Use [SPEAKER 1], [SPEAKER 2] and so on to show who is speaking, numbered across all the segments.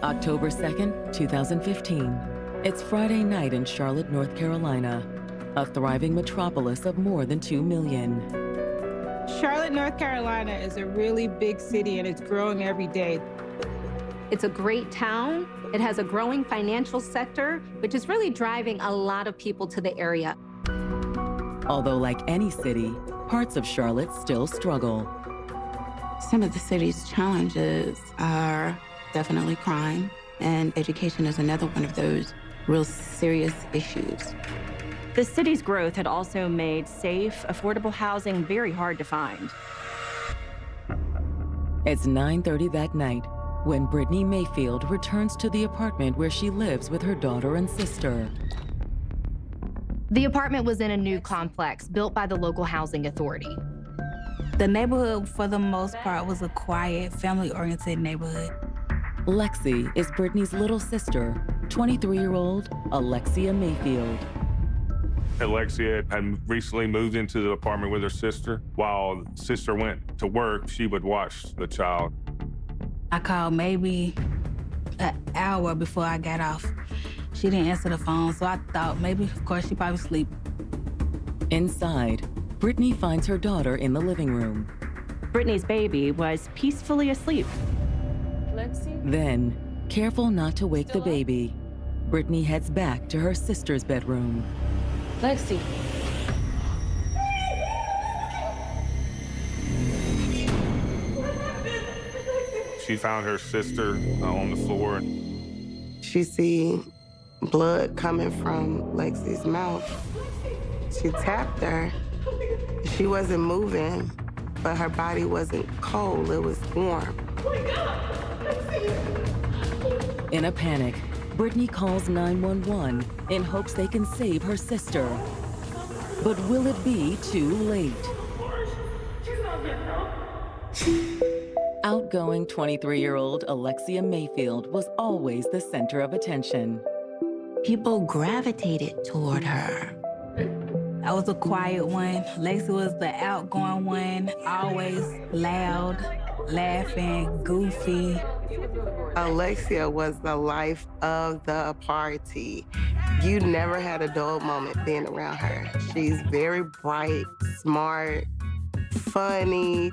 [SPEAKER 1] October 2nd, 2015. It's Friday night in Charlotte, North Carolina, a thriving metropolis of more than 2 million.
[SPEAKER 2] Charlotte, North Carolina is a really big city and it's growing every day.
[SPEAKER 3] It's a great town. It has a growing financial sector, which is really driving a lot of people to the area.
[SPEAKER 1] Although like any city, parts of Charlotte still struggle.
[SPEAKER 4] Some of the city's challenges are definitely crime, and education is another one of those real serious issues.
[SPEAKER 5] The city's growth had also made safe, affordable housing very hard to find.
[SPEAKER 1] It's 9:30 that night when Brittany Mayfield returns to the apartment where she lives with her daughter and sister.
[SPEAKER 3] The apartment was in a new complex built by the local housing authority.
[SPEAKER 6] The neighborhood, for the most part, was a quiet, family-oriented neighborhood.
[SPEAKER 1] Lexi is Brittany's little sister, 23-year-old Alexia Mayfield.
[SPEAKER 7] Alexia had recently moved into the apartment with her sister. While sister went to work, she would watch the child.
[SPEAKER 6] I called maybe an hour before I got off. She didn't answer the phone, so I thought maybe, of course, she probably asleep.
[SPEAKER 1] Inside, Brittany finds her daughter in the living room.
[SPEAKER 5] Brittany's baby was peacefully asleep.
[SPEAKER 1] Then, careful not to wake the baby, Brittany heads back to her sister's bedroom.
[SPEAKER 8] Lexi.
[SPEAKER 7] She found her sister on the floor.
[SPEAKER 9] She see blood coming from Lexi's mouth. She tapped her. She wasn't moving, but her body wasn't cold, it was warm.
[SPEAKER 1] In a panic, Brittany calls 911 in hopes they can save her sister. But will it be too late? Outgoing 23-year-old Alexia Mayfield was always the center of attention.
[SPEAKER 4] People gravitated toward her.
[SPEAKER 6] I was a quiet one. Lexi was the outgoing one, always loud, laughing, goofy.
[SPEAKER 9] Alexia was the life of the party. You never had a dull moment being around her. She's very bright, smart, funny.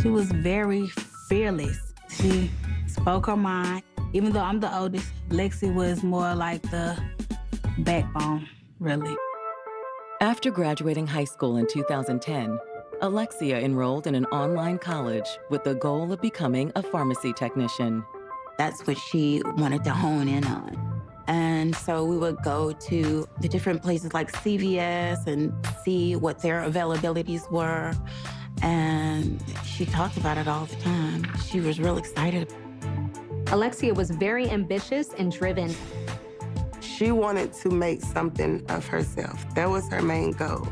[SPEAKER 6] She was very fearless. She spoke her mind. Even though I'm the oldest, Lexi was more like the backbone, really.
[SPEAKER 1] After graduating high school in 2010, Alexia enrolled in an online college with the goal of becoming a pharmacy technician.
[SPEAKER 4] That's what she wanted to hone in on. And so we would go to the different places like CVS and see what their availabilities were. And she talked about it all the time. She was real excited.
[SPEAKER 3] Alexia was very ambitious and driven.
[SPEAKER 9] She wanted to make something of herself. That was her main goal.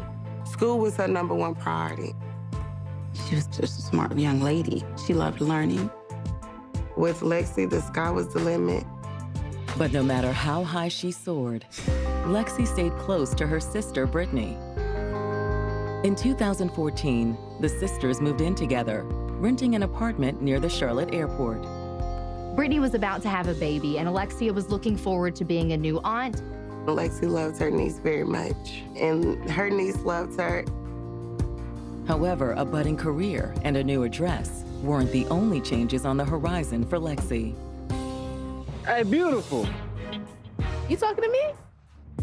[SPEAKER 9] School was her #1 priority.
[SPEAKER 4] She was just a smart young lady. She loved learning.
[SPEAKER 9] With Lexi, the sky was the limit.
[SPEAKER 1] But no matter how high she soared, Lexi stayed close to her sister, Brittany. In 2014, the sisters moved in together, renting an apartment near the Charlotte airport.
[SPEAKER 3] Brittany was about to have a baby, and Alexia was looking forward to being a new aunt.
[SPEAKER 9] Lexi loved her niece very much, and her niece loved her.
[SPEAKER 1] However, a budding career and a new address weren't the only changes on the horizon for Lexi.
[SPEAKER 10] Hey, beautiful.
[SPEAKER 8] You talking to me?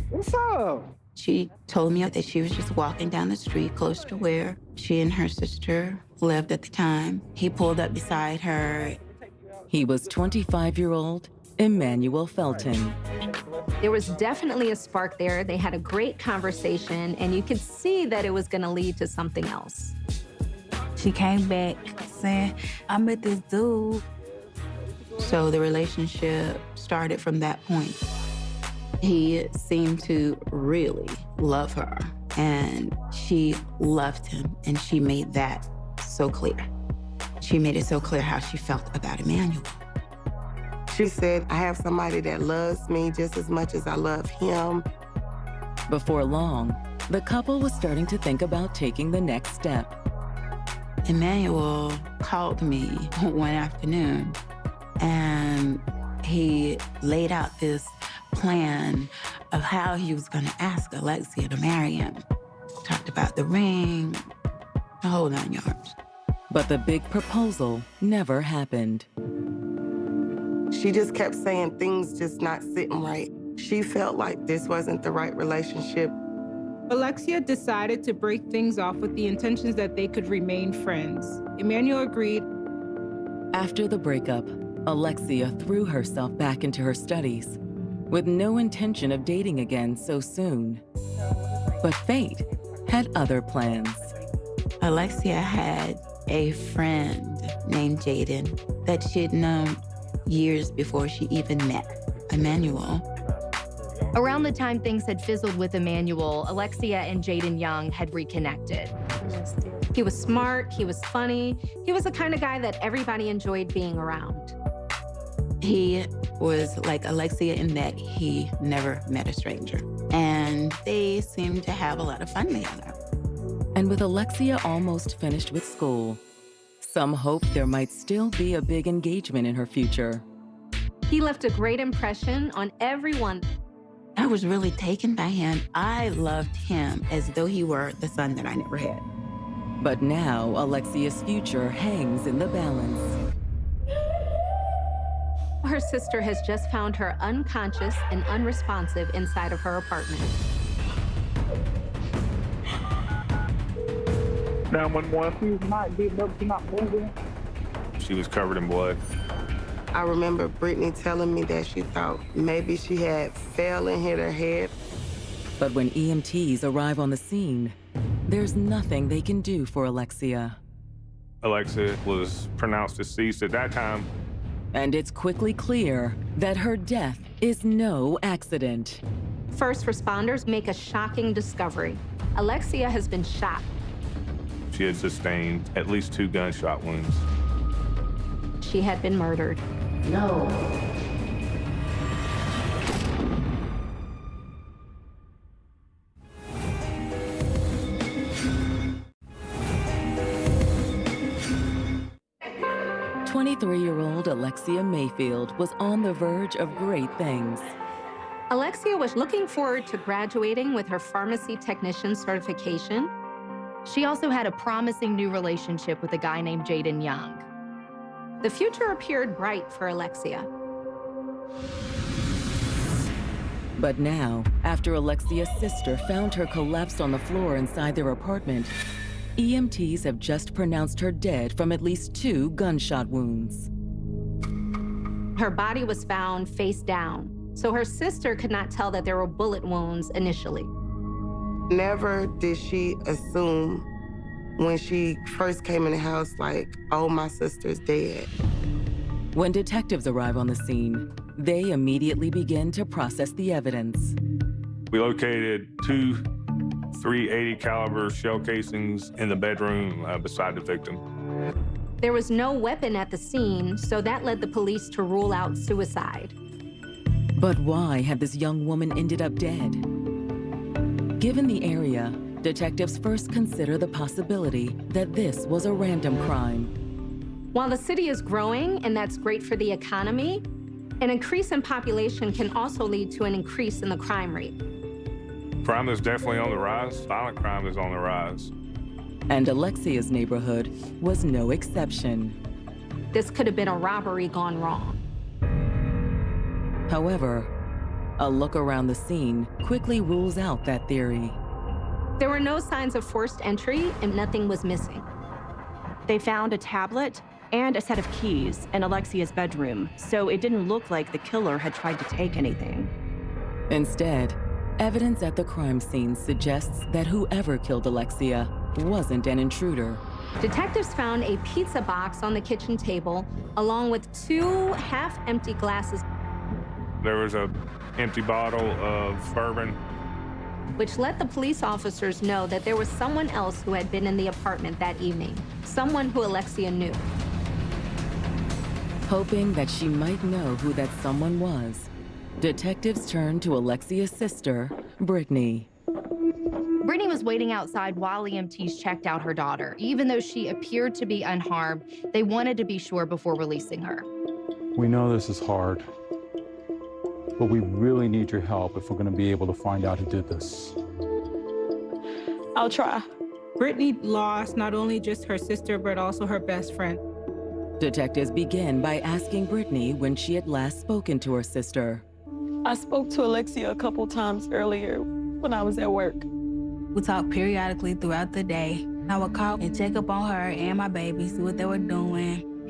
[SPEAKER 10] What's up?
[SPEAKER 4] She told me that she was just walking down the street close to where she and her sister lived at the time. He pulled up beside her.
[SPEAKER 1] He was 25-year-old Emmanuel Felton.
[SPEAKER 3] There was definitely a spark there. They had a great conversation, and you could see that it was going to lead to something else.
[SPEAKER 6] She came back saying, I met this dude.
[SPEAKER 4] So the relationship started from that point. He seemed to really love her, and she loved him, and she made that so clear. She made it so clear how she felt about Emmanuel.
[SPEAKER 9] She said, I have somebody that loves me just as much as I love him.
[SPEAKER 1] Before long, the couple was starting to think about taking the next step.
[SPEAKER 4] Emmanuel called me one afternoon. And he laid out this plan of how he was going to ask Alexia to marry him. Talked about the ring, the whole 9 yards.
[SPEAKER 1] But the big proposal never happened.
[SPEAKER 9] She just kept saying things just not sitting right. She felt like this wasn't the right relationship.
[SPEAKER 2] Alexia decided to break things off with the intentions that they could remain friends. Emmanuel agreed.
[SPEAKER 1] After the breakup, Alexia threw herself back into her studies with no intention of dating again so soon. But fate had other plans.
[SPEAKER 4] Alexia had a friend named Jaden that she had known years before she even met Emmanuel.
[SPEAKER 11] Around the time things had fizzled with Emmanuel, Alexia and Jaden Young had reconnected.
[SPEAKER 3] He was smart, he was funny, he was the kind of guy that everybody enjoyed being around.
[SPEAKER 4] He was like Alexia in that he never met a stranger. And they seemed to have a lot of fun together.
[SPEAKER 1] And with Alexia almost finished with school, some hoped there might still be a big engagement in her future.
[SPEAKER 3] He left a great impression on everyone.
[SPEAKER 4] I was really taken by him. I loved him as though he were the son that I never had.
[SPEAKER 1] But now Alexia's future hangs in the balance.
[SPEAKER 3] Her sister has just found her unconscious and unresponsive inside of her apartment.
[SPEAKER 10] 911, she's not getting up, she's not moving.
[SPEAKER 7] She was covered in blood.
[SPEAKER 9] I remember Brittany telling me that she thought maybe she had fell and hit her head.
[SPEAKER 1] But when EMTs arrive on the scene, there's nothing they can do for Alexia.
[SPEAKER 7] Alexia was pronounced deceased at that time.
[SPEAKER 1] And it's quickly clear that her death is no accident.
[SPEAKER 3] First responders make a shocking discovery. Alexia has been shot.
[SPEAKER 7] She had sustained at least 2 gunshot wounds.
[SPEAKER 3] She had been murdered.
[SPEAKER 8] No.
[SPEAKER 1] "23-year-old Alexia Mayfield was on the verge of great things.
[SPEAKER 3] Alexia was looking forward to graduating with her pharmacy technician certification.
[SPEAKER 11] She also had a promising new relationship with a guy named Jaden Young.
[SPEAKER 3] The future appeared bright for Alexia.
[SPEAKER 1] But now, after Alexia's sister found her collapsed on the floor inside their apartment, EMTs have just pronounced her dead from at least 2 gunshot wounds.
[SPEAKER 3] Her body was found face down, so her sister could not tell that there were bullet wounds initially.
[SPEAKER 9] Never did she assume when she first came in the house, like, oh, my sister's dead.
[SPEAKER 1] When detectives arrive on the scene, they immediately begin to process the evidence.
[SPEAKER 7] We located 2 .380 caliber shell casings in the bedroom beside the victim.
[SPEAKER 3] There was no weapon at the scene, so that led the police to rule out suicide.
[SPEAKER 1] But why had this young woman ended up dead? Given the area, detectives first consider the possibility that this was a random crime.
[SPEAKER 3] While the city is growing, and that's great for the economy, an increase in population can also lead to an increase in the crime rate.
[SPEAKER 7] Crime is definitely on the rise. Violent crime is on the rise.
[SPEAKER 1] And Alexia's neighborhood was no exception.
[SPEAKER 3] This could have been a robbery gone wrong.
[SPEAKER 1] However, a look around the scene quickly rules out that theory.
[SPEAKER 3] There were no signs of forced entry, and nothing was missing.
[SPEAKER 5] They found a tablet and a set of keys in Alexia's bedroom, so it didn't look like the killer had tried to take anything.
[SPEAKER 1] Instead, evidence at the crime scene suggests that whoever killed Alexia wasn't an intruder.
[SPEAKER 3] Detectives found a pizza box on the kitchen table, along with 2 half-empty glasses.
[SPEAKER 7] There was an empty bottle of bourbon,
[SPEAKER 3] which let the police officers know that there was someone else who had been in the apartment that evening, someone who Alexia knew.
[SPEAKER 1] Hoping that she might know who that someone was, detectives turned to Alexia's sister, Brittany.
[SPEAKER 11] Brittany was waiting outside while EMTs checked out her daughter. Even though she appeared to be unharmed, they wanted to be sure before releasing her.
[SPEAKER 12] We know this is hard, but we really need your help if we're going to be able to find out who did this.
[SPEAKER 5] I'll try.
[SPEAKER 2] Brittany lost not only just her sister, but also her best friend.
[SPEAKER 1] Detectives begin by asking Brittany when she had last spoken to her sister.
[SPEAKER 5] I spoke to Alexia a couple times earlier when I was at work.
[SPEAKER 6] We talked periodically throughout the day. I would call and check up on her and my baby, see what they were doing.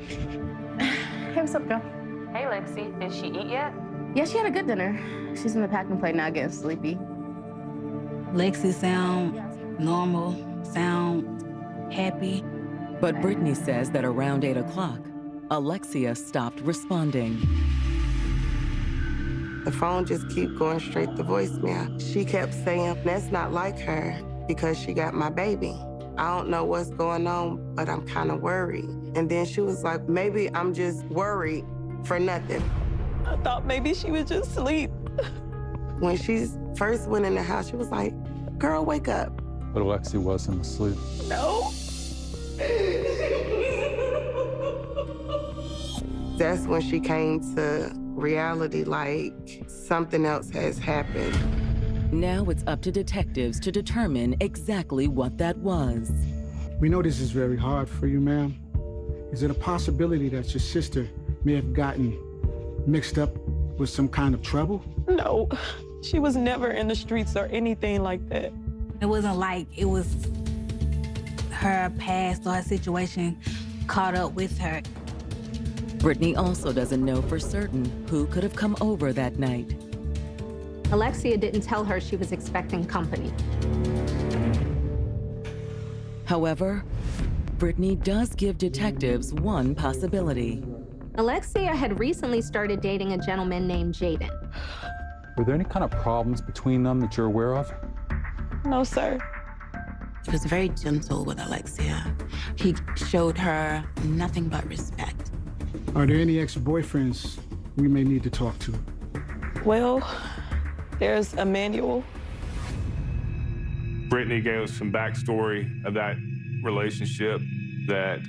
[SPEAKER 8] Hey, what's up, girl? Hey, Lexi. Did she eat yet? Yeah, she had a good dinner. She's in the packing plate now, getting sleepy.
[SPEAKER 6] Lexi sound normal, sound happy.
[SPEAKER 1] But Brittany says that around 8 o'clock, Alexia stopped responding.
[SPEAKER 9] The phone just keep going straight to voicemail. She kept saying, that's not like her because she got my baby. I don't know what's going on, but I'm kind of worried. And then she was like, maybe I'm just worried for nothing.
[SPEAKER 5] I thought maybe she was just asleep.
[SPEAKER 9] When she first went in the house, she was like, girl, wake up.
[SPEAKER 12] But Alexi wasn't asleep.
[SPEAKER 5] No.
[SPEAKER 9] That's when she came to reality, like something else has happened.
[SPEAKER 1] Now it's up to detectives to determine exactly what that was.
[SPEAKER 13] We know this is very hard for you, ma'am. Is it a possibility that your sister may have gotten mixed up with some kind of trouble?
[SPEAKER 5] No, she was never in the streets or anything like that.
[SPEAKER 6] It wasn't like it was her past or her situation caught up with her.
[SPEAKER 1] Brittany also doesn't know for certain who could have come over that night.
[SPEAKER 3] Alexia didn't tell her she was expecting company.
[SPEAKER 1] However, Brittany does give detectives one possibility.
[SPEAKER 3] Alexia had recently started dating a gentleman named Jaden.
[SPEAKER 12] Were there any kind of problems between them that you're aware of?
[SPEAKER 5] No, sir.
[SPEAKER 4] He was very gentle with Alexia. He showed her nothing but respect.
[SPEAKER 13] Are there any ex-boyfriends we may need to talk to?
[SPEAKER 5] Well, there's Emmanuel.
[SPEAKER 7] Brittany gave us some backstory of that relationship, that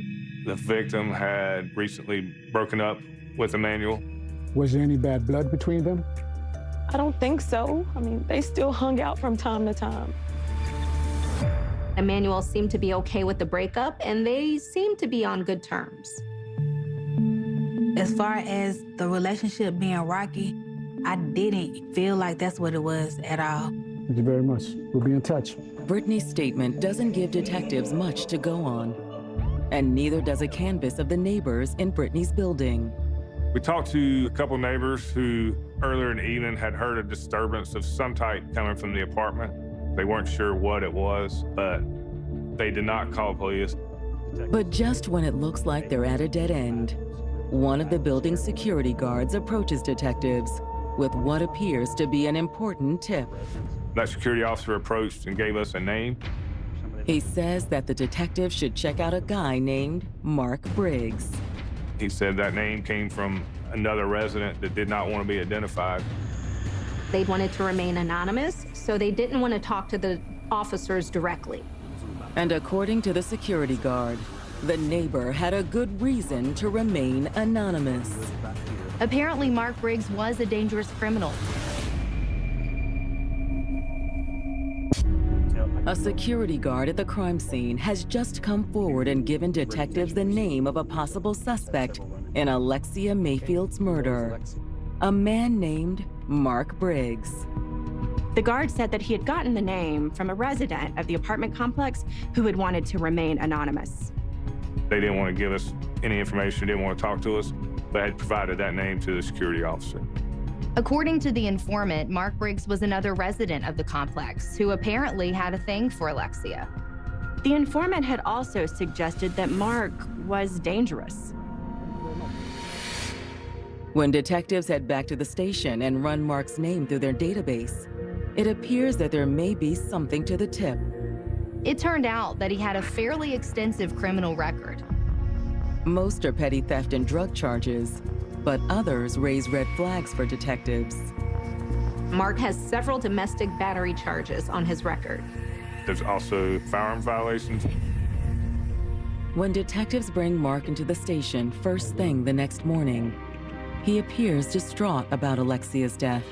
[SPEAKER 7] the victim had recently broken up with Emmanuel.
[SPEAKER 13] Was there any bad blood between them?
[SPEAKER 5] I don't think so. I mean, they still hung out from time to time.
[SPEAKER 3] Emmanuel seemed to be okay with the breakup, and they seemed to be on good terms.
[SPEAKER 6] As far as the relationship being rocky, I didn't feel like that's what it was at all.
[SPEAKER 13] Thank you very much. We'll be in touch.
[SPEAKER 1] Brittany's statement doesn't give detectives much to go on, and neither does a canvass of the neighbors in Brittany's building.
[SPEAKER 7] We talked to a couple neighbors who earlier in the evening had heard a disturbance of some type coming from the apartment. They weren't sure what it was, but they did not call police.
[SPEAKER 1] But just when it looks like they're at a dead end, one of the building's security guards approaches detectives with what appears to be an important tip.
[SPEAKER 7] That security officer approached and gave us a name.
[SPEAKER 1] He says that the detective should check out a guy named Mark Briggs.
[SPEAKER 7] He said that name came from another resident that did not want to be identified.
[SPEAKER 3] They wanted to remain anonymous, so they didn't want to talk to the officers directly.
[SPEAKER 1] And according to the security guard, the neighbor had a good reason to remain anonymous.
[SPEAKER 11] Apparently, Mark Briggs was a dangerous criminal.
[SPEAKER 1] A security guard at the crime scene has just come forward and given detectives the name of a possible suspect in Alexia Mayfield's murder. A man named Mark Briggs.
[SPEAKER 5] The guard said that he had gotten the name from a resident of the apartment complex who had wanted to remain anonymous.
[SPEAKER 7] They didn't want to give us any information, didn't want to talk to us, but had provided that name to the security officer.
[SPEAKER 11] According to the informant, Mark Briggs was another resident of the complex who apparently had a thing for Alexia.
[SPEAKER 5] The informant had also suggested that Mark was dangerous.
[SPEAKER 1] When detectives head back to the station and run Mark's name through their database, it appears that there may be something to the tip.
[SPEAKER 11] It turned out that he had a fairly extensive criminal record.
[SPEAKER 1] Most are petty theft and drug charges, but others raise red flags for detectives.
[SPEAKER 3] Mark has several domestic battery charges on his record.
[SPEAKER 7] There's also firearm violations.
[SPEAKER 1] When detectives bring Mark into the station first thing the next morning, He appears distraught about Alexia's death.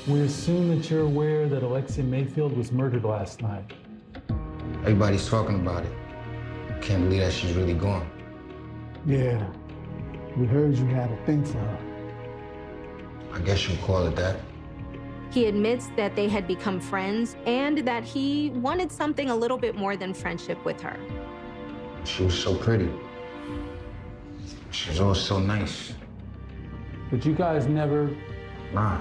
[SPEAKER 12] We assume that you're aware that Alexia Mayfield was murdered last night.
[SPEAKER 14] Everybody's talking about it. Can't believe that she's really gone.
[SPEAKER 13] Yeah, we heard you had a thing for her.
[SPEAKER 14] I guess you'd call it that.
[SPEAKER 3] He admits that they had become friends and that he wanted something a little bit more than friendship with her.
[SPEAKER 14] She was so pretty. She was always so nice.
[SPEAKER 12] But you guys never...
[SPEAKER 14] Nah.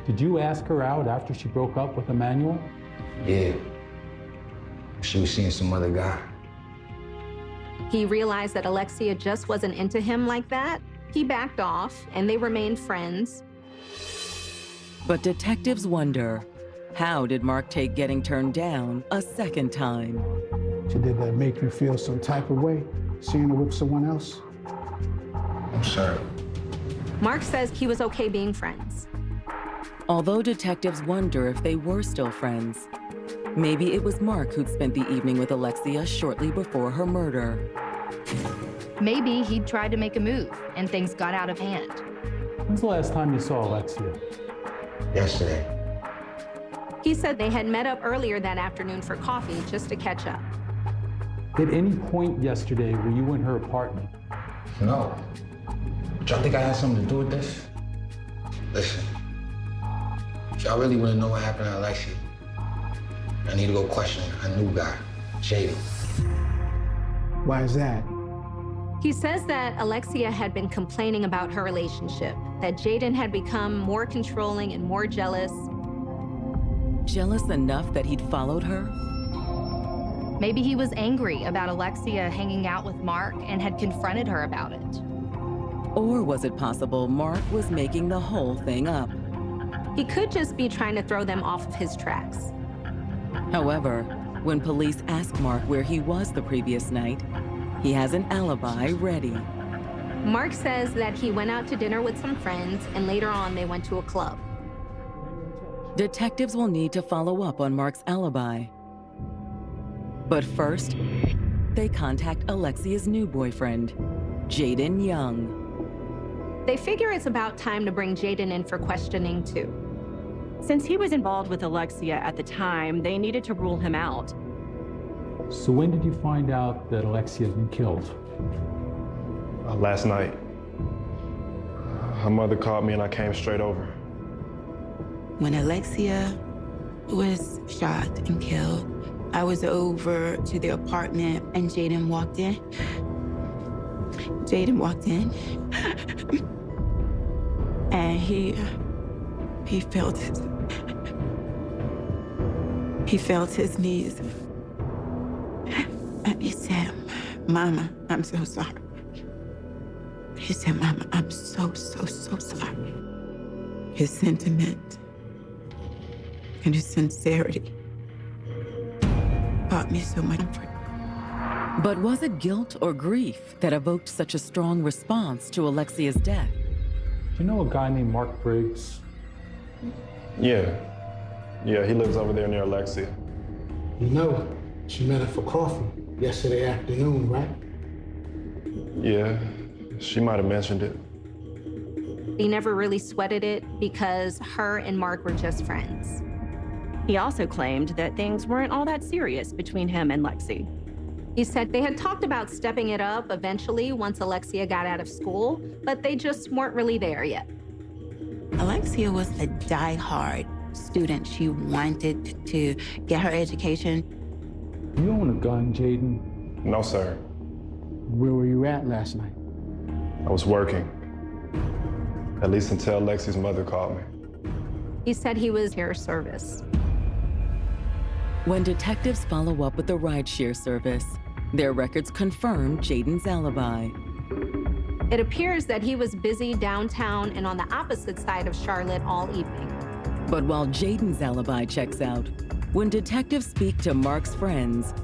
[SPEAKER 12] Did you ask her out after she broke up with Emmanuel?
[SPEAKER 14] Yeah. She was seeing some other guy.
[SPEAKER 3] He realized that Alexia just wasn't into him like that. He backed off, and they remained friends.
[SPEAKER 1] But detectives wonder, how did Mark take getting turned down a second time?
[SPEAKER 13] Did that make you feel some type of way, seeing her with someone else?
[SPEAKER 14] I'm sorry.
[SPEAKER 3] Mark says he was okay being friends.
[SPEAKER 1] Although detectives wonder if they were still friends, maybe it was Mark who'd spent the evening with Alexia shortly before her murder.
[SPEAKER 11] Maybe he tried to make a move and things got out of hand.
[SPEAKER 12] When's the last time you saw Alexia?
[SPEAKER 14] Yesterday.
[SPEAKER 3] He said they had met up earlier that afternoon for coffee just to catch up.
[SPEAKER 12] At any point yesterday were you in her apartment?
[SPEAKER 14] No. Do y'all think I had something to do with this? Listen, if y'all really want to know what happened to Alexia, I need to go question a new guy, Jaden.
[SPEAKER 13] Why is that?
[SPEAKER 3] He says that Alexia had been complaining about her relationship, that Jaden had become more controlling and more jealous.
[SPEAKER 1] Jealous enough that he'd followed her?
[SPEAKER 11] Maybe he was angry about Alexia hanging out with Mark and had confronted her about it.
[SPEAKER 1] Or was it possible Mark was making the whole thing up?
[SPEAKER 3] He could just be trying to throw them off of his tracks.
[SPEAKER 1] However, when police ask Mark where he was the previous night, he has an alibi ready.
[SPEAKER 3] Mark says that he went out to dinner with some friends and later on they went to a club.
[SPEAKER 1] Detectives will need to follow up on Mark's alibi. But first, they contact Alexia's new boyfriend, Jaden Young.
[SPEAKER 3] They figure it's about time to bring Jaden in for questioning too.
[SPEAKER 5] Since he was involved with Alexia at the time, they needed to rule him out.
[SPEAKER 12] So when did you find out that Alexia had been killed?
[SPEAKER 15] Last night. Her mother called me and I came straight over.
[SPEAKER 4] When Alexia was shot and killed, I was over to the apartment and Jaden walked in. Jaden walked in and he felt his knees. And he said, "Mama, I'm so sorry." He said, "Mama, I'm so sorry." His sentiment and his sincerity brought me so much comfort.
[SPEAKER 1] But was it guilt or grief that evoked such a strong response to Alexia's death?
[SPEAKER 12] Do you know a guy named Mark Briggs?
[SPEAKER 15] Yeah, he lives over there near Alexia.
[SPEAKER 13] You know, she met her for coffee yesterday afternoon, right?
[SPEAKER 15] Yeah, she might have mentioned it.
[SPEAKER 3] He never really sweated it because her and Mark were just friends.
[SPEAKER 5] He also claimed that things weren't all that serious between him and Lexi.
[SPEAKER 3] He said they had talked about stepping it up eventually once Alexia got out of school, but they just weren't really there yet.
[SPEAKER 4] Alexia was a die-hard student. She wanted to get her education.
[SPEAKER 12] You own a gun, Jaden?
[SPEAKER 15] No, sir.
[SPEAKER 13] Where were you at last night?
[SPEAKER 15] I was working. At least until Lexi's mother called me.
[SPEAKER 3] He said he was here service.
[SPEAKER 1] When detectives follow up with the rideshare service, their records confirm Jaden's alibi.
[SPEAKER 3] It appears that he was busy downtown and on the opposite side of Charlotte all evening.
[SPEAKER 1] But while Jaden's alibi checks out, when detectives speak to Mark's friends,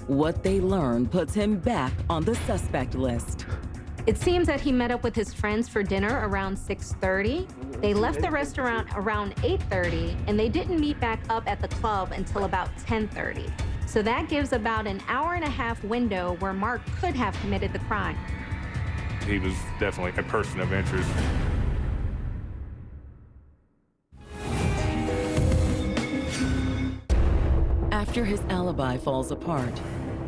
[SPEAKER 1] what they learn puts him back on the suspect list.
[SPEAKER 3] It seems that he met up with his friends for dinner around 6:30. They left the restaurant around 8:30, and they didn't meet back up at the club until about 10:30. So that gives about an hour-and-a-half window where Mark could have committed the crime.
[SPEAKER 7] he was definitely a person of interest.
[SPEAKER 1] After his alibi falls apart,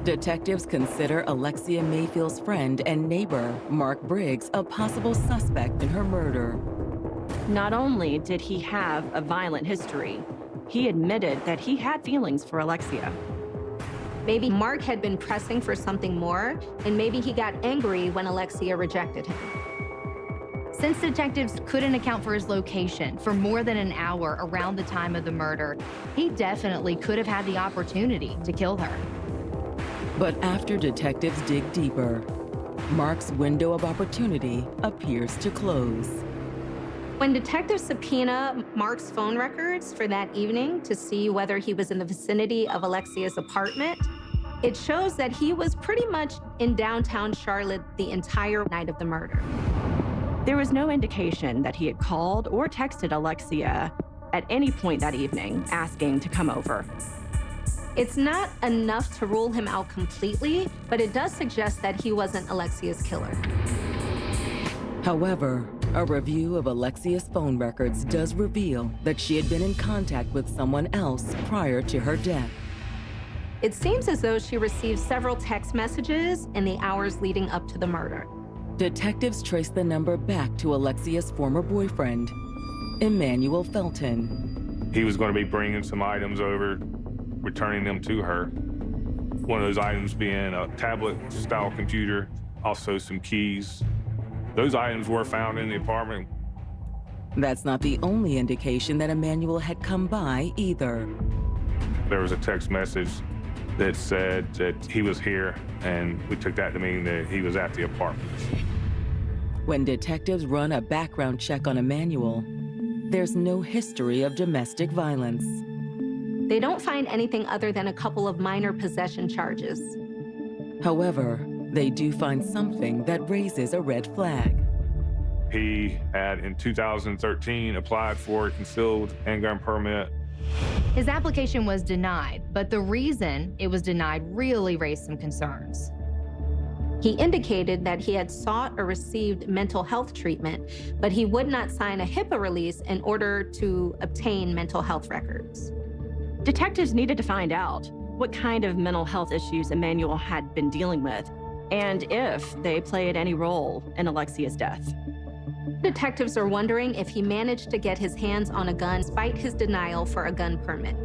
[SPEAKER 1] detectives consider Alexia Mayfield's friend and neighbor, Mark Briggs, a possible suspect in her murder.
[SPEAKER 5] Not only did he have a violent history, he admitted that he had feelings for Alexia.
[SPEAKER 3] Maybe Mark had been pressing for something more, and maybe he got angry when Alexia rejected him.
[SPEAKER 11] Since detectives couldn't account for his location for more than an hour around the time of the murder, he definitely could have had the opportunity to kill her.
[SPEAKER 1] But after detectives dig deeper, Mark's window of opportunity appears to close.
[SPEAKER 3] When detectives subpoena Mark's phone records for that evening to see whether he was in the vicinity of Alexia's apartment, it shows that he was pretty much in downtown Charlotte the entire night of the murder.
[SPEAKER 5] There was no indication that he had called or texted Alexia at any point that evening asking to come over.
[SPEAKER 3] It's not enough to rule him out completely, but it does suggest that he wasn't Alexia's killer.
[SPEAKER 1] However, a review of Alexia's phone records does reveal that she had been in contact with someone else prior to her death.
[SPEAKER 3] It seems as though she received several text messages in the hours leading up to the murder.
[SPEAKER 1] Detectives trace the number back to Alexia's former boyfriend, Emmanuel Felton.
[SPEAKER 7] He was going to be bringing some items over, returning them to her. One of those items being a tablet-style computer, also some keys. Those items were found in the apartment.
[SPEAKER 1] That's not the only indication that Emmanuel had come by either.
[SPEAKER 7] There was a text message that said that he was here, and we took that to mean that he was at the apartment.
[SPEAKER 1] When detectives run a background check on Emmanuel, there's no history of domestic violence.
[SPEAKER 3] They don't find anything other than a couple of minor possession charges.
[SPEAKER 1] However, they do find something that raises a red flag.
[SPEAKER 7] He had, in 2013, applied for a concealed handgun permit.
[SPEAKER 11] His application was denied, but the reason it was denied really raised some concerns.
[SPEAKER 3] He indicated that he had sought or received mental health treatment, but he would not sign a HIPAA release in order to obtain mental health records.
[SPEAKER 5] Detectives needed to find out what kind of mental health issues Emmanuel had been dealing with, and if they played any role in Alexia's death.
[SPEAKER 3] Detectives are wondering if he managed to get his hands on a gun despite his denial for a gun permit.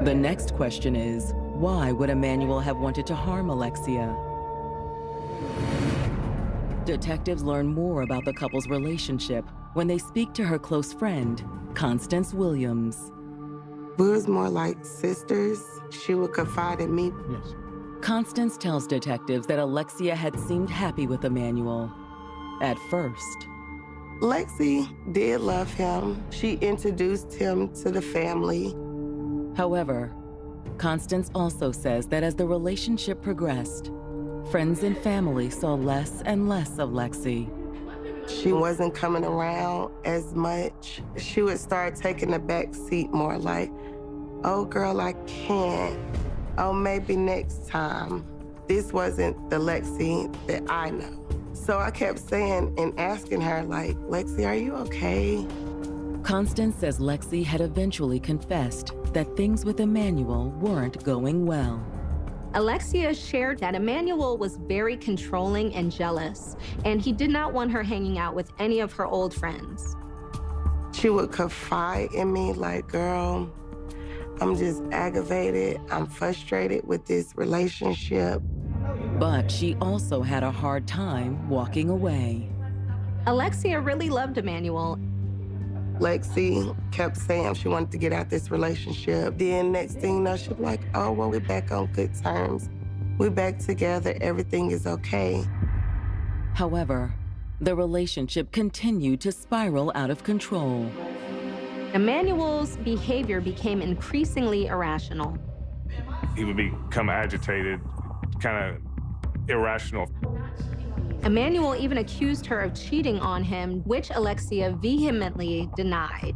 [SPEAKER 1] The next question is, why would Emmanuel have wanted to harm Alexia? Detectives learn more about the couple's relationship when they speak to her close friend, Constance Williams.
[SPEAKER 9] We was more like sisters. She would confide in me.
[SPEAKER 13] Yes.
[SPEAKER 1] Constance tells detectives that Alexia had seemed happy with Emmanuel at first.
[SPEAKER 9] Lexi did love him. She introduced him to the family.
[SPEAKER 1] However, Constance also says that as the relationship progressed, friends and family saw less and less of Lexi.
[SPEAKER 9] She wasn't coming around as much. She would start taking the back seat more like, oh girl, I can't. Oh, maybe next time. This wasn't the Lexi that I know. So I kept saying and asking her, like, Lexi, are you okay?
[SPEAKER 1] Constance says Lexi had eventually confessed that things with Emmanuel weren't going well.
[SPEAKER 3] Alexia shared that Emmanuel was very controlling and jealous, and he did not want her hanging out with any of her old friends.
[SPEAKER 9] She would confide in me like, girl, I'm just aggravated. I'm frustrated with this relationship.
[SPEAKER 1] But she also had a hard time walking away.
[SPEAKER 3] Alexia really loved Emmanuel.
[SPEAKER 9] Lexi kept saying she wanted to get out this relationship. Then next thing you know, she'd be like, oh, well, we're back on good terms. We're back together. Everything is okay.
[SPEAKER 1] However, the relationship continued to spiral out of control.
[SPEAKER 3] Emmanuel's behavior became increasingly irrational.
[SPEAKER 7] He would become agitated, kind of irrational.
[SPEAKER 3] Emmanuel even accused her of cheating on him, which Alexia vehemently denied.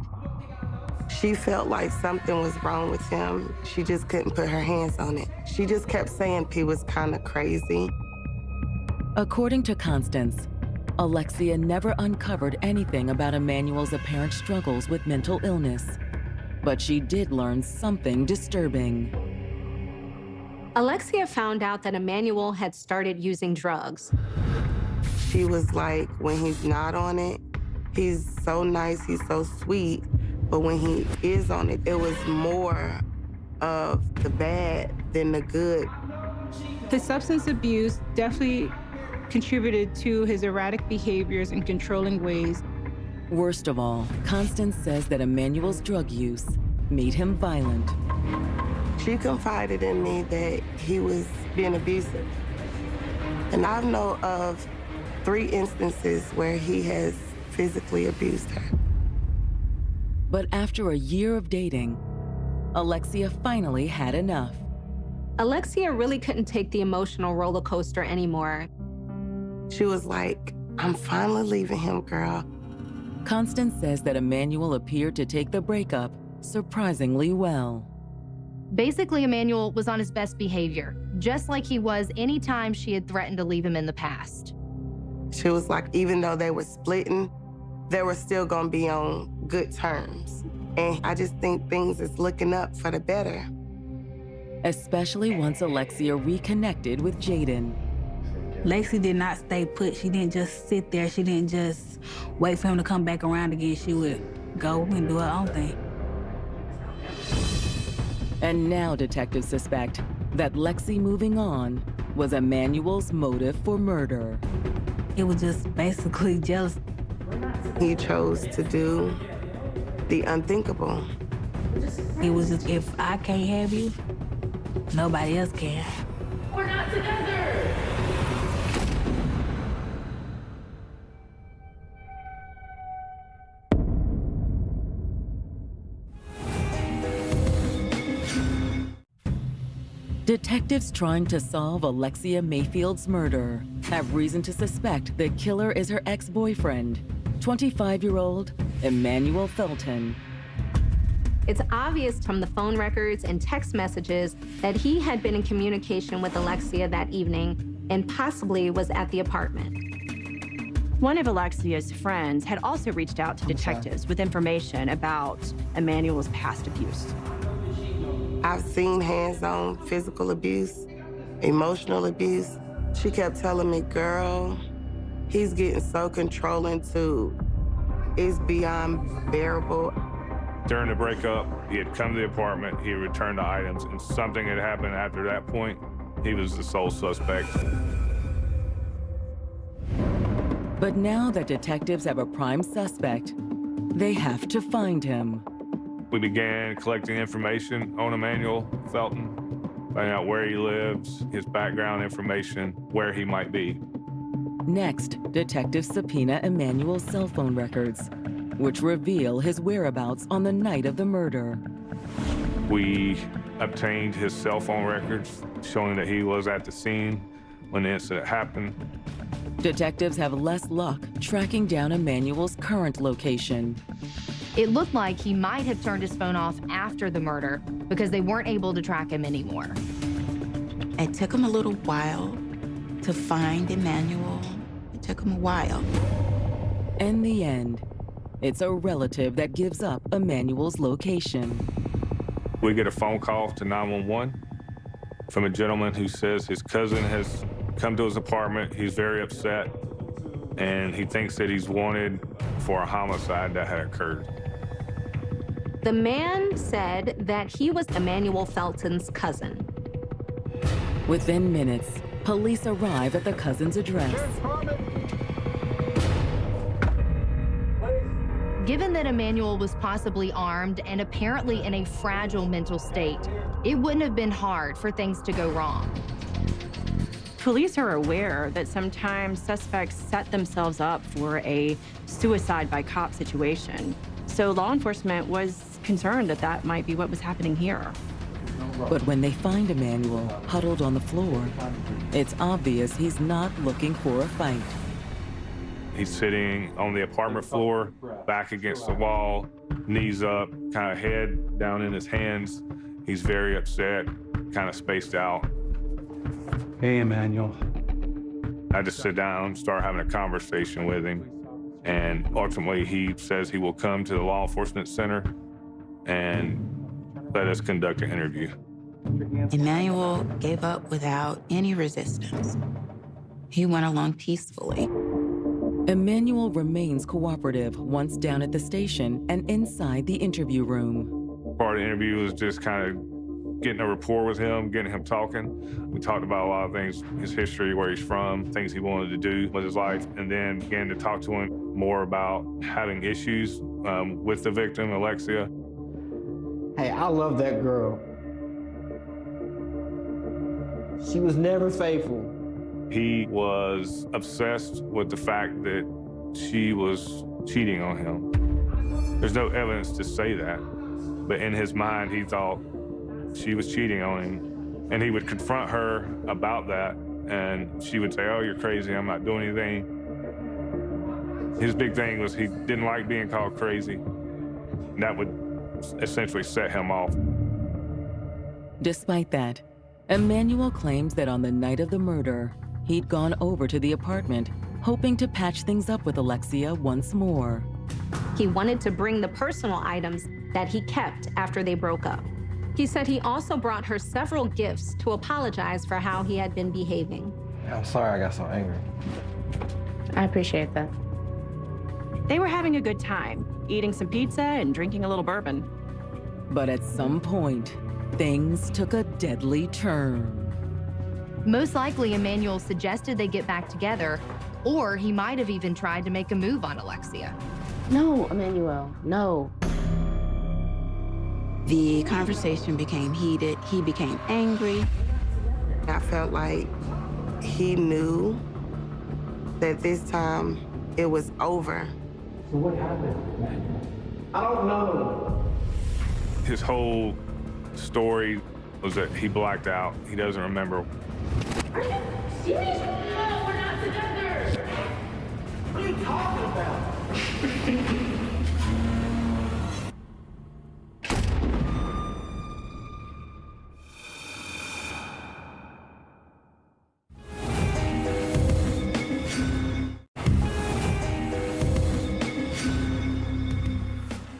[SPEAKER 9] She felt like something was wrong with him. She just couldn't put her hands on it. She just kept saying P was kind of crazy.
[SPEAKER 1] According to Constance, Alexia never uncovered anything about Emmanuel's apparent struggles with mental illness, but she did learn something disturbing.
[SPEAKER 3] Alexia found out that Emmanuel had started using drugs.
[SPEAKER 9] She was like, when he's not on it, he's so nice, he's so sweet, but when he is on it, it was more of the bad than the good.
[SPEAKER 2] His substance abuse definitely contributed to his erratic behaviors and controlling ways.
[SPEAKER 1] Worst of all, Constance says that Emmanuel's drug use made him violent.
[SPEAKER 9] She confided in me that he was being abusive. And I know of 3 instances where he has physically abused her.
[SPEAKER 1] But after a year of dating, Alexia finally had enough.
[SPEAKER 3] Alexia really couldn't take the emotional roller coaster anymore.
[SPEAKER 9] She was like, I'm finally leaving him, girl.
[SPEAKER 1] Constance says that Emmanuel appeared to take the breakup surprisingly well.
[SPEAKER 11] Basically, Emmanuel was on his best behavior, just like he was anytime she had threatened to leave him in the past.
[SPEAKER 9] She was like, even though they were splitting, they were still gonna be on good terms. And I just think things is looking up for the better.
[SPEAKER 1] Especially once Alexia reconnected with Jaden.
[SPEAKER 6] Lexi did not stay put. She didn't just sit there. She didn't just wait for him to come back around again. She would go and do her own thing.
[SPEAKER 1] And now detectives suspect that Lexi moving on was Emmanuel's motive for murder.
[SPEAKER 6] It was just basically jealousy.
[SPEAKER 9] He chose to do the unthinkable.
[SPEAKER 6] It was just, if I can't have you, nobody else can.
[SPEAKER 8] We're not together.
[SPEAKER 1] Detectives trying to solve Alexia Mayfield's murder have reason to suspect the killer is her ex-boyfriend, 25-year-old Emmanuel Felton.
[SPEAKER 3] It's obvious from the phone records and text messages that he had been in communication with Alexia that evening and possibly was at the apartment.
[SPEAKER 5] One of Alexia's friends had also reached out to detectives with information about Emmanuel's past abuse.
[SPEAKER 9] I've seen hands-on physical abuse, emotional abuse. She kept telling me, girl, he's getting so controlling too. It's beyond bearable.
[SPEAKER 7] During the breakup, he had come to the apartment, he had returned the items, and something had happened after that point. He was the sole suspect.
[SPEAKER 1] But now that detectives have a prime suspect, they have to find him.
[SPEAKER 7] We began collecting information on Emmanuel Felton, finding out where he lives, his background information, where he might be.
[SPEAKER 1] Next, detectives subpoena Emmanuel's cell phone records, which reveal his whereabouts on the night of the murder.
[SPEAKER 7] We obtained his cell phone records, showing that he was at the scene when the incident happened.
[SPEAKER 1] Detectives have less luck tracking down Emmanuel's current location.
[SPEAKER 11] It looked like he might have turned his phone off after the murder because they weren't able to track him anymore.
[SPEAKER 4] It took him a little while to find Emmanuel. It took him a while.
[SPEAKER 1] In the end, it's a relative that gives up Emmanuel's location.
[SPEAKER 7] We get a phone call to 911 from a gentleman who says his cousin has come to his apartment. He's very upset, and he thinks that he's wanted for a homicide that had occurred.
[SPEAKER 3] The man said that he was Emmanuel Felton's cousin.
[SPEAKER 1] Within minutes, police arrive at the cousin's address.
[SPEAKER 11] Given that Emmanuel was possibly armed and apparently in a fragile mental state, it wouldn't have been hard for things to go wrong.
[SPEAKER 5] Police are aware that sometimes suspects set themselves up for a suicide by cop situation. So law enforcement was concerned that that might be what was happening here.
[SPEAKER 1] But when they find Emmanuel huddled on the floor, it's obvious he's not looking for a fight.
[SPEAKER 7] He's sitting on the apartment floor, back against the wall, knees up, kind of head down in his hands. He's very upset, kind of spaced out.
[SPEAKER 12] Hey, Emmanuel.
[SPEAKER 7] I had to sit down, start having a conversation with him. And ultimately, he says he will come to the law enforcement center and let us conduct an interview.
[SPEAKER 4] Emmanuel gave up without any resistance. He went along peacefully.
[SPEAKER 1] Emmanuel remains cooperative once down at the station and inside the interview room.
[SPEAKER 7] Part of the interview was just kind of getting a rapport with him, getting him talking. We talked about a lot of things, his history, where he's from, things he wanted to do with his life, and then began to talk to him more about having issues with the victim, Alexia.
[SPEAKER 16] Hey, I love that girl. She was never faithful.
[SPEAKER 7] He was obsessed with the fact that she was cheating on him. There's no evidence to say that, but in his mind, he thought she was cheating on him. And he would confront her about that, and she would say, "Oh, you're crazy, I'm not doing anything." His big thing was he didn't like being called crazy. And that would essentially set him off.
[SPEAKER 1] Despite that, Emmanuel claims that on the night of the murder, he'd gone over to the apartment, hoping to patch things up with Alexia once more.
[SPEAKER 3] He wanted to bring the personal items that he kept after they broke up. He said he also brought her several gifts to apologize for how he had been behaving.
[SPEAKER 15] I'm sorry I got so angry.
[SPEAKER 8] I appreciate that.
[SPEAKER 5] They were having a good time, eating some pizza and drinking a little bourbon.
[SPEAKER 1] But at some point, things took a deadly turn.
[SPEAKER 11] Most likely, Emmanuel suggested they get back together, or he might have even tried to make a move on Alexia.
[SPEAKER 8] No, Emmanuel, no.
[SPEAKER 4] The conversation became heated. He became angry.
[SPEAKER 9] I felt like he knew that this time it was over.
[SPEAKER 12] So what happened, Emmanuel?
[SPEAKER 16] I don't know.
[SPEAKER 7] His whole story was that he blacked out. He doesn't remember.
[SPEAKER 17] Are you serious? No, we're not together.
[SPEAKER 16] What are you talking about?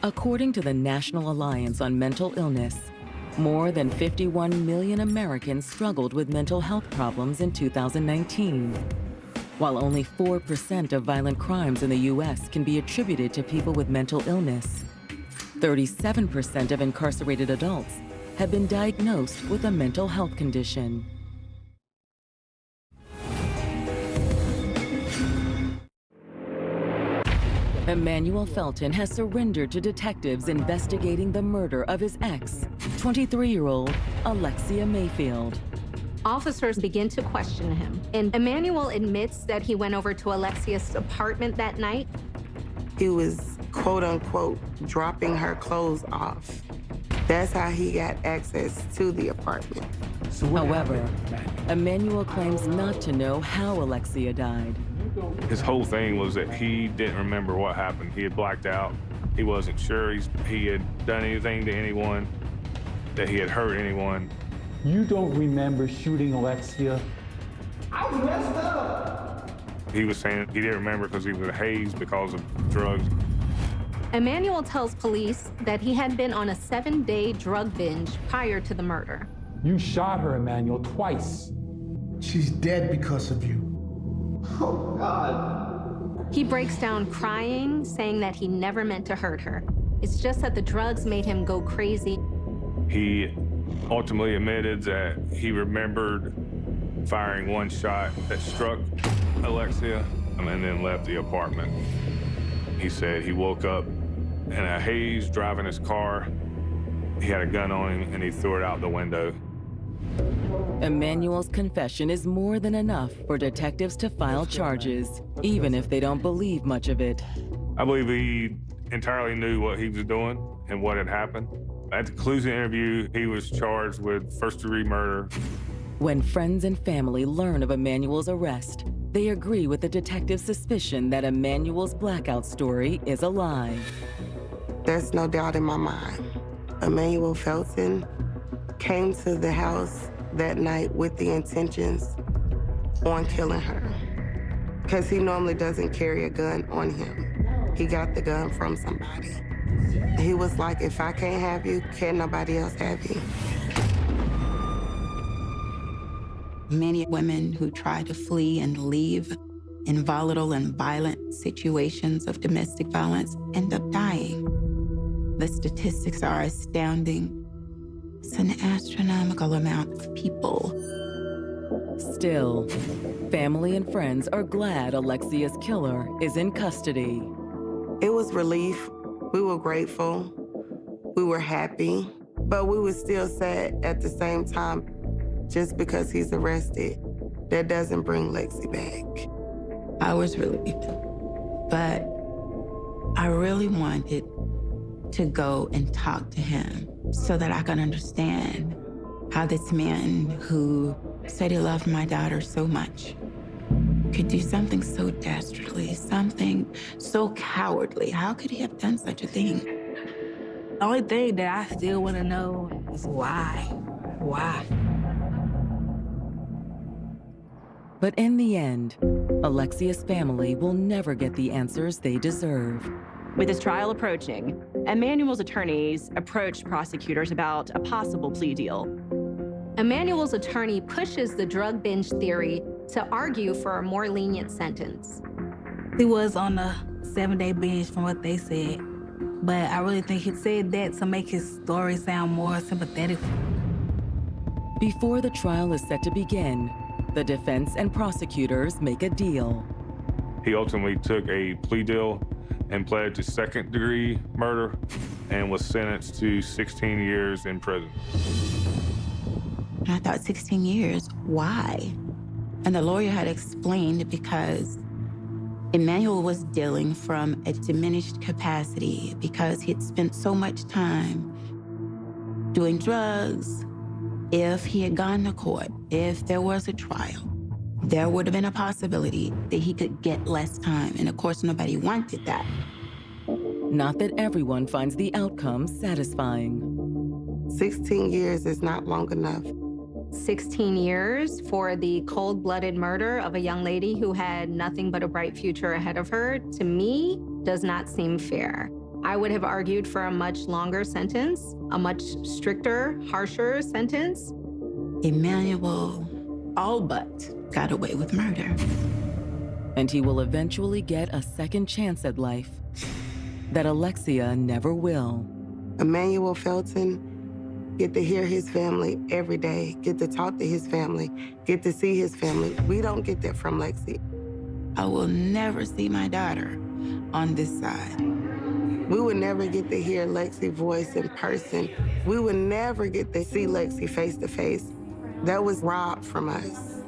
[SPEAKER 1] According to the National Alliance on Mental Illness, more than 51 million Americans struggled with mental health problems in 2019. While only 4% of violent crimes in the U.S. can be attributed to people with mental illness, 37% of incarcerated adults have been diagnosed with a mental health condition. Emmanuel Felton has surrendered to detectives investigating the murder of his ex, 23-year-old Alexia Mayfield.
[SPEAKER 3] Officers begin to question him, and Emmanuel admits that he went over to Alexia's apartment that night.
[SPEAKER 9] He was, quote unquote, dropping her clothes off. That's how he got access to the apartment.
[SPEAKER 1] However, Emmanuel claims not to know how Alexia died.
[SPEAKER 7] His whole thing was that he didn't remember what happened. He had blacked out. He wasn't sure he had done anything to anyone, that he had hurt anyone.
[SPEAKER 12] You don't remember shooting Alexia?
[SPEAKER 16] I was messed up.
[SPEAKER 7] He was saying he didn't remember because he was a Haze because of drugs.
[SPEAKER 3] Emmanuel tells police that he had been on a 7-day drug binge prior to the murder.
[SPEAKER 12] You shot her, Emmanuel, twice.
[SPEAKER 13] She's dead because of you.
[SPEAKER 16] Oh, God.
[SPEAKER 3] He breaks down crying, saying that he never meant to hurt her. It's just that the drugs made him go crazy.
[SPEAKER 7] He ultimately admitted that he remembered firing one shot that struck Alexia and then left the apartment. He said he woke up in a Haze driving his car. He had a gun on him and he threw it out the window.
[SPEAKER 1] Emmanuel's confession is more than enough for detectives to file charges, even if they don't believe much of it.
[SPEAKER 7] I believe he entirely knew what he was doing and what had happened. At the conclusion interview, he was charged with first-degree murder.
[SPEAKER 1] When friends and family learn of Emmanuel's arrest, they agree with the detective's suspicion that Emmanuel's blackout story is a lie.
[SPEAKER 9] There's no doubt in my mind. Emmanuel Felton came to the house that night with the intentions on killing her. because he normally doesn't carry a gun on him. He got the gun from somebody. He was like, if I can't have you, can nobody else have you?
[SPEAKER 4] Many women who try to flee and leave in volatile and violent situations of domestic violence end up dying. The statistics are astounding. It's an astronomical amount of people.
[SPEAKER 1] Still, family and friends are glad Alexia's killer is in custody.
[SPEAKER 9] It was relief. We were grateful. We were happy, but we were still sad at the same time. Just because he's arrested, that doesn't bring Lexi back.
[SPEAKER 4] I was relieved, but I really wanted to go and talk to him so that I could understand how this man who said he loved my daughter so much could do something so dastardly, something so cowardly. How could he have done such a thing?
[SPEAKER 6] The only thing that I still want to know is why. Why?
[SPEAKER 1] But in the end, Alexia's family will never get the answers they deserve.
[SPEAKER 5] With his trial approaching, Emmanuel's attorneys approached prosecutors about a possible plea deal.
[SPEAKER 3] Emmanuel's attorney pushes the drug binge theory to argue for a more lenient sentence.
[SPEAKER 6] He was on a 7-day binge from what they said, but I really think he said that to make his story sound more sympathetic.
[SPEAKER 1] Before the trial is set to begin, the defense and prosecutors make a deal.
[SPEAKER 7] He ultimately took a plea deal and pled to second-degree murder and was sentenced to 16 years in prison.
[SPEAKER 4] And I thought 16 years, why? And the lawyer had explained because Emmanuel was dealing from a diminished capacity because he'd spent so much time doing drugs. If he had gone to court, if there was a trial, there would have been a possibility that he could get less time. And of course, nobody wanted that.
[SPEAKER 1] Not that everyone finds the outcome satisfying.
[SPEAKER 9] 16 years is not long enough.
[SPEAKER 3] 16 years for the cold-blooded murder of a young lady who had nothing but a bright future ahead of her, to me, does not seem fair. I would have argued for a much longer sentence, a much stricter, harsher sentence.
[SPEAKER 4] Emmanuel all but got away with murder.
[SPEAKER 1] And he will eventually get a second chance at life that Alexia never will.
[SPEAKER 9] Emmanuel Felton get to hear his family every day, get to talk to his family, get to see his family. We don't get that from Lexi.
[SPEAKER 4] I will never see my daughter on this side.
[SPEAKER 9] We would never get to hear Lexi's voice in person. We would never get to see Lexi face to face. That was robbed from us.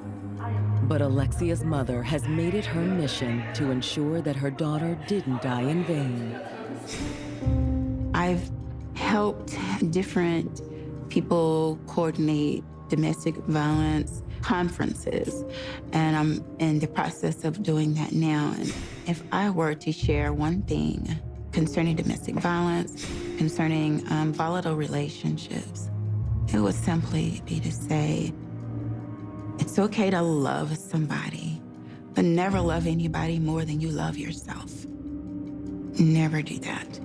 [SPEAKER 1] But Alexia's mother has made it her mission to ensure that her daughter didn't die in vain.
[SPEAKER 4] I've helped different people coordinate domestic violence conferences, and I'm in the process of doing that now. And if I were to share one thing concerning domestic violence, concerning volatile relationships, it would simply be to say, it's okay to love somebody, but never love anybody more than you love yourself. Never do that.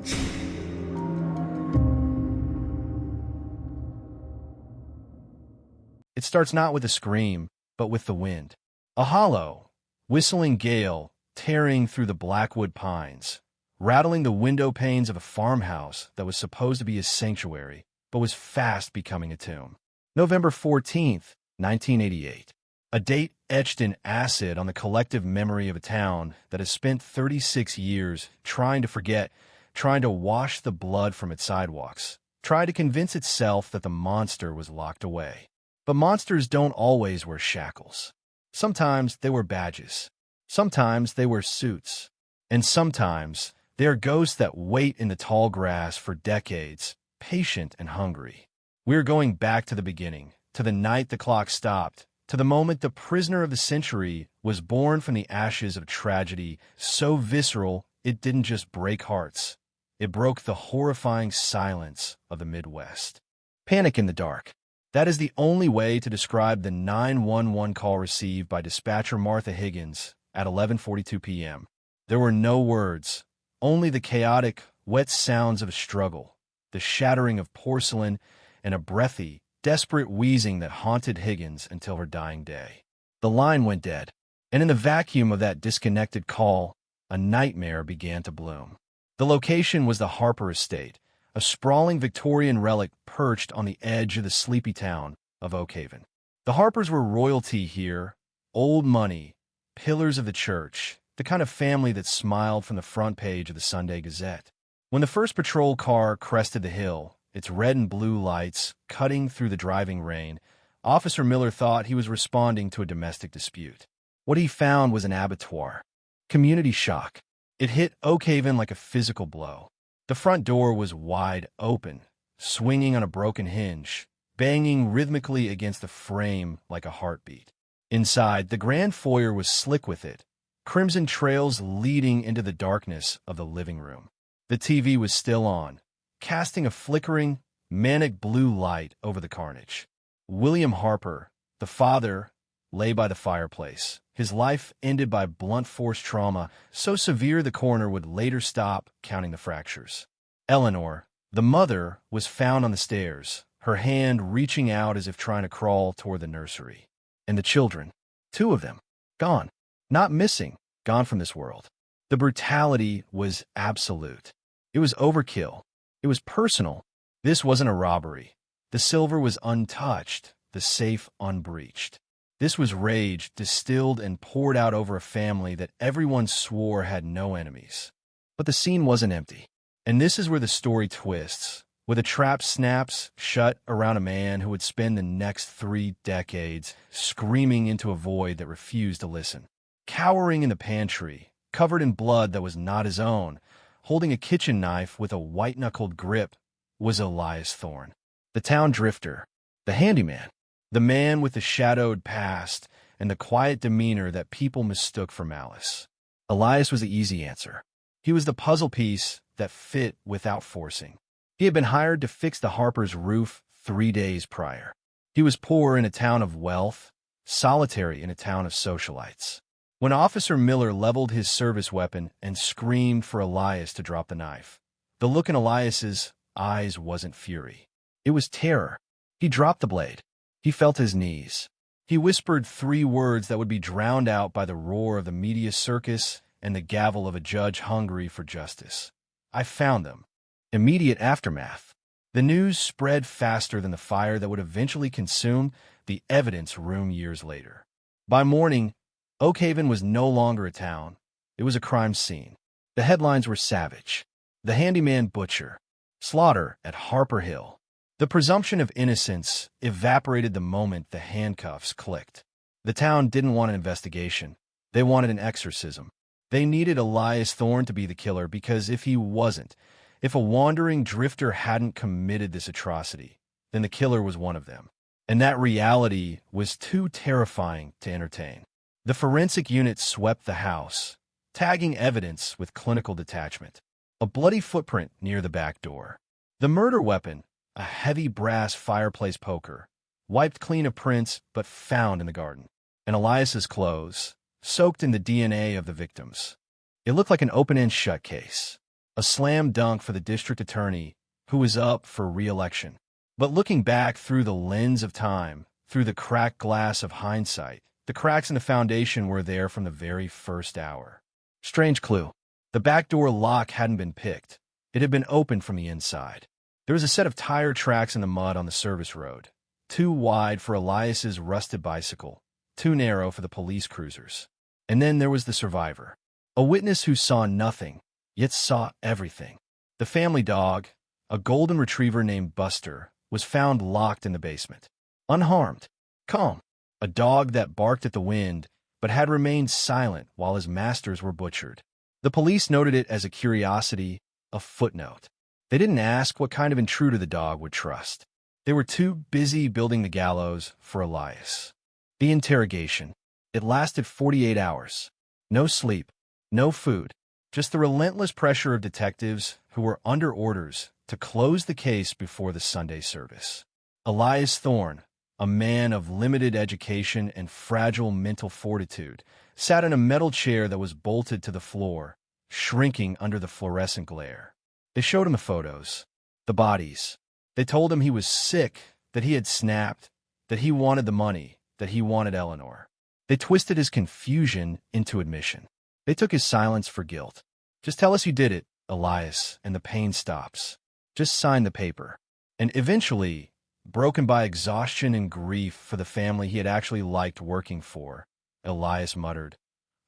[SPEAKER 18] It starts not with a scream, but with the wind. A hollow, whistling gale tearing through the blackwood pines, rattling the window panes of a farmhouse that was supposed to be a sanctuary, but was fast becoming a tomb. November 14th, 1988. A date etched in acid on the collective memory of a town that has spent 36 years trying to forget, trying to wash the blood from its sidewalks, trying to convince itself that the monster was locked away. But monsters don't always wear shackles. Sometimes they wear badges. Sometimes they wear suits. And sometimes they are ghosts that wait in the tall grass for decades, patient and hungry. We're going back to the beginning, to the night the clock stopped, to the moment the prisoner of the century was born from the ashes of tragedy so visceral it didn't just break hearts. It broke the horrifying silence of the Midwest. Panic in the dark. That is the only way to describe the 911 call received by dispatcher Martha Higgins at 11:42 p.m. There were no words, only the chaotic, wet sounds of a struggle, the shattering of porcelain, and a breathy, desperate wheezing that haunted Higgins until her dying day. The line went dead, and in the vacuum of that disconnected call, a nightmare began to bloom. The location was the Harper estate, a sprawling Victorian relic perched on the edge of the sleepy town of Oakhaven. The Harpers were royalty here, old money, pillars of the church, the kind of family that smiled from the front page of the Sunday Gazette. When the first patrol car crested the hill, its red and blue lights cutting through the driving rain, Officer Miller thought he was responding to a domestic dispute. What he found was an abattoir. Community shock. It hit Oakhaven like a physical blow. The front door was wide open, swinging on a broken hinge, banging rhythmically against the frame like a heartbeat. Inside, the grand foyer was slick with it, crimson trails leading into the darkness of the living room. The TV was still on, casting a flickering, manic blue light over the carnage. William Harper, the father, lay by the fireplace, his life ended by blunt force trauma so severe the coroner would later stop counting the fractures. Eleanor, the mother, was found on the stairs, her hand reaching out as if trying to crawl toward the nursery. And the children, 2 of them, gone. Not missing, gone from this world. The brutality was absolute. It was overkill. It was personal. This wasn't a robbery. The silver was untouched, the safe unbreached. This was rage distilled and poured out over a family that everyone swore had no enemies. But the scene wasn't empty. And this is where the story twists, with a trap snaps shut around a man who would spend the next 3 decades screaming into a void that refused to listen. Cowering in the pantry, covered in blood that was not his own, holding a kitchen knife with a white-knuckled grip, was Elias Thorne, the town drifter, the handyman, the man with the shadowed past and the quiet demeanor that people mistook for malice. Elias was the easy answer. He was the puzzle piece that fit without forcing. He had been hired to fix the Harper's roof 3 days prior. He was poor in a town of wealth, solitary in a town of socialites. When Officer Miller leveled his service weapon and screamed for Elias to drop the knife, the look in Elias's eyes wasn't fury. It was terror. He dropped the blade. He felt his knees. He whispered 3 words that would be drowned out by the roar of the media circus and the gavel of a judge hungry for justice. I found them. Immediate aftermath. The news spread faster than the fire that would eventually consume the evidence room years later. By morning, Oakhaven was no longer a town. It was a crime scene. The headlines were savage. The handyman butcher. Slaughter at Harper Hill. The presumption of innocence evaporated the moment the handcuffs clicked. The town didn't want an investigation. They wanted an exorcism. They needed Elias Thorne to be the killer because if he wasn't, if a wandering drifter hadn't committed this atrocity, then the killer was one of them. And that reality was too terrifying to entertain. The forensic unit swept the house, tagging evidence with clinical detachment. A bloody footprint near the back door. The murder weapon, a heavy brass fireplace poker, wiped clean of prints but found in the garden. And Elias's clothes, soaked in the DNA of the victims. It looked like an open-end shut case. A slam dunk for the district attorney who was up for re-election. But looking back through the lens of time, through the cracked glass of hindsight, the cracks in the foundation were there from the very first hour. Strange clue. The back door lock hadn't been picked. It had been opened from the inside. There was a set of tire tracks in the mud on the service road, too wide for Elias's rusted bicycle, too narrow for the police cruisers. And then there was the survivor, a witness who saw nothing, yet saw everything. The family dog, a golden retriever named Buster, was found locked in the basement, unharmed, calm, a dog that barked at the wind but had remained silent while his masters were butchered. The police noted it as a curiosity, a footnote. They didn't ask what kind of intruder the dog would trust. They were too busy building the gallows for Elias. The interrogation. It lasted 48 hours. No sleep, no food, just the relentless pressure of detectives who were under orders to close the case before the Sunday service. Elias Thorne, a man of limited education and fragile mental fortitude, sat in a metal chair that was bolted to the floor, shrinking under the fluorescent glare. They showed him the photos, the bodies. They told him he was sick, that he had snapped, that he wanted the money, that he wanted Eleanor. They twisted his confusion into admission. They took his silence for guilt. Just tell us you did it, Elias, and the pain stops. Just sign the paper. And eventually, broken by exhaustion and grief for the family he had actually liked working for, Elias muttered,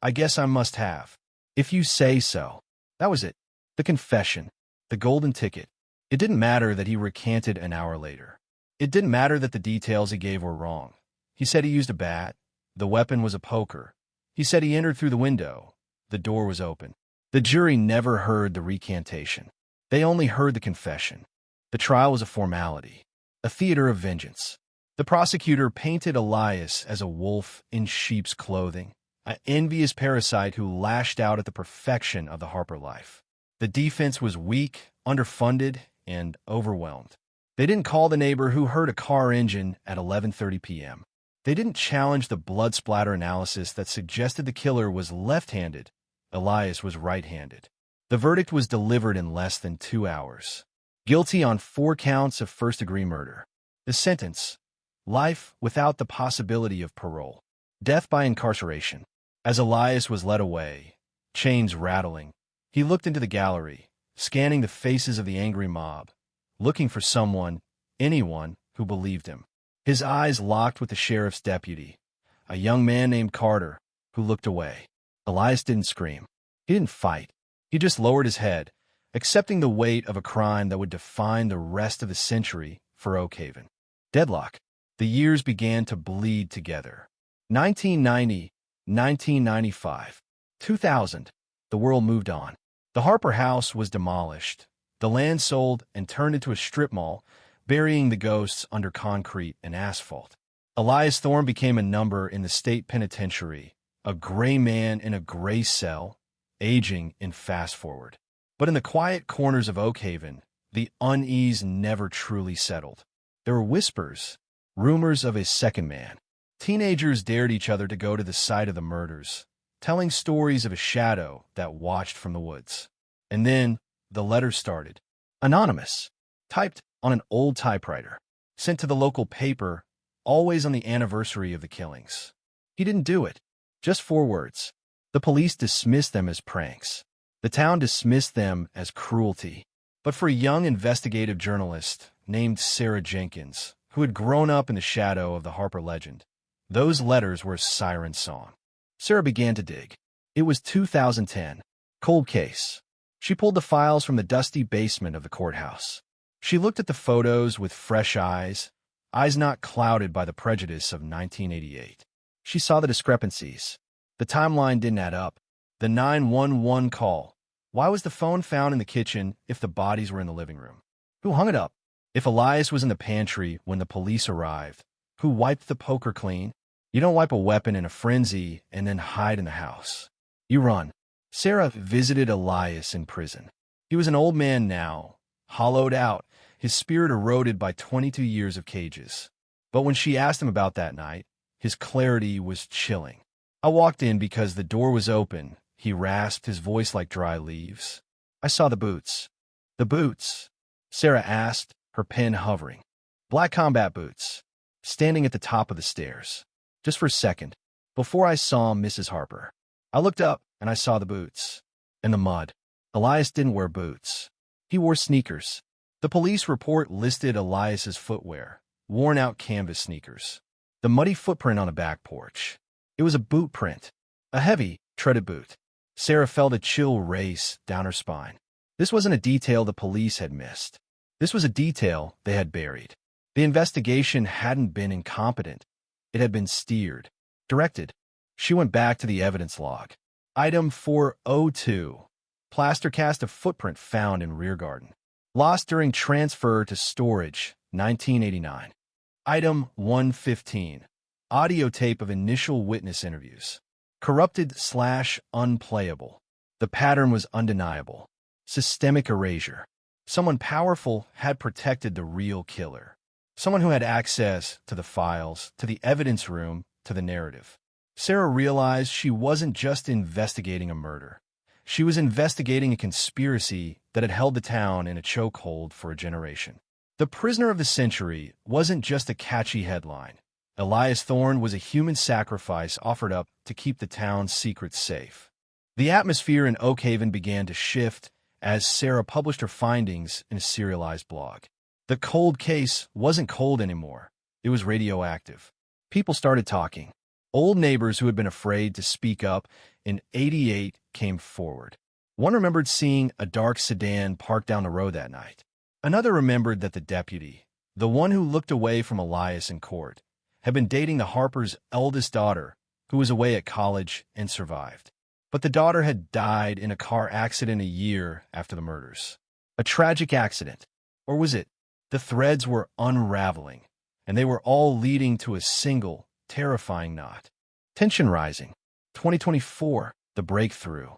[SPEAKER 18] "I guess I must have. If you say so." That was it. The confession. The golden ticket. It didn't matter that he recanted an hour later. It didn't matter that the details he gave were wrong. He said he used a bat. The weapon was a poker. He said he entered through the window. The door was open. The jury never heard the recantation. They only heard the confession. The trial was a formality, a theater of vengeance. The prosecutor painted Elias as a wolf in sheep's clothing, an envious parasite who lashed out at the perfection of the Harper life. The defense was weak, underfunded, and overwhelmed. They didn't call the neighbor who heard a car engine at 11:30 p.m. They didn't challenge the blood splatter analysis that suggested the killer was left-handed. Elias was right-handed. The verdict was delivered in less than 2 hours. Guilty on 4 counts of first-degree murder. The sentence: life without the possibility of parole. Death by incarceration. As Elias was led away, chains rattling, he looked into the gallery, scanning the faces of the angry mob, looking for someone, anyone, who believed him. His eyes locked with the sheriff's deputy, a young man named Carter, who looked away. Elias didn't scream. He didn't fight. He just lowered his head, accepting the weight of a crime that would define the rest of the century for Oak Haven. Deadlock. The years began to bleed together. 1990, 1995, 2000. The world moved on. The Harper house was demolished. The land sold and turned into a strip mall, burying the ghosts under concrete and asphalt. Elias Thorne became a number in the state penitentiary, a gray man in a gray cell, aging in fast forward. But in the quiet corners of Oak Haven, the unease never truly settled. There were whispers, rumors of a second man. Teenagers dared each other to go to the site of the murders, telling stories of a shadow that watched from the woods. And then the letters started. Anonymous, typed on an old typewriter, sent to the local paper, always on the anniversary of the killings. He didn't do it. Just 4 words. The police dismissed them as pranks. The town dismissed them as cruelty. But for a young investigative journalist named Sarah Jenkins, who had grown up in the shadow of the Harper legend, those letters were a siren song. Sarah began to dig. It was 2010. Cold case. She pulled the files from the dusty basement of the courthouse. She looked at the photos with fresh eyes not clouded by the prejudice of 1988. She saw the discrepancies. The timeline didn't add up. The 911 call. Why was the phone found in the kitchen if the bodies were in the living room? Who hung it up? If Elias was in the pantry when the police arrived, who wiped the poker clean? You don't wipe a weapon in a frenzy and then hide in the house. You run. Sarah visited Elias in prison. He was an old man now, hollowed out, his spirit eroded by 22 years of cages. But when she asked him about that night, his clarity was chilling. I walked in because the door was open. He rasped, his voice like dry leaves. I saw the boots. The boots? Sarah asked, her pen hovering. Black combat boots, standing at the top of the stairs. Just for a second, before I saw Mrs. Harper. I looked up and I saw the boots. And the mud. Elias didn't wear boots. He wore sneakers. The police report listed Elias's footwear, worn-out canvas sneakers. The muddy footprint on a back porch. It was a boot print, a heavy, treaded boot. Sarah felt a chill race down her spine. This wasn't a detail the police had missed. This was a detail they had buried. The investigation hadn't been incompetent. It had been steered, directed. She went back to the evidence log. Item 402. Plaster cast of footprint found in rear garden. Lost during transfer to storage, 1989. Item 115. Audio tape of initial witness interviews. Corrupted/unplayable. The pattern was undeniable. Systemic erasure. Someone powerful had protected the real killer. someone who had access to the files, to the evidence room, to the narrative. Sarah realized she wasn't just investigating a murder. She was investigating a conspiracy that had held the town in a chokehold for a generation. The Prisoner of the Century wasn't just a catchy headline. Elias Thorne was a human sacrifice offered up to keep the town's secrets safe. The atmosphere in Oak Haven began to shift as Sarah published her findings in a serialized blog. The cold case wasn't cold anymore. It was radioactive. People started talking. Old neighbors who had been afraid to speak up in '88 came forward. One remembered seeing a dark sedan parked down the road that night. Another remembered that the deputy, the one who looked away from Elias in court, had been dating the Harper's eldest daughter, who was away at college and survived. But the daughter had died in a car accident a year after the murders. A tragic accident. Or was it? The threads were unraveling, and they were all leading to a single, terrifying knot. Tension rising. 2024, the breakthrough.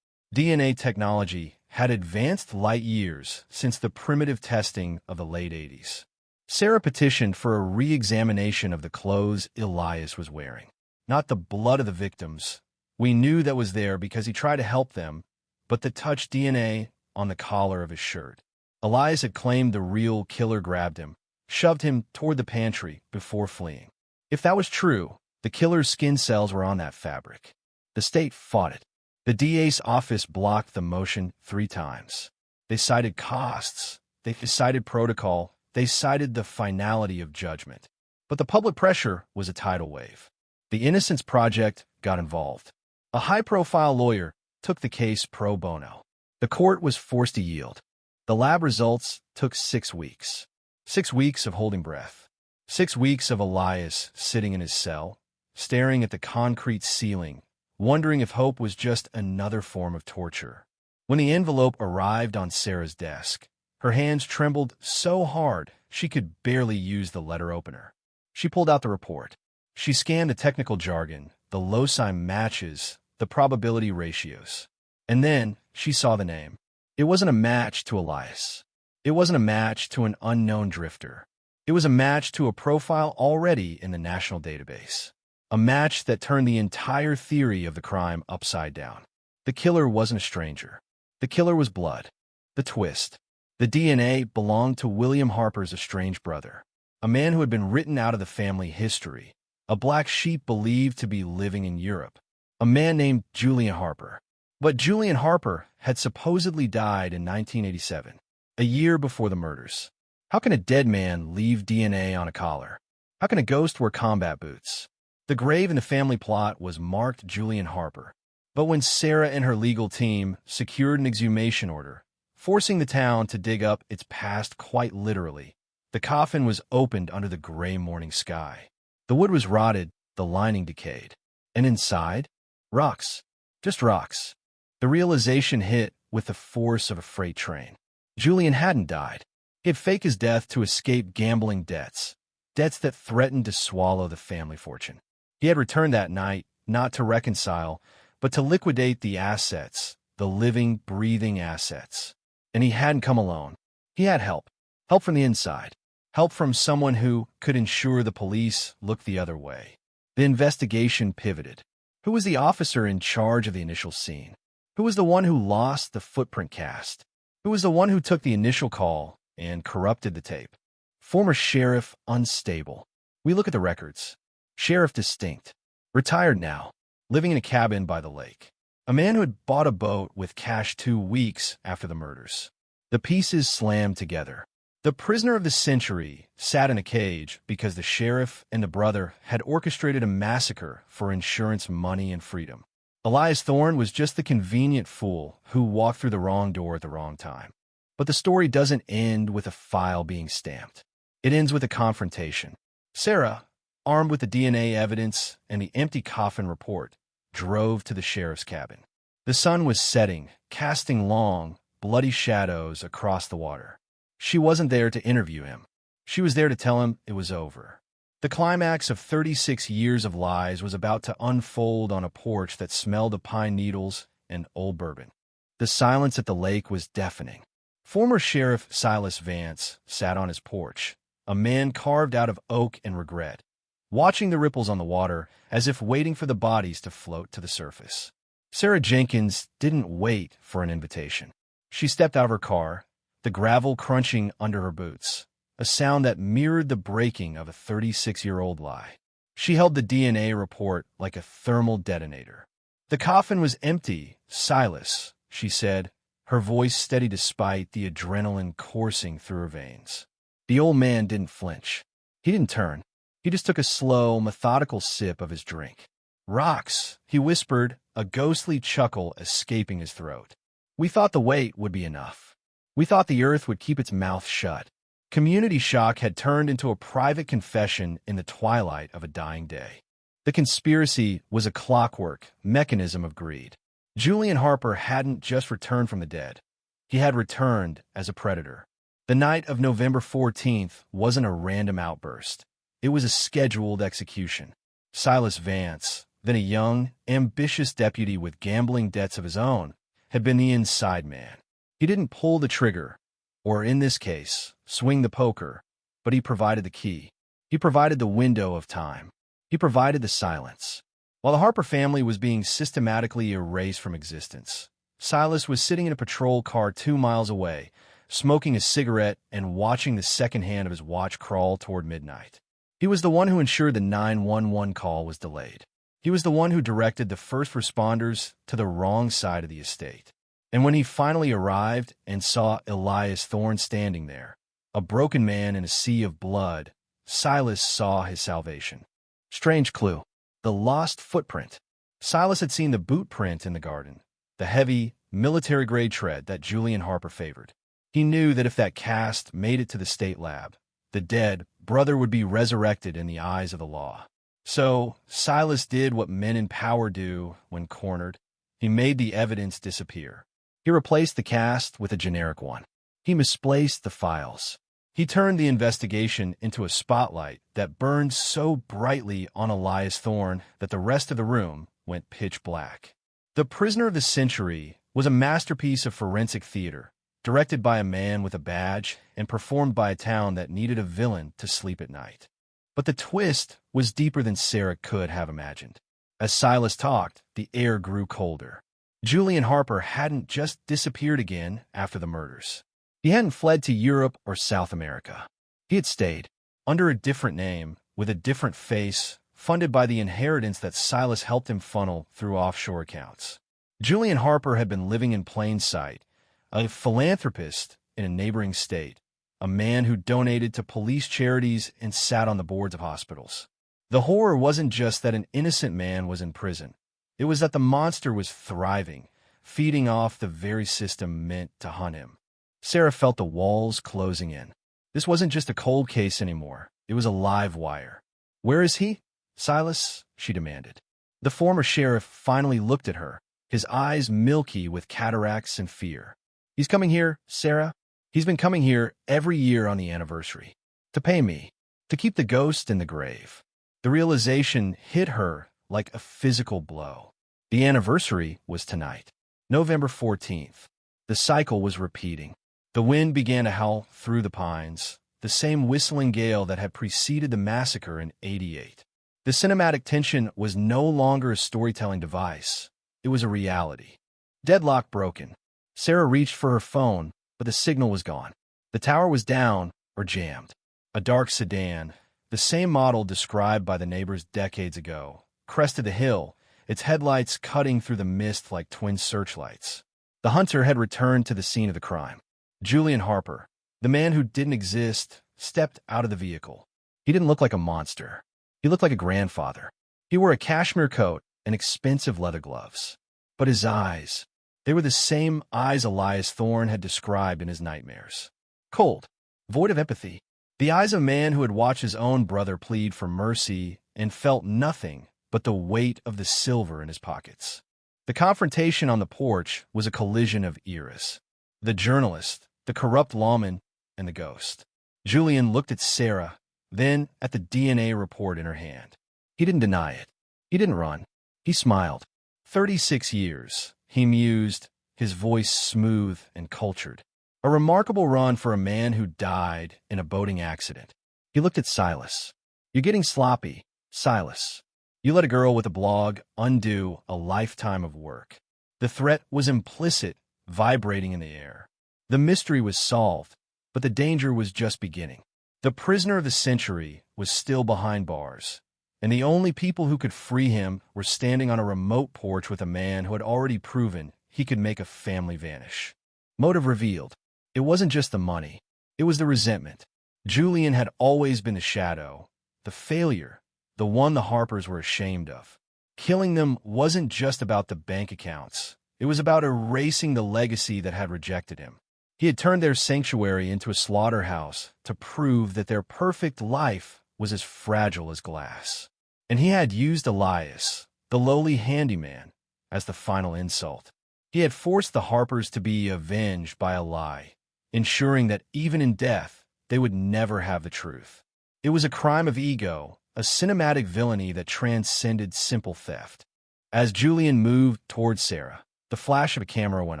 [SPEAKER 18] DNA technology had advanced light years since the primitive testing of the late 80s. Sarah petitioned for a re-examination of the clothes Elias was wearing. Not the blood of the victims. We knew that was there because he tried to help them, but the touched DNA on the collar of his shirt. Elias had claimed the real killer grabbed him, shoved him toward the pantry before fleeing. If that was true, the killer's skin cells were on that fabric. The state fought it. The DA's office blocked the motion 3 times. They cited costs. They cited protocol. They cited the finality of judgment. But the public pressure was a tidal wave. The Innocence Project got involved. A high-profile lawyer took the case pro bono. The court was forced to yield. The lab results took 6 weeks. 6 weeks of holding breath. 6 weeks of Elias sitting in his cell, staring at the concrete ceiling, wondering if hope was just another form of torture. When the envelope arrived on Sarah's desk, her hands trembled so hard she could barely use the letter opener. She pulled out the report. She scanned the technical jargon, the loci matches, the probability ratios. And then she saw the name. It wasn't a match to Elias. It wasn't a match to an unknown drifter. It was a match to a profile already in the national database. A match that turned the entire theory of the crime upside down. The killer wasn't a stranger. The killer was blood. The twist. The DNA belonged to William Harper's estranged brother, a man who had been written out of the family history, a black sheep believed to be living in Europe, a man named Julian Harper. But Julian Harper had supposedly died in 1987, a year before the murders. How can a dead man leave DNA on a collar? How can a ghost wear combat boots? The grave in the family plot was marked Julian Harper. But when Sarah and her legal team secured an exhumation order, forcing the town to dig up its past quite literally, the coffin was opened under the gray morning sky. The wood was rotted, the lining decayed. And inside? Rocks. Just rocks. The realization hit with the force of a freight train. Julian hadn't died. He had faked his death to escape gambling debts, debts that threatened to swallow the family fortune. He had returned that night, not to reconcile, but to liquidate the assets, the living, breathing assets. And he hadn't come alone. He had help. Help from the inside. Help from someone who could ensure the police looked the other way. The investigation pivoted. Who was the officer in charge of the initial scene? Who was the one who lost the footprint cast? Who was the one who took the initial call and corrupted the tape? Former sheriff unstable. We look at the records. Sheriff distinct. Retired now. Living in a cabin by the lake. A man who had bought a boat with cash 2 weeks after the murders. The pieces slammed together. The prisoner of the century sat in a cage because the sheriff and the brother had orchestrated a massacre for insurance money and freedom. Elias Thorne was just the convenient fool who walked through the wrong door at the wrong time. But the story doesn't end with a file being stamped. It ends with a confrontation. Sarah, armed with the DNA evidence and the empty coffin report, drove to the sheriff's cabin. The sun was setting, casting long, bloody shadows across the water. She wasn't there to interview him. She was there to tell him it was over. The climax of 36 years of lies was about to unfold on a porch that smelled of pine needles and old bourbon. The silence at the lake was deafening. Former Sheriff Silas Vance sat on his porch, a man carved out of oak and regret, watching the ripples on the water as if waiting for the bodies to float to the surface. Sarah Jenkins didn't wait for an invitation. She stepped out of her car, the gravel crunching under her boots, a sound that mirrored the breaking of a 36-year-old lie. She held the DNA report like a thermal detonator. The coffin was empty. Silas, she said, her voice steady despite the adrenaline coursing through her veins. The old man didn't flinch. He didn't turn. He just took a slow, methodical sip of his drink. "Rocks," he whispered, a ghostly chuckle escaping his throat. "We thought the weight would be enough. We thought the earth would keep its mouth shut." Community shock had turned into a private confession in the twilight of a dying day. The conspiracy was a clockwork mechanism of greed. Julian Harper hadn't just returned from the dead. He had returned as a predator. The night of November 14th wasn't a random outburst. It was a scheduled execution. Silas Vance, then a young, ambitious deputy with gambling debts of his own, had been the inside man. He didn't pull the trigger, or in this case, swing the poker, but he provided the key. He provided the window of time. He provided the silence. While the Harper family was being systematically erased from existence, Silas was sitting in a patrol car 2 miles away, smoking a cigarette and watching the second hand of his watch crawl toward midnight. He was the one who ensured the 911 call was delayed. He was the one who directed the first responders to the wrong side of the estate. And when he finally arrived and saw Elias Thorne standing there, a broken man in a sea of blood, Silas saw his salvation. Strange clue. The lost footprint. Silas had seen the boot print in the garden, the heavy, military-grade tread that Julian Harper favored. He knew that if that cast made it to the state lab, the dead brother would be resurrected in the eyes of the law. So Silas did what men in power do when cornered. He made the evidence disappear. He replaced the cast with a generic one. He misplaced the files. He turned the investigation into a spotlight that burned so brightly on Elias Thorne that the rest of the room went pitch black. The Prisoner of the Century was a masterpiece of forensic theater, directed by a man with a badge and performed by a town that needed a villain to sleep at night. But the twist was deeper than Sarah could have imagined. As Silas talked, the air grew colder. Julian Harper hadn't just disappeared again after the murders. He hadn't fled to Europe or South America. He had stayed, under a different name, with a different face, funded by the inheritance that Silas helped him funnel through offshore accounts. Julian Harper had been living in plain sight, a philanthropist in a neighboring state, a man who donated to police charities and sat on the boards of hospitals. The horror wasn't just that an innocent man was in prison. It was that the monster was thriving, feeding off the very system meant to hunt him. Sarah felt the walls closing in. This wasn't just a cold case anymore. It was a live wire. "Where is he?" "Silas," she demanded. The former sheriff finally looked at her, his eyes milky with cataracts and fear. "He's coming here, Sarah. He's been coming here every year on the anniversary. To pay me. To keep the ghost in the grave." The realization hit her like a physical blow. The anniversary was tonight, November 14th. The cycle was repeating. The wind began to howl through the pines, the same whistling gale that had preceded the massacre in '88. The cinematic tension was no longer a storytelling device. It was a reality. Deadlock broken. Sarah reached for her phone, but the signal was gone. The tower was down or jammed. A dark sedan, the same model described by the neighbors decades ago, crested the hill, its headlights cutting through the mist like twin searchlights. The hunter had returned to the scene of the crime. Julian Harper, the man who didn't exist, stepped out of the vehicle. He didn't look like a monster. He looked like a grandfather. He wore a cashmere coat and expensive leather gloves. But his eyes, they were the same eyes Elias Thorne had described in his nightmares. Cold, void of empathy. The eyes of a man who had watched his own brother plead for mercy and felt nothing but the weight of the silver in his pockets. The confrontation on the porch was a collision of eras. The journalist, the corrupt lawman, and the ghost. Julian looked at Sarah, then at the DNA report in her hand. He didn't deny it. He didn't run. He smiled. 36 years, he mused, his voice smooth and cultured. A remarkable run for a man who died in a boating accident. He looked at Silas. "You're getting sloppy, Silas. You let a girl with a blog undo a lifetime of work." The threat was implicit, vibrating in the air. The mystery was solved, but the danger was just beginning. The prisoner of the century was still behind bars, and the only people who could free him were standing on a remote porch with a man who had already proven he could make a family vanish. Motive revealed. It wasn't just the money. It was the resentment. Julian had always been the shadow, the failure, the one the Harpers were ashamed of. Killing them wasn't just about the bank accounts. It was about erasing the legacy that had rejected him. He had turned their sanctuary into a slaughterhouse to prove that their perfect life was as fragile as glass. And he had used Elias, the lowly handyman, as the final insult. He had forced the Harpers to be avenged by a lie, ensuring that even in death, they would never have the truth. It was a crime of ego, a cinematic villainy that transcended simple theft. As Julian moved towards Sarah, the flash of a camera went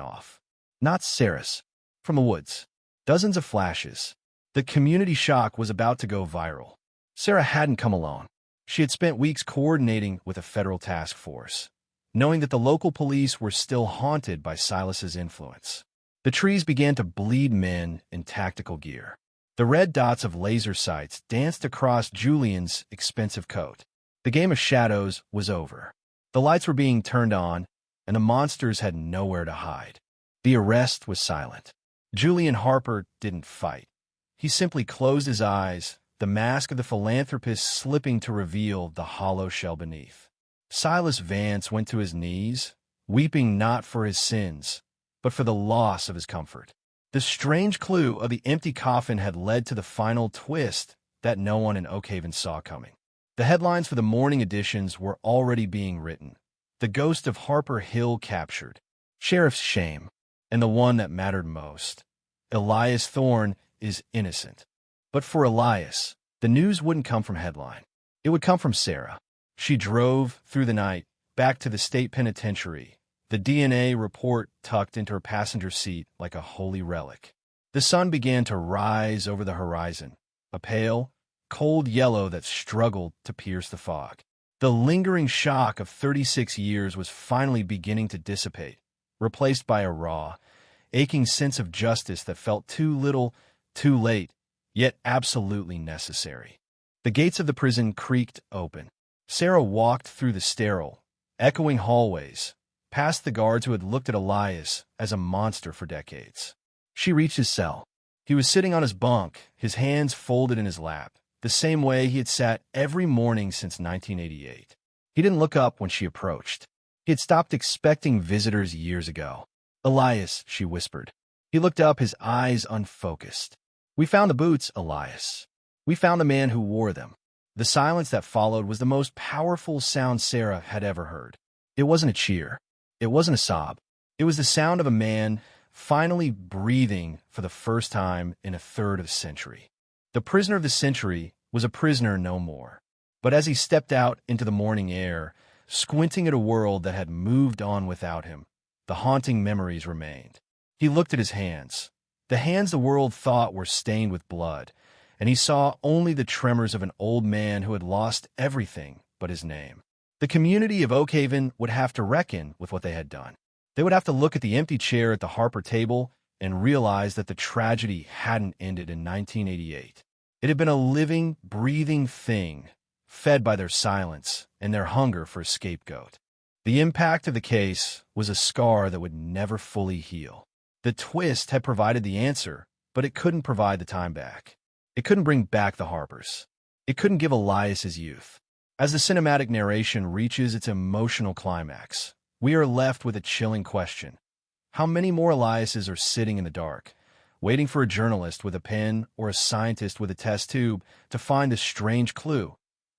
[SPEAKER 18] off. Not Sarah's. From the woods. Dozens of flashes. The community shock was about to go viral. Sarah hadn't come alone. She had spent weeks coordinating with a federal task force, knowing that the local police were still haunted by Silas's influence. The trees began to bleed men in tactical gear. The red dots of laser sights danced across Julian's expensive coat. The game of shadows was over. The lights were being turned on, and the monsters had nowhere to hide. The arrest was silent. Julian Harper didn't fight. He simply closed his eyes, the mask of the philanthropist slipping to reveal the hollow shell beneath. Silas Vance went to his knees, weeping not for his sins, but for the loss of his comfort. The strange clue of the empty coffin had led to the final twist that no one in Oakhaven saw coming. The headlines for the morning editions were already being written. The ghost of Harper Hill captured. Sheriff's shame. And the one that mattered most. Elias Thorne is innocent. But for Elias, the news wouldn't come from headline. It would come from Sarah. She drove through the night back to the state penitentiary, the DNA report tucked into her passenger seat like a holy relic. The sun began to rise over the horizon, a pale, cold yellow that struggled to pierce the fog. The lingering shock of 36 years was finally beginning to dissipate, replaced by a raw, aching sense of justice that felt too little, too late, yet absolutely necessary. The gates of the prison creaked open. Sarah walked through the sterile, echoing hallways, past the guards who had looked at Elias as a monster for decades. She reached his cell. He was sitting on his bunk, his hands folded in his lap, the same way he had sat every morning since 1988. He didn't look up when she approached. He had stopped expecting visitors years ago. "Elias," she whispered. He looked up, his eyes unfocused. "We found the boots, Elias. We found the man who wore them." The silence that followed was the most powerful sound Sarah had ever heard. It wasn't a cheer. It wasn't a sob. It was the sound of a man finally breathing for the first time in a third of a century. The prisoner of the century was a prisoner no more. But as he stepped out into the morning air, squinting at a world that had moved on without him, the haunting memories remained. He looked at his hands, the hands the world thought were stained with blood, and he saw only the tremors of an old man who had lost everything but his name. The community of Oakhaven would have to reckon with what they had done. They would have to look at the empty chair at the Harper table and realize that the tragedy hadn't ended in 1988. It had been a living, breathing thing, fed by their silence and their hunger for a scapegoat. The impact of the case was a scar that would never fully heal. The twist had provided the answer, but it couldn't provide the time back. It couldn't bring back the Harpers. It couldn't give Elias his youth. As the cinematic narration reaches its emotional climax, we are left with a chilling question. How many more Eliases are sitting in the dark, waiting for a journalist with a pen or a scientist with a test tube to find a strange clue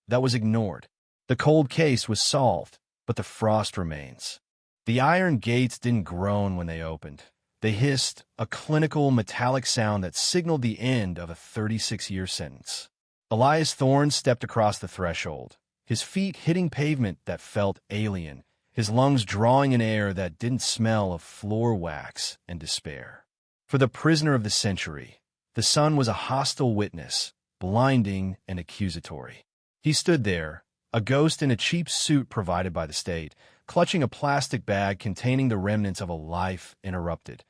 [SPEAKER 18] that was ignored? The cold case was solved, but the frost remains. The iron gates didn't groan when they opened. They hissed, a clinical metallic sound that signaled the end of a 36-year sentence. Elias Thorne stepped across the threshold, his feet hitting pavement that felt alien, his lungs drawing in air that didn't smell of floor wax and despair. For the prisoner of the century, the sun was a hostile witness, blinding and accusatory. He stood there, a ghost in a cheap suit provided by the state, clutching a plastic bag containing the remnants of a life interrupted.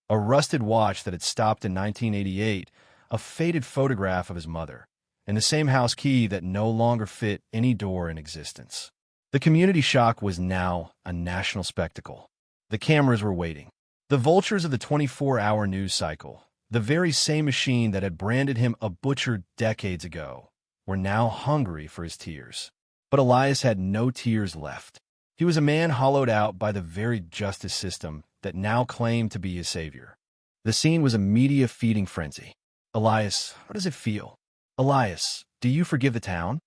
[SPEAKER 18] A rusted watch that had stopped in 1988, a faded photograph of his mother, and the same house key that no longer fit any door in existence. The community shock was now a national spectacle. The cameras were waiting. The vultures of the 24-hour news cycle, the very same machine that had branded him a butcher decades ago, were now hungry for his tears. But Elias had no tears left. He was a man hollowed out by the very justice system that now claimed to be his savior. The scene was a media feeding frenzy. Elias, how does it feel? Elias, do you forgive the town?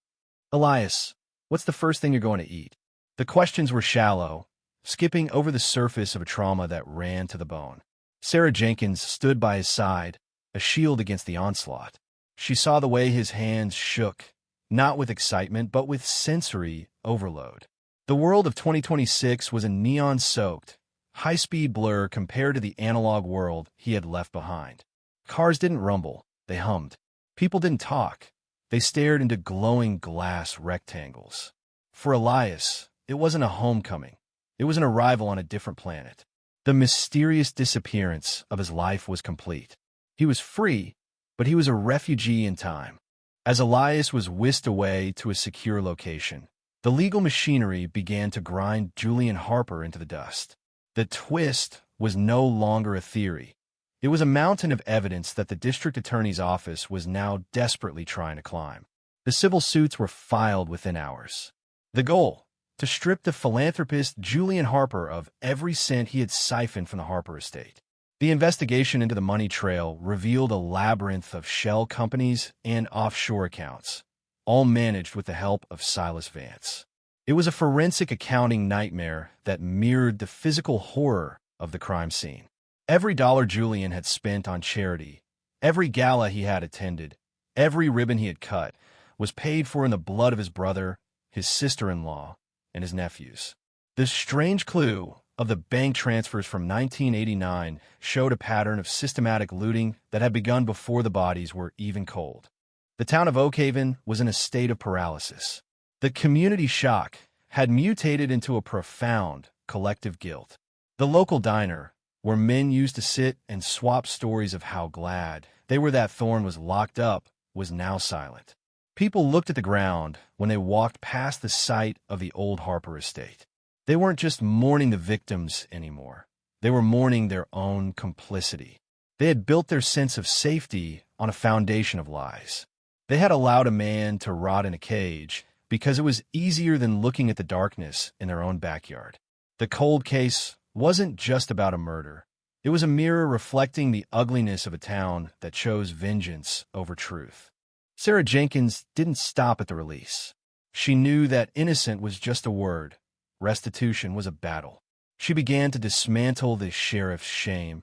[SPEAKER 18] Elias, what's the first thing you're going to eat? The questions were shallow, skipping over the surface of a trauma that ran to the bone. Sarah Jenkins stood by his side, a shield against the onslaught. She saw the way his hands shook, not with excitement, but with sensory overload. The world of 2026 was a neon-soaked, high-speed blur compared to the analog world he had left behind. Cars didn't rumble, they hummed. People didn't talk, they stared into glowing glass rectangles. For Elias, it wasn't a homecoming. It was an arrival on a different planet. The mysterious disappearance of his life was complete. He was free, but he was a refugee in time. As Elias was whisked away to a secure location, the legal machinery began to grind Julian Harper into the dust. The twist was no longer a theory. It was a mountain of evidence that the district attorney's office was now desperately trying to climb. The civil suits were filed within hours. The goal: to strip the philanthropist Julian Harper of every cent he had siphoned from the Harper estate. The investigation into the money trail revealed a labyrinth of shell companies and offshore accounts, all managed with the help of Silas Vance. It was a forensic accounting nightmare that mirrored the physical horror of the crime scene. Every dollar Julian had spent on charity, every gala he had attended, every ribbon he had cut, was paid for in the blood of his brother, his sister-in-law, and his nephews. This strange clue of the bank transfers from 1989 showed a pattern of systematic looting that had begun before the bodies were even cold. The town of Oakhaven was in a state of paralysis. The community shock had mutated into a profound collective guilt. The local diner, where men used to sit and swap stories of how glad they were that Thorne was locked up, was now silent. People looked at the ground when they walked past the site of the old Harper estate. They weren't just mourning the victims anymore. They were mourning their own complicity. They had built their sense of safety on a foundation of lies. They had allowed a man to rot in a cage because it was easier than looking at the darkness in their own backyard. The cold case wasn't just about a murder. It was a mirror reflecting the ugliness of a town that chose vengeance over truth. Sarah Jenkins didn't stop at the release. She knew that innocent was just a word. Restitution was a battle. She began to dismantle the sheriff's shame,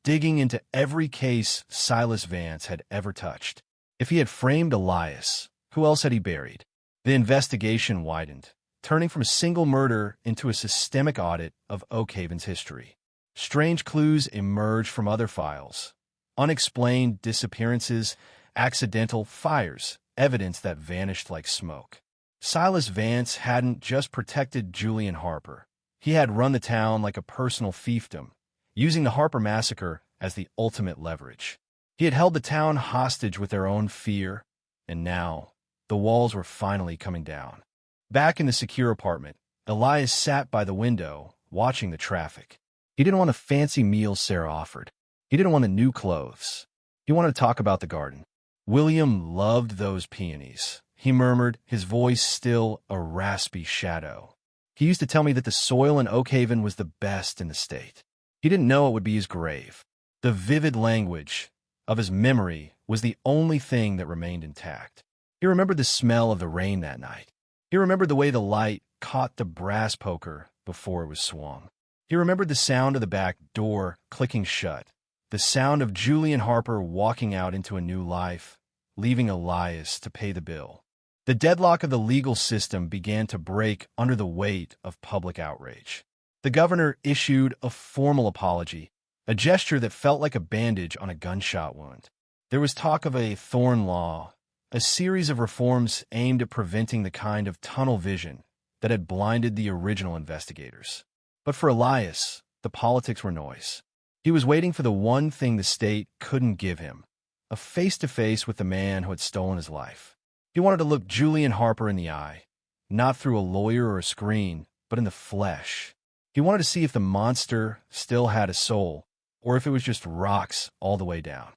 [SPEAKER 18] digging into every case Silas Vance had ever touched. If he had framed Elias, who else had he buried? The investigation widened, turning from a single murder into a systemic audit of Oakhaven's history. Strange clues emerged from other files. Unexplained disappearances, accidental fires, evidence that vanished like smoke. Silas Vance hadn't just protected Julian Harper. He had run the town like a personal fiefdom, using the Harper massacre as the ultimate leverage. He had held the town hostage with their own fear, and now the walls were finally coming down. Back in the secure apartment, Elias sat by the window, watching the traffic. He didn't want the fancy meals Sarah offered. He didn't want the new clothes. He wanted to talk about the garden. William loved those peonies, he murmured, his voice still a raspy shadow. He used to tell me that the soil in Oakhaven was the best in the state. He didn't know it would be his grave. The vivid language of his memory was the only thing that remained intact. He remembered the smell of the rain that night. He remembered the way the light caught the brass poker before it was swung. He remembered the sound of the back door clicking shut, the sound of Julian Harper walking out into a new life, leaving Elias to pay the bill. The deadlock of the legal system began to break under the weight of public outrage. The governor issued a formal apology, a gesture that felt like a bandage on a gunshot wound. There was talk of a Thorne law, a series of reforms aimed at preventing the kind of tunnel vision that had blinded the original investigators. But for Elias, the politics were noise. He was waiting for the one thing the state couldn't give him, a face-to-face with the man who had stolen his life. He wanted to look Julian Harper in the eye, not through a lawyer or a screen, but in the flesh. He wanted to see if the monster still had a soul, or if it was just rocks all the way down.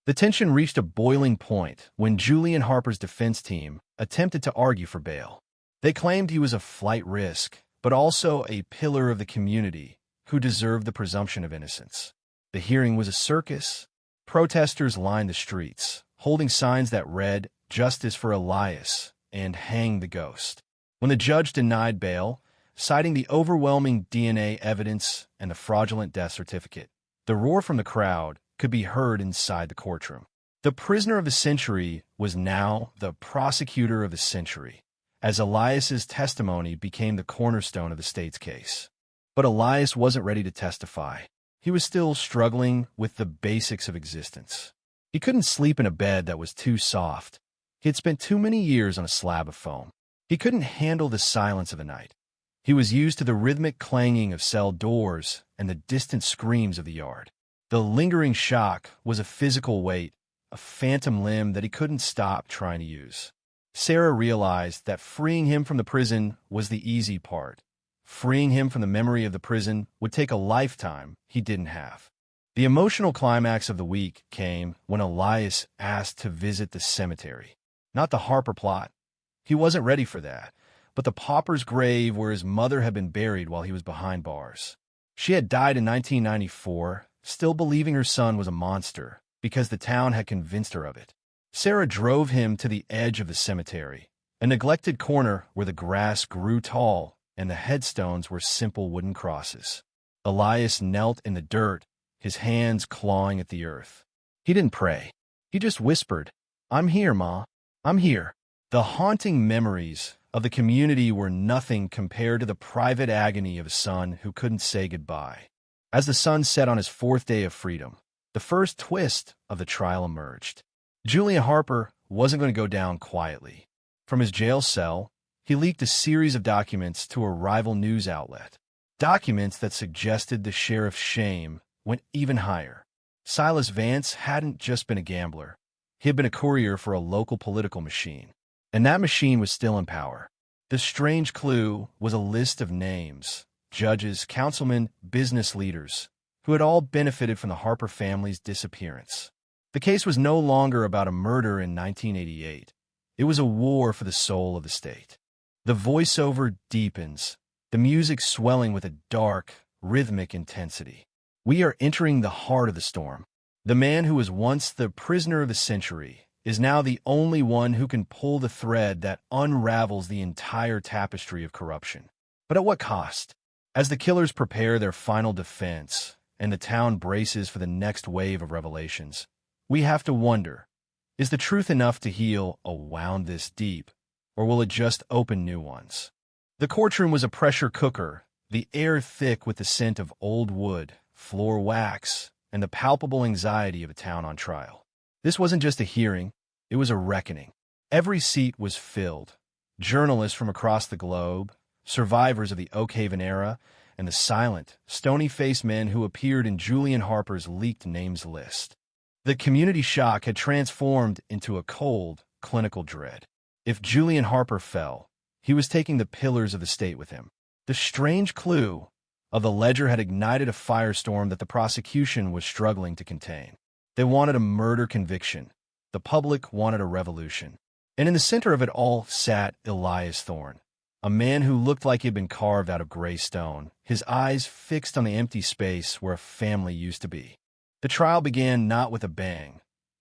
[SPEAKER 18] The tension reached a boiling point when Julian Harper's defense team attempted to argue for bail. They claimed he was a flight risk, but also a pillar of the community who deserved the presumption of innocence. The hearing was a circus. Protesters lined the streets, holding signs that read, "Justice for Elias," and "Hang the Ghost." When the judge denied bail, citing the overwhelming DNA evidence and the fraudulent death certificate, the roar from the crowd could be heard inside the courtroom. The prisoner of the century was now the prosecutor of the century, as Elias's testimony became the cornerstone of the state's case. But Elias wasn't ready to testify. He was still struggling with the basics of existence. He couldn't sleep in a bed that was too soft. He had spent too many years on a slab of foam. He couldn't handle the silence of the night. He was used to the rhythmic clanging of cell doors and the distant screams of the yard. The lingering shock was a physical weight, a phantom limb that he couldn't stop trying to use. Sarah realized that freeing him from the prison was the easy part. Freeing him from the memory of the prison would take a lifetime he didn't have. The emotional climax of the week came when Elias asked to visit the cemetery. Not the Harper plot. He wasn't ready for that, but the pauper's grave where his mother had been buried while he was behind bars. She had died in 1994, still believing her son was a monster because the town had convinced her of it. Sarah drove him to the edge of the cemetery, a neglected corner where the grass grew tall and the headstones were simple wooden crosses. Elias knelt in the dirt, his hands clawing at the earth. He didn't pray. He just whispered, "I'm here, Ma. I'm here." The haunting memories of the community were nothing compared to the private agony of a son who couldn't say goodbye. As the sun set on his fourth day of freedom, the first twist of the trial emerged. Julian Harper wasn't going to go down quietly. From his jail cell, he leaked a series of documents to a rival news outlet. Documents that suggested the sheriff's shame went even higher. Silas Vance hadn't just been a gambler. He had been a courier for a local political machine. And that machine was still in power. The strange clue was a list of names, judges, councilmen, business leaders, who had all benefited from the Harper family's disappearance. The case was no longer about a murder in 1988. It was a war for the soul of the state. The voiceover deepens, the music swelling with a dark, rhythmic intensity. We are entering the heart of the storm. The man who was once the prisoner of the century is now the only one who can pull the thread that unravels the entire tapestry of corruption. But at what cost? As the killers prepare their final defense and the town braces for the next wave of revelations, we have to wonder, is the truth enough to heal a wound this deep, or will it just open new ones? The courtroom was a pressure cooker, the air thick with the scent of old wood, floor wax, and the palpable anxiety of a town on trial. This wasn't just a hearing, it was a reckoning. Every seat was filled. Journalists from across the globe, survivors of the Oak Haven era, and the silent, stony-faced men who appeared in Julian Harper's leaked names list. The community shock had transformed into a cold, clinical dread. If Julian Harper fell, he was taking the pillars of the state with him. The strange clue of the ledger had ignited a firestorm that the prosecution was struggling to contain. They wanted a murder conviction. The public wanted a revolution. And in the center of it all sat Elias Thorne, a man who looked like he'd been carved out of gray stone, his eyes fixed on the empty space where a family used to be. The trial began not with a bang,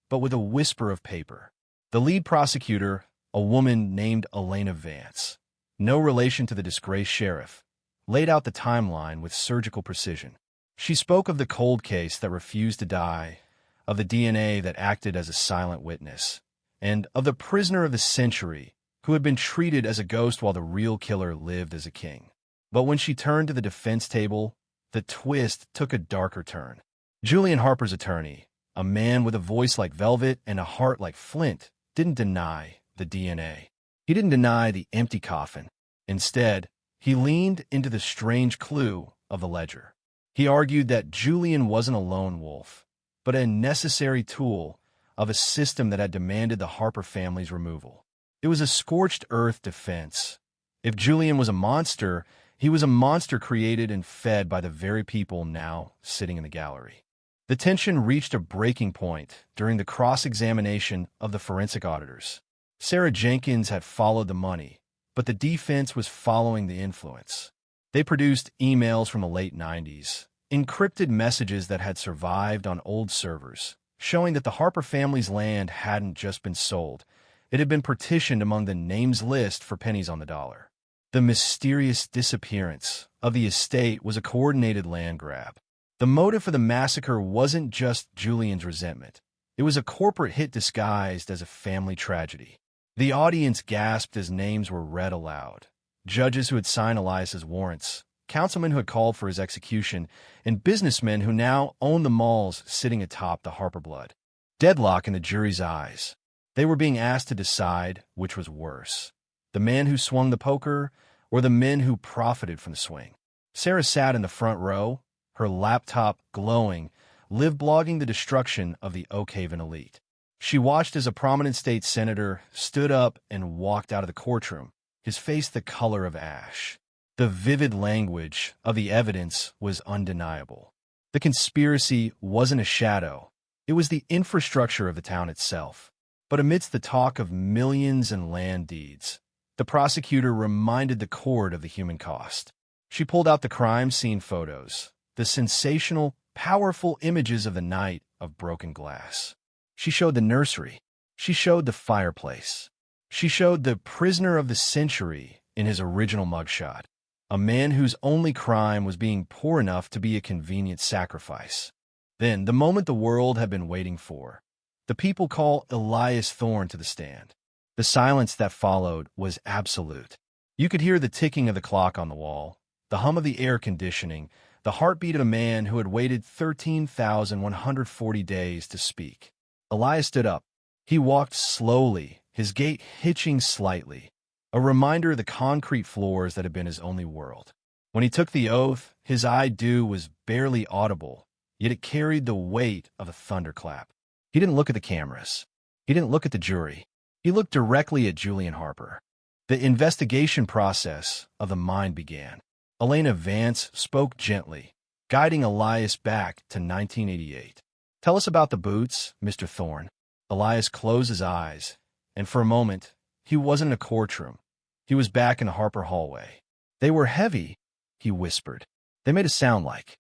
[SPEAKER 18] but with a whisper of paper. The lead prosecutor, a woman named Elena Vance, no relation to the disgraced sheriff, laid out the timeline with surgical precision. She spoke of the cold case that refused to die, of the DNA that acted as a silent witness, and of the prisoner of the century who had been treated as a ghost while the real killer lived as a king. But when she turned to the defense table, the twist took a darker turn. Julian Harper's attorney, a man with a voice like velvet and a heart like flint, didn't deny the DNA. He didn't deny the empty coffin. Instead, he leaned into the strange clue of the ledger. He argued that Julian wasn't a lone wolf, but a necessary tool of a system that had demanded the Harper family's removal. It was a scorched earth defense. If Julian was a monster, he was a monster created and fed by the very people now sitting in the gallery. The tension reached a breaking point during the cross-examination of the forensic auditors. Sarah Jenkins had followed the money, but the defense was following the influence. They produced emails from the late 90s, encrypted messages that had survived on old servers, showing that the Harper family's land hadn't just been sold. It had been partitioned among the names list for pennies on the dollar. The mysterious disappearance of the estate was a coordinated land grab. The motive for the massacre wasn't just Julian's resentment. It was a corporate hit disguised as a family tragedy. The audience gasped as names were read aloud. Judges who had signed Elias's warrants, councilmen who had called for his execution, and businessmen who now owned the malls sitting atop the Harper blood. Deadlock in the jury's eyes. They were being asked to decide which was worse, the man who swung the poker or the men who profited from the swing. Sarah sat in the front row, her laptop glowing, live blogging the destruction of the Oak Haven elite. She watched as a prominent state senator stood up and walked out of the courtroom, his face the color of ash. The vivid language of the evidence was undeniable. The conspiracy wasn't a shadow. It was the infrastructure of the town itself. But amidst the talk of millions and land deeds, the prosecutor reminded the court of the human cost. She pulled out the crime scene photos, the sensational, powerful images of the night of broken glass. She showed the nursery. She showed the fireplace. She showed the prisoner of the century in his original mugshot, a man whose only crime was being poor enough to be a convenient sacrifice. Then, the moment the world had been waiting for, the people call Elias Thorne to the stand. The silence that followed was absolute. You could hear the ticking of the clock on the wall, the hum of the air conditioning, the heartbeat of a man who had waited 13,140 days to speak. Elias stood up. He walked slowly, his gait hitching slightly, a reminder of the concrete floors that had been his only world. When he took the oath, his I-do was barely audible, yet it carried the weight of a thunderclap. He didn't look at the cameras. He didn't look at the jury. He looked directly at Julian Harper. The investigation process of the mind began. Elena Vance spoke gently, guiding Elias back to 1988. "Tell us about the boots, Mr. Thorne." Elias closed his eyes, and for a moment, he wasn't in a courtroom. He was back in the Harper hallway. "They were heavy," he whispered. "They made a sound like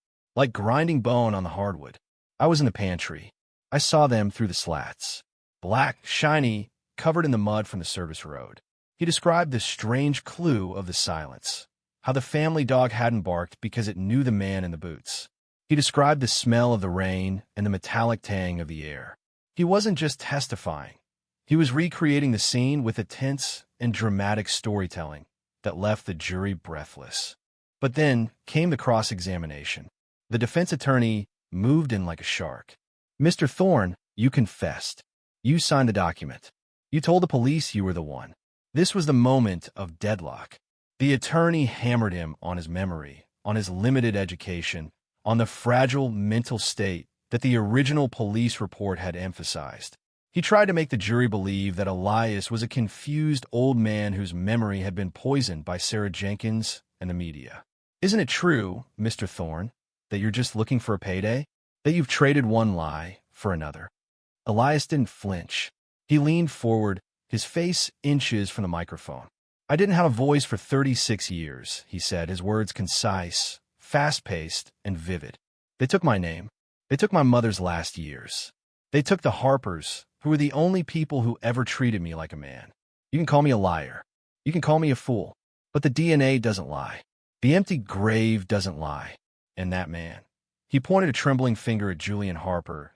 [SPEAKER 18] grinding bone on the hardwood. I was in the pantry. I saw them through the slats. Black, shiny, covered in the mud from the service road." He described the strange clue of the silence, how the family dog hadn't barked because it knew the man in the boots. He described the smell of the rain and the metallic tang of the air. He wasn't just testifying. He was recreating the scene with a tense and dramatic storytelling that left the jury breathless. But then came the cross-examination. The defense attorney moved in like a shark. "Mr. Thorne, you confessed. You signed the document. You told the police you were the one." This was the moment of deadlock. The attorney hammered him on his memory, on his limited education, on the fragile mental state that the original police report had emphasized. He tried to make the jury believe that Elias was a confused old man whose memory had been poisoned by Sarah Jenkins and the media. "Isn't it true, Mr. Thorne, that you're just looking for a payday? That you've traded one lie for another?" Elias didn't flinch. He leaned forward, his face inches from the microphone. "I didn't have a voice for 36 years, he said, his words concise, fast-paced, and vivid. "They took my name. They took my mother's last years. They took the Harpers, who were the only people who ever treated me like a man. You can call me a liar. You can call me a fool. But the DNA doesn't lie. The empty grave doesn't lie. And that man," he pointed a trembling finger at Julian Harper,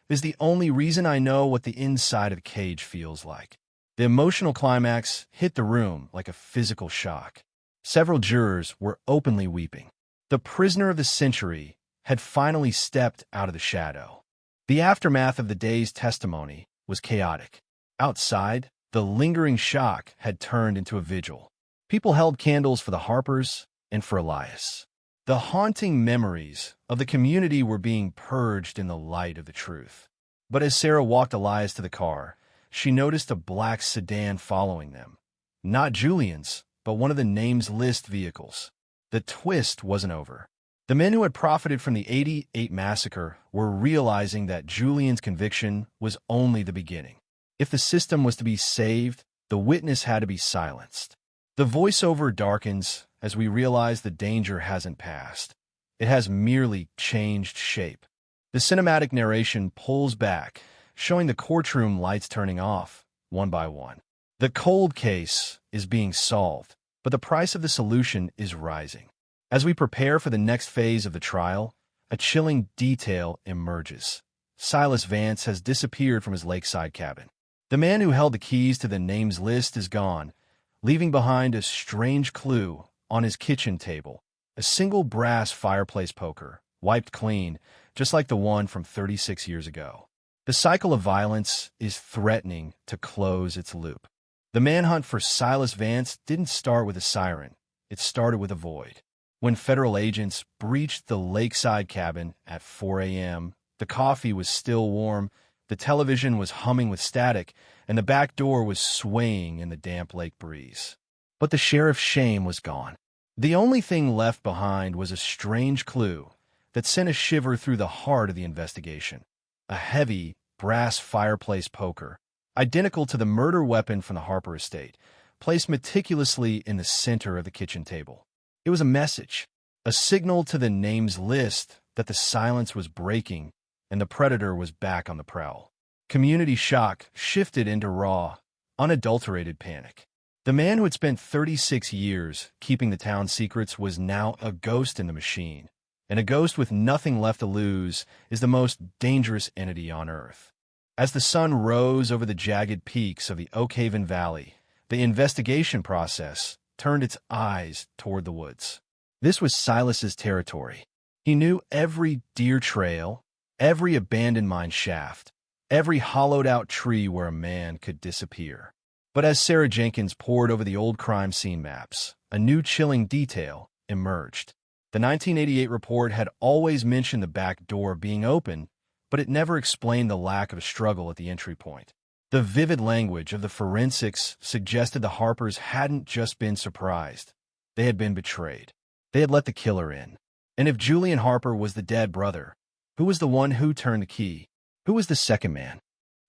[SPEAKER 18] "is the only reason I know what the inside of the cage feels like." The emotional climax hit the room like a physical shock. Several jurors were openly weeping. The prisoner of the century had finally stepped out of the shadow. The aftermath of the day's testimony was chaotic. Outside, the lingering shock had turned into a vigil. People held candles for the Harpers and for Elias. The haunting memories of the community were being purged in the light of the truth. But as Sarah walked Elias to the car, she noticed a black sedan following them. Not Julian's, but one of the names list vehicles. The twist wasn't over. The men who had profited from the '88 massacre were realizing that Julian's conviction was only the beginning. If the system was to be saved, the witness had to be silenced. The voiceover darkens as we realize the danger hasn't passed. It has merely changed shape. The cinematic narration pulls back, showing the courtroom lights turning off, one by one. The cold case is being solved, but the price of the solution is rising. As we prepare for the next phase of the trial, a chilling detail emerges. Silas Vance has disappeared from his lakeside cabin. The man who held the keys to the names list is gone, leaving behind a strange clue on his kitchen table, a single brass fireplace poker, wiped clean, just like the one from 36 years ago. The cycle of violence is threatening to close its loop. The manhunt for Silas Vance didn't start with a siren. It started with a void. When federal agents breached the lakeside cabin at 4 a.m., the coffee was still warm, the television was humming with static, and the back door was swaying in the damp lake breeze. But the sheriff's shame was gone. The only thing left behind was a strange clue that sent a shiver through the heart of the investigation. A heavy, brass fireplace poker, identical to the murder weapon from the Harper estate, placed meticulously in the center of the kitchen table. It was a message, a signal to the names list that the silence was breaking and the predator was back on the prowl. Community shock shifted into raw, unadulterated panic. The man who had spent 36 years keeping the town's secrets was now a ghost in the machine, and a ghost with nothing left to lose is the most dangerous entity on Earth. As the sun rose over the jagged peaks of the Oakhaven Valley, the investigation process turned its eyes toward the woods. This was Silas's territory. He knew every deer trail, every abandoned mine shaft, every hollowed-out tree where a man could disappear. But as Sarah Jenkins pored over the old crime scene maps, a new chilling detail emerged. The 1988 report had always mentioned the back door being open, but it never explained the lack of a struggle at the entry point. The vivid language of the forensics suggested the Harpers hadn't just been surprised. They had been betrayed. They had let the killer in. And if Julian Harper was the dead brother, who was the one who turned the key? Who was the second man?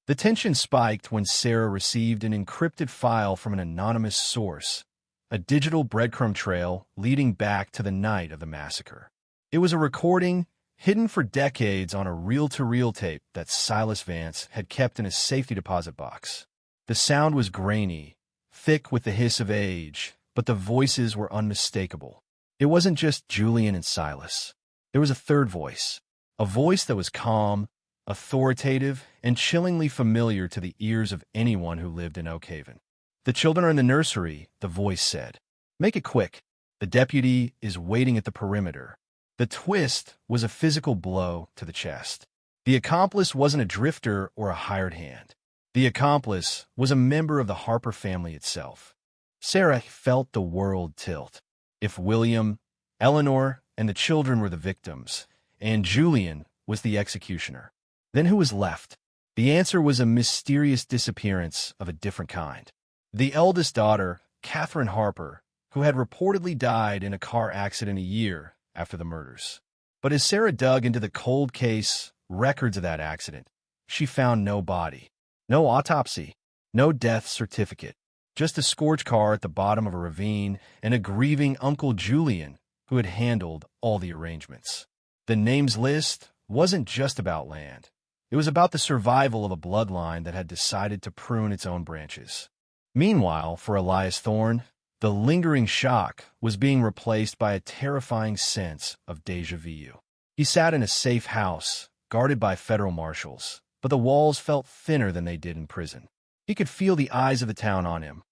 [SPEAKER 18] The tension spiked when Sarah received an encrypted file from an anonymous source, a digital breadcrumb trail leading back to the night of the massacre. It was a recording hidden for decades on a reel-to-reel tape that Silas Vance had kept in a safety deposit box. The sound was grainy, thick with the hiss of age, but the voices were unmistakable. It wasn't just Julian and Silas. There was a third voice, a voice that was calm, authoritative, and chillingly familiar to the ears of anyone who lived in Oakhaven. "The children are in the nursery," the voice said. "Make it quick. The deputy is waiting at the perimeter." The twist was a physical blow to the chest. The accomplice wasn't a drifter or a hired hand. The accomplice was a member of the Harper family itself. Sarah felt the world tilt. If William, Eleanor, and the children were the victims, and Julian was the executioner, then who was left? The answer was a mysterious disappearance of a different kind. The eldest daughter, Catherine Harper, who had reportedly died in a car accident a year after the murders. But as Sarah dug into the cold case records of that accident, she found no body, no autopsy, no death certificate, just a scorched car at the bottom of a ravine and a grieving Uncle Julian who had handled all the arrangements. The names list wasn't just about land. It was about the survival of a bloodline that had decided to prune its own branches. Meanwhile, for Elias Thorne, the lingering shock was being replaced by a terrifying sense of déjà vu. He sat in a safe house, guarded by federal marshals, but the walls felt thinner than they did in prison. He could feel the eyes of the town on him,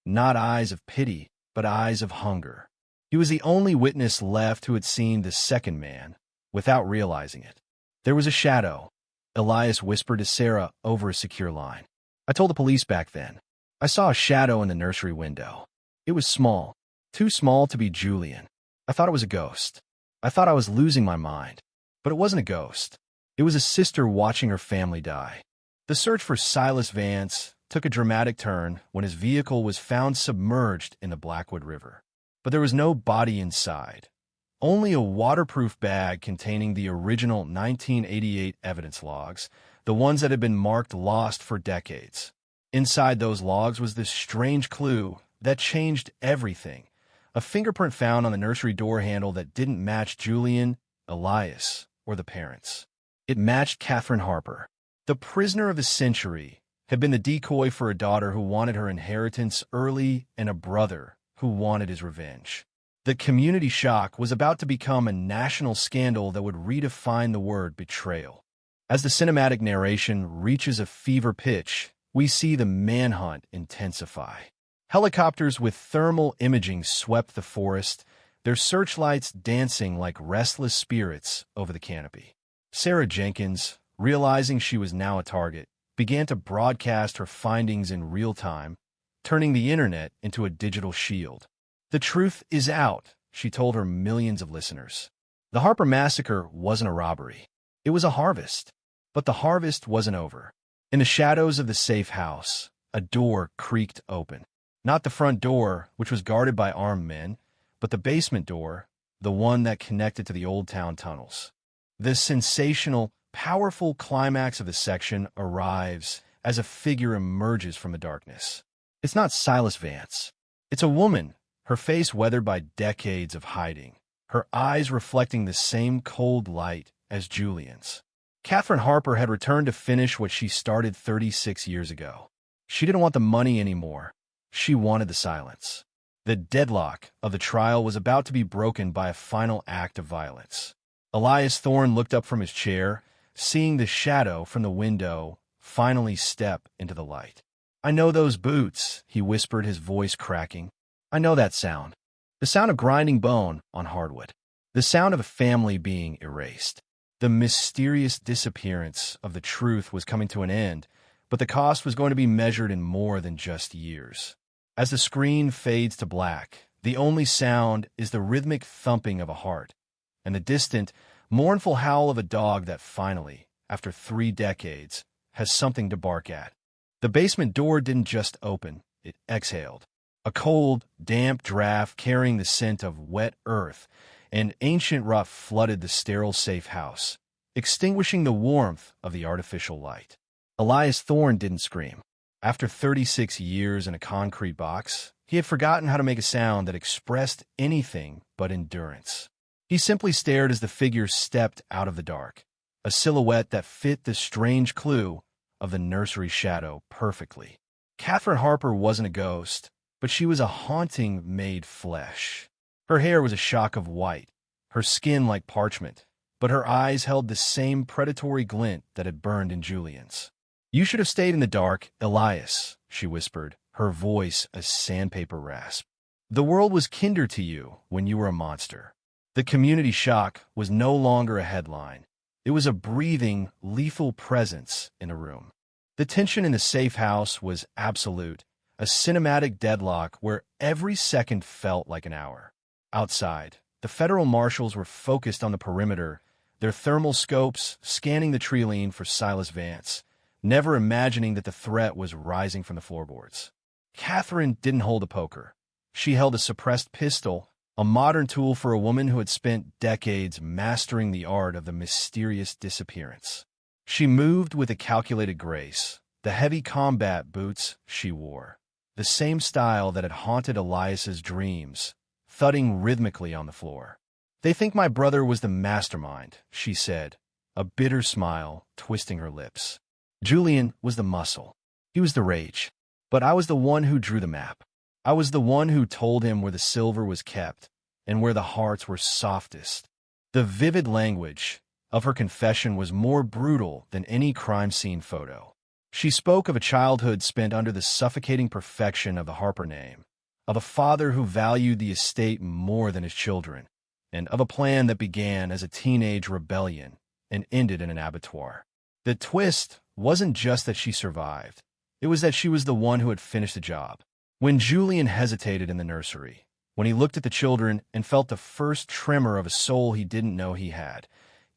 [SPEAKER 18] not eyes of pity, but eyes of hunger. He was the only witness left who had seen the second man, without realizing it. There was a shadow, Elias whispered to Sarah over a secure line. I told the police back then. I saw a shadow in the nursery window. It was small, too small to be Julian. I thought it was a ghost. I thought I was losing my mind. But it wasn't a ghost. It was a sister watching her family die. The search for Silas Vance took a dramatic turn when his vehicle was found submerged in the Blackwood River. But there was no body inside. Only a waterproof bag containing the original 1988 evidence logs, the ones that had been marked lost for decades. Inside those logs was this strange clue that changed everything. A fingerprint found on the nursery door handle that didn't match Julian, Elias, or the parents. It matched Catherine Harper. The prisoner of the century had been the decoy for a daughter who wanted her inheritance early and a brother who wanted his revenge. The community shock was about to become a national scandal that would redefine the word betrayal. As the cinematic narration reaches a fever pitch, we see the manhunt intensify. Helicopters with thermal imaging swept the forest, their searchlights dancing like restless spirits over the canopy. Sarah Jenkins, realizing she was now a target, began to broadcast her findings in real time, turning the internet into a digital shield. The truth is out, she told her millions of listeners. The Harper massacre wasn't a robbery. It was a harvest. But the harvest wasn't over. In the shadows of the safe house, a door creaked open. Not the front door, which was guarded by armed men, but the basement door, the one that connected to the Old Town tunnels. The sensational, powerful climax of the section arrives as a figure emerges from the darkness. It's not Silas Vance. It's a woman, her face weathered by decades of hiding, her eyes reflecting the same cold light as Julian's. Catherine Harper had returned to finish what she started 36 years ago. She didn't want the money anymore. She wanted the silence. The deadlock of the trial was about to be broken by a final act of violence. Elias Thorne looked up from his chair, seeing the shadow from the window finally step into the light. "I know those boots," he whispered, his voice cracking. "I know that sound. The sound of grinding bone on hardwood. The sound of a family being erased." The mysterious disappearance of the truth was coming to an end, but the cost was going to be measured in more than just years. As the screen fades to black, the only sound is the rhythmic thumping of a heart and the distant, mournful howl of a dog that finally, after 3 decades, has something to bark at. The basement door didn't just open, it exhaled. A cold, damp draft carrying the scent of wet earth and ancient rough flooded the sterile safe house, extinguishing the warmth of the artificial light. Elias Thorne didn't scream. After 36 years in a concrete box, he had forgotten how to make a sound that expressed anything but endurance. He simply stared as the figure stepped out of the dark, a silhouette that fit the strange clue of the nursery shadow perfectly. Catherine Harper wasn't a ghost, but she was a haunting made flesh. Her hair was a shock of white, her skin like parchment, but her eyes held the same predatory glint that had burned in Julian's. "You should have stayed in the dark, Elias," she whispered, her voice a sandpaper rasp. "The world was kinder to you when you were a monster." The community shock was no longer a headline. It was a breathing, lethal presence in a room. The tension in the safe house was absolute, a cinematic deadlock where every second felt like an hour. Outside, the federal marshals were focused on the perimeter, their thermal scopes scanning the tree-line for Silas Vance, never imagining that the threat was rising from the floorboards. Catherine didn't hold a poker. She held a suppressed pistol, a modern tool for a woman who had spent decades mastering the art of the mysterious disappearance. She moved with a calculated grace, the heavy combat boots she wore, the same style that had haunted Elias's dreams, thudding rhythmically on the floor. "They think my brother was the mastermind," she said, a bitter smile twisting her lips. "Julian was the muscle. He was the rage. But I was the one who drew the map. I was the one who told him where the silver was kept and where the hearts were softest." The vivid language of her confession was more brutal than any crime scene photo. She spoke of a childhood spent under the suffocating perfection of the Harper name, of a father who valued the estate more than his children, and of a plan that began as a teenage rebellion and ended in an abattoir. The twist wasn't just that she survived. It was that she was the one who had finished the job. When Julian hesitated in the nursery, when he looked at the children and felt the first tremor of a soul he didn't know he had,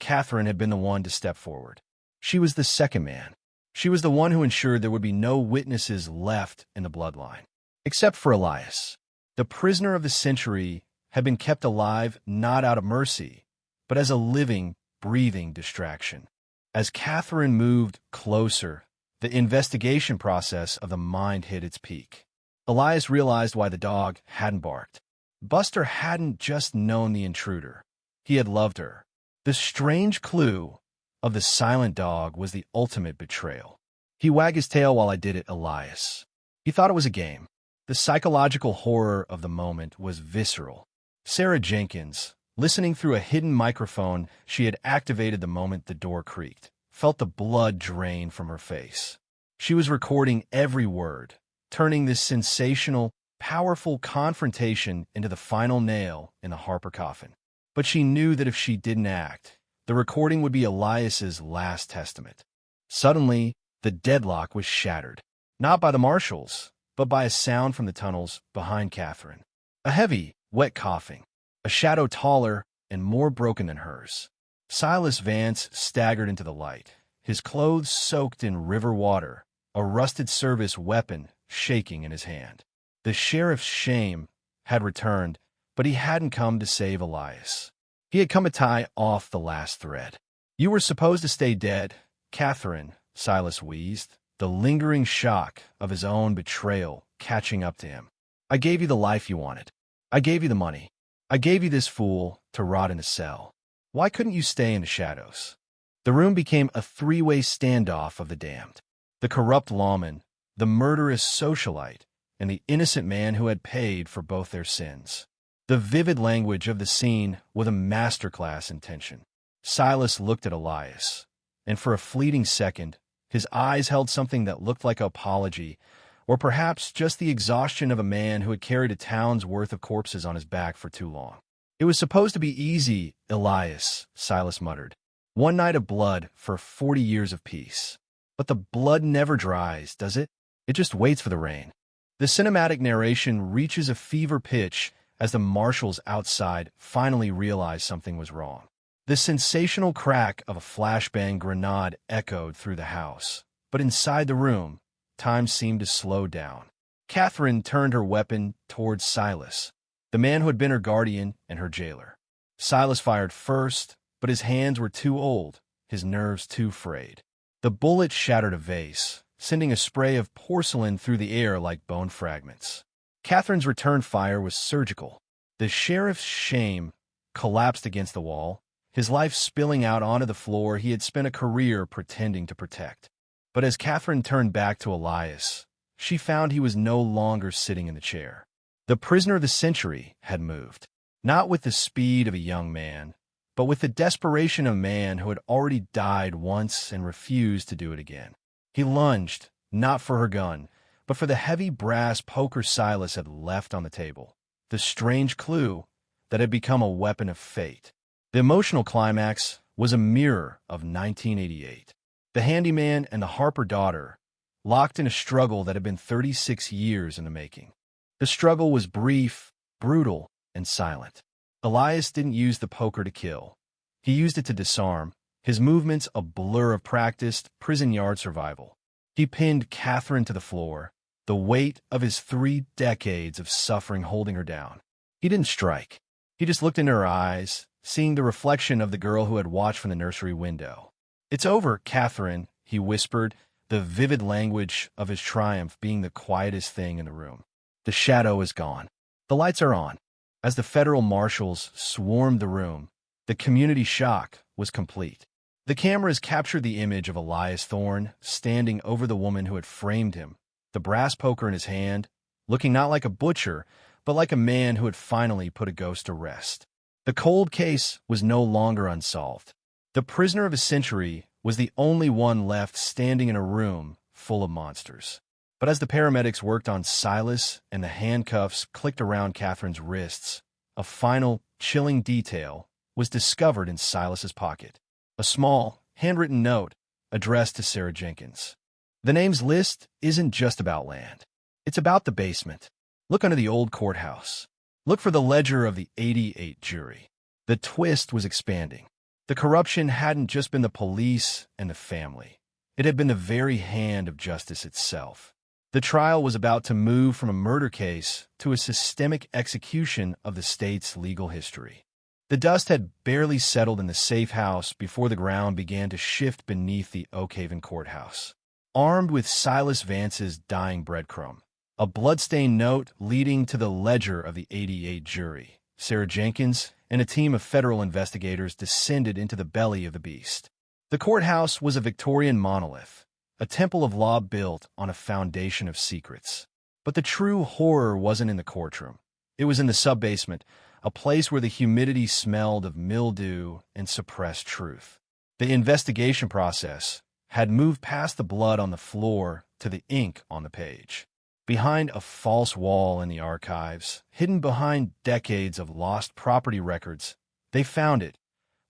[SPEAKER 18] Catherine had been the one to step forward. She was the second man. She was the one who ensured there would be no witnesses left in the bloodline, except for Elias. The prisoner of the century had been kept alive not out of mercy, but as a living, breathing distraction. As Catherine moved closer, the investigation process of the mind hit its peak. Elias realized why the dog hadn't barked. Buster hadn't just known the intruder. He had loved her. The strange clue of the silent dog was the ultimate betrayal. He wagged his tail while I did it, Elias. He thought it was a game. The psychological horror of the moment was visceral. Sarah Jenkins, listening through a hidden microphone she had activated the moment the door creaked, felt the blood drain from her face. She was recording every word, turning this sensational, powerful confrontation into the final nail in the Harper coffin. But she knew that if she didn't act, the recording would be Elias's last testament. Suddenly, the deadlock was shattered, not by the marshals, but by a sound from the tunnels behind Catherine. A heavy, wet coughing, a shadow taller and more broken than hers. Silas Vance staggered into the light, his clothes soaked in river water, a rusted service weapon shaking in his hand. The sheriff's shame had returned, but he hadn't come to save Elias. He had come to tie off the last thread. "You were supposed to stay dead, Catherine," Silas wheezed, the lingering shock of his own betrayal catching up to him. "I gave you the life you wanted. I gave you the money. I gave you this fool to rot in a cell. Why couldn't you stay in the shadows?" The room became a three-way standoff of the damned. The corrupt lawman, the murderous socialite, and the innocent man who had paid for both their sins. The vivid language of the scene was a masterclass in tension. Silas looked at Elias, and for a fleeting second, his eyes held something that looked like apology, or perhaps just the exhaustion of a man who had carried a town's worth of corpses on his back for too long. "It was supposed to be easy, Elias," Silas muttered. "One night of blood for 40 years of peace. But the blood never dries, does it? It just waits for the rain." The cinematic narration reaches a fever pitch as the marshals outside finally realized something was wrong. The sensational crack of a flashbang grenade echoed through the house, but inside the room, time seemed to slow down. Catherine turned her weapon towards Silas, the man who had been her guardian and her jailer. Silas fired first, but his hands were too old, his nerves too frayed. The bullet shattered a vase, sending a spray of porcelain through the air like bone fragments. Catherine's return fire was surgical. The sheriff's shame collapsed against the wall, his life spilling out onto the floor he had spent a career pretending to protect. But as Catherine turned back to Elias, she found he was no longer sitting in the chair. The prisoner of the century had moved, not with the speed of a young man, but with the desperation of a man who had already died once and refused to do it again. He lunged, not for her gun, but for the heavy brass poker Silas had left on the table, the strange clue that had become a weapon of fate. The emotional climax was a mirror of 1988. The handyman and the Harper daughter, locked in a struggle that had been 36 years in the making. The struggle was brief, brutal, and silent. Elias didn't use the poker to kill. He used it to disarm, his movements a blur of practiced prison yard survival. He pinned Catherine to the floor, the weight of his 3 decades of suffering holding her down. He didn't strike. He just looked into her eyes, seeing the reflection of the girl who had watched from the nursery window. "It's over, Catherine," he whispered, the vivid language of his triumph being the quietest thing in the room. "The shadow is gone. The lights are on." As the federal marshals swarmed the room, the community shock was complete. The cameras captured the image of Elias Thorne standing over the woman who had framed him, the brass poker in his hand, looking not like a butcher, but like a man who had finally put a ghost to rest. The cold case was no longer unsolved. The prisoner of a century was the only one left standing in a room full of monsters. But as the paramedics worked on Silas and the handcuffs clicked around Catherine's wrists, a final, chilling detail was discovered in Silas's pocket. A small, handwritten note addressed to Sarah Jenkins. The names list isn't just about land. It's about the basement. Look under the old courthouse. Look for the ledger of the 88 jury. The twist was expanding. The corruption hadn't just been the police and the family. It had been the very hand of justice itself. The trial was about to move from a murder case to a systemic execution of the state's legal history. The dust had barely settled in the safe house before the ground began to shift beneath the Oak Haven courthouse. Armed with Silas Vance's dying breadcrumb, a bloodstained note leading to the ledger of the 88 jury, Sarah Jenkins and a team of federal investigators descended into the belly of the beast. The courthouse was a Victorian monolith, a temple of law built on a foundation of secrets. But the true horror wasn't in the courtroom. It was in the sub-basement, a place where the humidity smelled of mildew and suppressed truth. The investigation process had moved past the blood on the floor to the ink on the page. Behind a false wall in the archives, hidden behind decades of lost property records, they found it,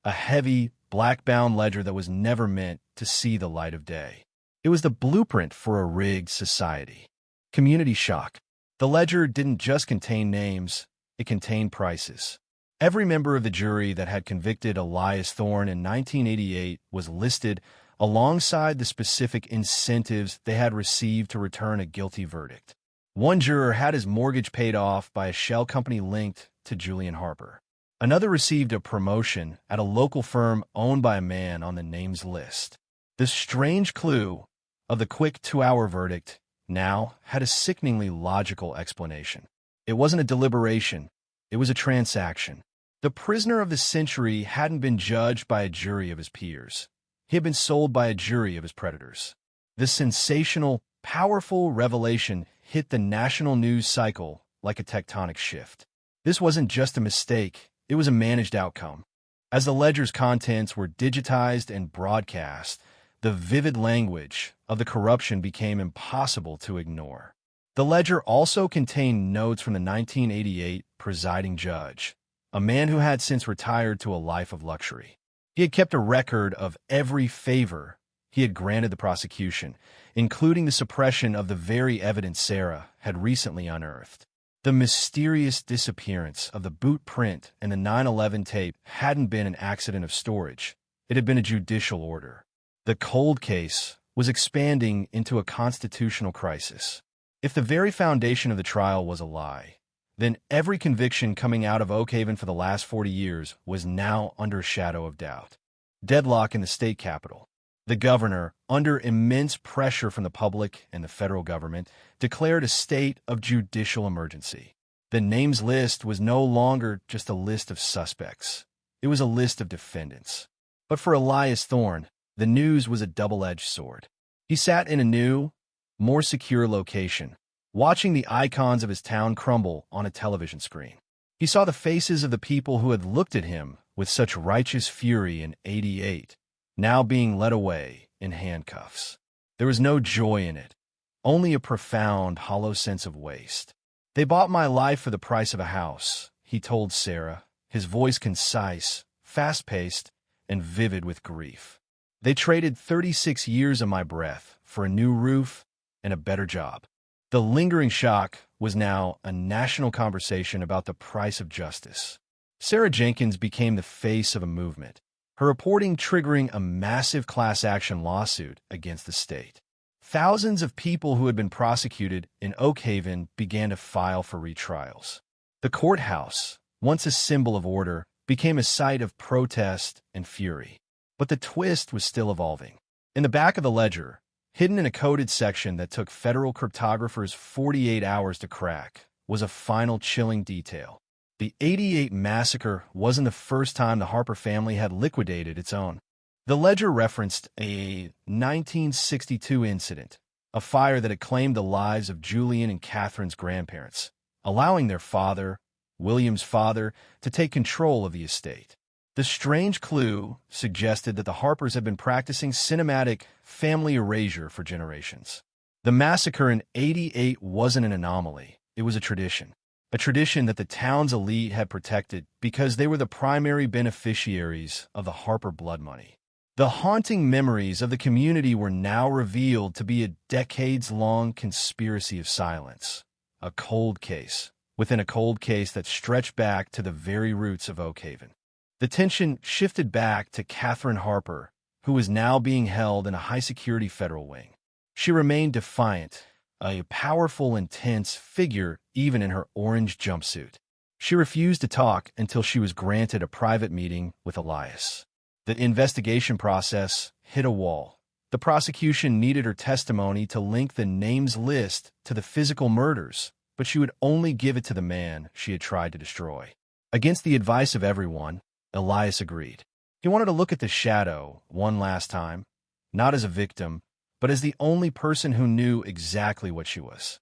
[SPEAKER 18] a heavy, black-bound ledger that was never meant to see the light of day. It was the blueprint for a rigged society. Community shock. The ledger didn't just contain names, it contained prices. Every member of the jury that had convicted Elias Thorne in 1988 was listed alongside the specific incentives they had received to return a guilty verdict. One juror had his mortgage paid off by a shell company linked to Julian Harper. Another received a promotion at a local firm owned by a man on the names list. The strange clue of the quick 2-hour verdict now had a sickeningly logical explanation. It wasn't a deliberation, it was a transaction. The prisoner of the century hadn't been judged by a jury of his peers. He had been sold by a jury of his predators. This sensational, powerful revelation hit the national news cycle like a tectonic shift. This wasn't just a mistake, it was a managed outcome. As the ledger's contents were digitized and broadcast, the vivid language of the corruption became impossible to ignore. The ledger also contained notes from the 1988 presiding judge, a man who had since retired to a life of luxury. He had kept a record of every favor he had granted the prosecution, including the suppression of the very evidence Sarah had recently unearthed. The mysterious disappearance of the boot print and the 9/11 tape hadn't been an accident of storage. It had been a judicial order. The cold case was expanding into a constitutional crisis. If the very foundation of the trial was a lie, then every conviction coming out of Oak Haven for the last 40 years was now under a shadow of doubt. Deadlock in the state capitol. The governor, under immense pressure from the public and the federal government, declared a state of judicial emergency. The names list was no longer just a list of suspects. It was a list of defendants. But for Elias Thorne, the news was a double-edged sword. He sat in a new, more secure location, watching the icons of his town crumble on a television screen. He saw the faces of the people who had looked at him with such righteous fury in '88, now being led away in handcuffs. There was no joy in it, only a profound, hollow sense of waste. "They bought my life for the price of a house," he told Sarah, his voice concise, fast-paced, and vivid with grief. "They traded 36 years of my breath for a new roof and a better job." The lingering shock was now a national conversation about the price of justice. Sarah Jenkins became the face of a movement, her reporting triggering a massive class action lawsuit against the state. Thousands of people who had been prosecuted in Oak Haven began to file for retrials. The courthouse, once a symbol of order, became a site of protest and fury. But the twist was still evolving. In the back of the ledger, hidden in a coded section that took federal cryptographers 48 hours to crack, was a final chilling detail. The '88 massacre wasn't the first time the Harper family had liquidated its own. The ledger referenced a 1962 incident, a fire that had claimed the lives of Julian and Catherine's grandparents, allowing their father, William's father, to take control of the estate. The strange clue suggested that the Harpers had been practicing cinematic family erasure for generations. The massacre in '88 wasn't an anomaly, it was a tradition that the town's elite had protected because they were the primary beneficiaries of the Harper blood money. The haunting memories of the community were now revealed to be a decades-long conspiracy of silence, a cold case within a cold case that stretched back to the very roots of Oak Haven. The tension shifted back to Catherine Harper, who was now being held in a high-security federal wing. She remained defiant, a powerful, intense figure even in her orange jumpsuit. She refused to talk until she was granted a private meeting with Elias. The investigation process hit a wall. The prosecution needed her testimony to link the names list to the physical murders, but she would only give it to the man she had tried to destroy. Against the advice of everyone, Elias agreed. He wanted to look at the shadow one last time, not as a victim, but as the only person who knew exactly what she was.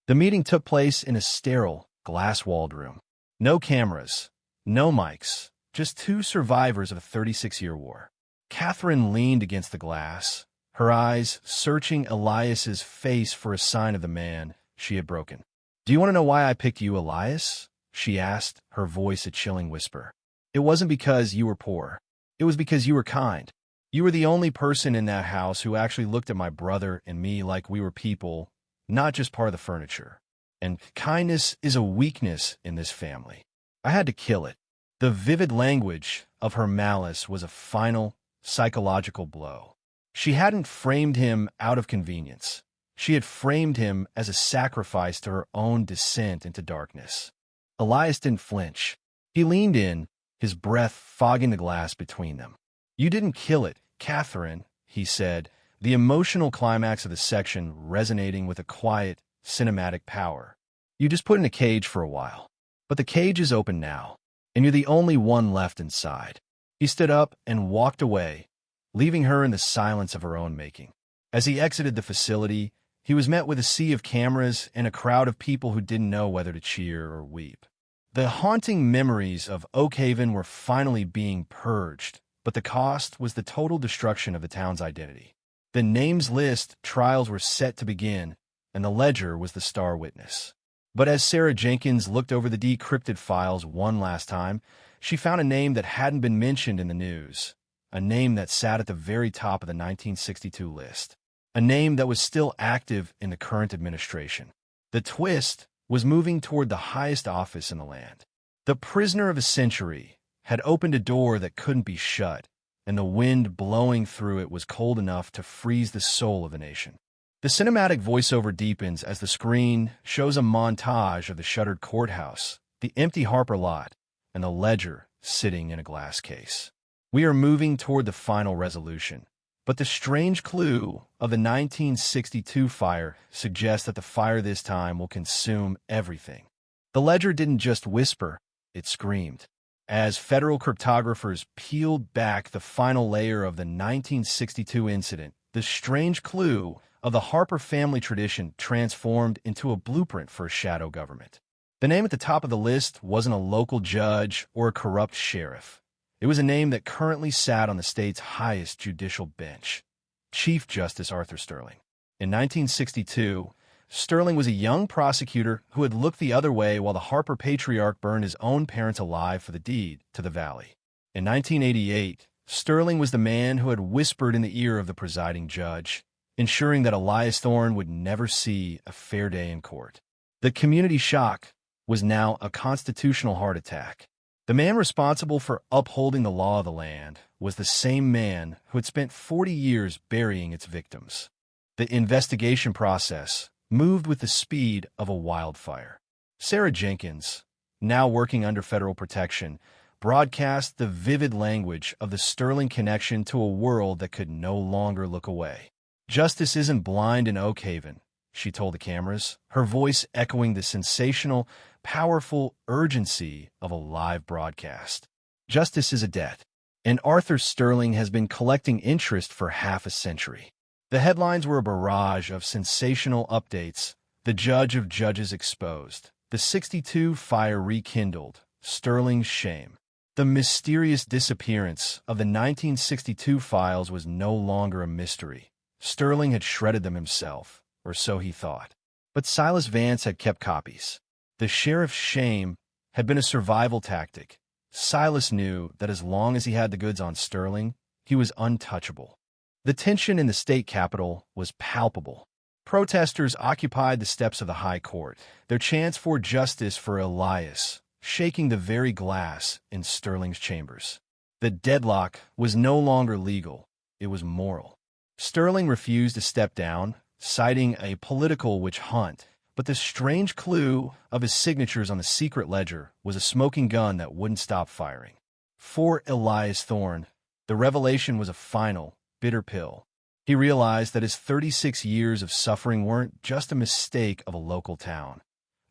[SPEAKER 18] The meeting took place in a sterile, glass-walled room. No cameras, no mics, just two survivors of a 36-year war. Catherine leaned against the glass, her eyes searching Elias's face for a sign of the man she had broken. "Do you want to know why I picked you, Elias?" she asked, her voice a chilling whisper. "It wasn't because you were poor. It was because you were kind. You were the only person in that house who actually looked at my brother and me like we were people, not just part of the furniture. And kindness is a weakness in this family. I had to kill it." The vivid language of her malice was a final, psychological blow. She hadn't framed him out of convenience. She had framed him as a sacrifice to her own descent into darkness. Elias didn't flinch. He leaned in, his breath fogging the glass between them. "You didn't kill it, Catherine," he said, the emotional climax of the section resonating with a quiet, cinematic power. "You just put in a cage for a while. But the cage is open now, and you're the only one left inside." He stood up and walked away, leaving her in the silence of her own making. As he exited the facility, he was met with a sea of cameras and a crowd of people who didn't know whether to cheer or weep. The haunting memories of Oak Haven were finally being purged, but the cost was the total destruction of the town's identity. The names list trials were set to begin, and the ledger was the star witness. But as Sarah Jenkins looked over the decrypted files one last time, she found a name that hadn't been mentioned in the news, a name that sat at the very top of the 1962 list, a name that was still active in the current administration. The twist was moving toward the highest office in the land. The prisoner of a century had opened a door that couldn't be shut, and the wind blowing through it was cold enough to freeze the soul of the nation. The cinematic voiceover deepens as the screen shows a montage of the shuttered courthouse, the empty Harper lot, and the ledger sitting in a glass case. We are moving toward the final resolution, but the strange clue of the 1962 fire suggests that the fire this time will consume everything. The ledger didn't just whisper, it screamed. As federal cryptographers peeled back the final layer of the 1962 incident, the strange clue of the Harper family tradition transformed into a blueprint for a shadow government. The name at the top of the list wasn't a local judge or a corrupt sheriff. It was a name that currently sat on the state's highest judicial bench, Chief Justice Arthur Sterling. In 1962, Sterling was a young prosecutor who had looked the other way while the Harper patriarch burned his own parents alive for the deed to the valley. In 1988, Sterling was the man who had whispered in the ear of the presiding judge, ensuring that Elias Thorne would never see a fair day in court. The community shock was now a constitutional heart attack. The man responsible for upholding the law of the land was the same man who had spent 40 years burying its victims. The investigation process moved with the speed of a wildfire. Sarah Jenkins, now working under federal protection, broadcast the vivid language of the Sterling connection to a world that could no longer look away. "Justice isn't blind in Oak Haven," she told the cameras, her voice echoing the sensational, powerful urgency of a live broadcast. "Justice is a debt, and Arthur Sterling has been collecting interest for half a century." The headlines were a barrage of sensational updates: the judge of judges exposed, the 62 fire rekindled, Sterling's shame. The mysterious disappearance of the 1962 files was no longer a mystery. Sterling had shredded them himself, or so he thought. But Silas Vance had kept copies. The sheriff's shame had been a survival tactic. Silas knew that as long as he had the goods on Sterling, he was untouchable. The tension in the state capitol was palpable. Protesters occupied the steps of the High Court, their chants for justice for Elias shaking the very glass in Sterling's chambers. The deadlock was no longer legal, it was moral. Sterling refused to step down, citing a political witch hunt, but the strange clue of his signatures on the secret ledger was a smoking gun that wouldn't stop firing. For Elias Thorne, the revelation was a final, bitter pill. He realized that his 36 years of suffering weren't just a mistake of a local town.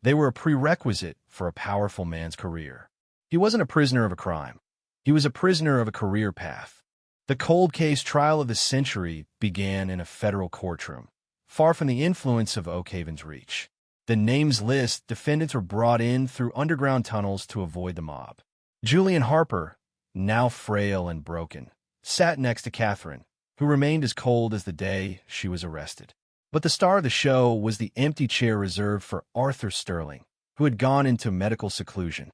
[SPEAKER 18] They were a prerequisite for a powerful man's career. He wasn't a prisoner of a crime. He was a prisoner of a career path. The cold case trial of the century began in a federal courtroom, far from the influence of Oak Haven's reach. The names list, defendants were brought in through underground tunnels to avoid the mob. Julian Harper, now frail and broken, sat next to Catherine, who remained as cold as the day she was arrested. But the star of the show was the empty chair reserved for Arthur Sterling, who had gone into medical seclusion.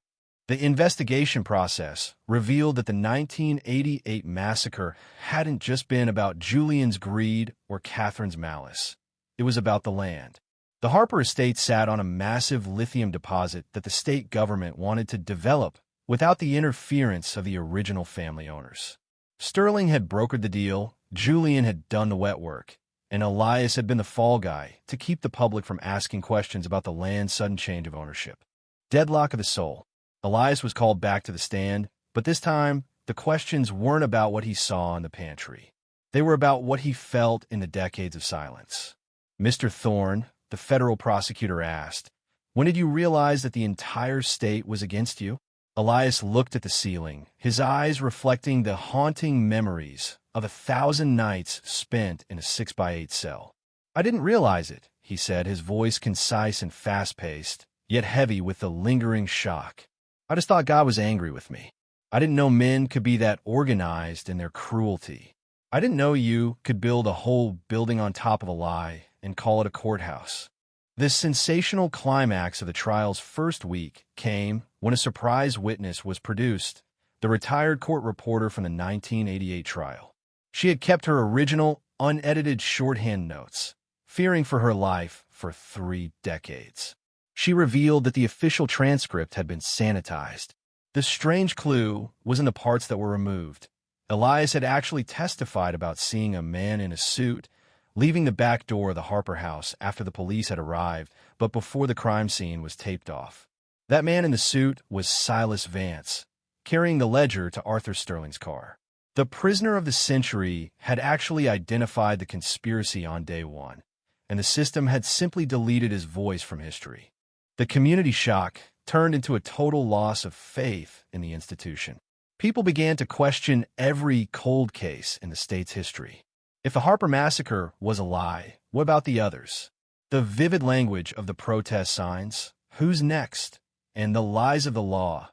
[SPEAKER 18] The investigation process revealed that the 1988 massacre hadn't just been about Julian's greed or Catherine's malice. It was about the land. The Harper estate sat on a massive lithium deposit that the state government wanted to develop without the interference of the original family owners. Sterling had brokered the deal, Julian had done the wet work, and Elias had been the fall guy to keep the public from asking questions about the land's sudden change of ownership. Deadlock of the soul. Elias was called back to the stand, but this time, the questions weren't about what he saw in the pantry. They were about what he felt in the decades of silence. Mr. Thorne, the federal prosecutor asked, "When did you realize that the entire state was against you?" Elias looked at the ceiling, his eyes reflecting the haunting memories of 1,000 nights spent in a 6x8 cell. "I didn't realize it," he said, his voice concise and fast-paced, yet heavy with the lingering shock. "I just thought God was angry with me. I didn't know men could be that organized in their cruelty. I didn't know you could build a whole building on top of a lie and call it a courthouse." This sensational climax of the trial's first week came when a surprise witness was produced, the retired court reporter from the 1988 trial. She had kept her original, unedited shorthand notes, fearing for her life for 3 decades. She revealed that the official transcript had been sanitized. The strange clue was in the parts that were removed. Elias had actually testified about seeing a man in a suit leaving the back door of the Harper house after the police had arrived, but before the crime scene was taped off. That man in the suit was Silas Vance, carrying the ledger to Arthur Sterling's car. The prisoner of the century had actually identified the conspiracy on day one, and the system had simply deleted his voice from history. The community shock turned into a total loss of faith in the institution. People began to question every cold case in the state's history. If the Harper massacre was a lie, what about the others? The vivid language of the protest signs, "Who's next?" and the lies of the law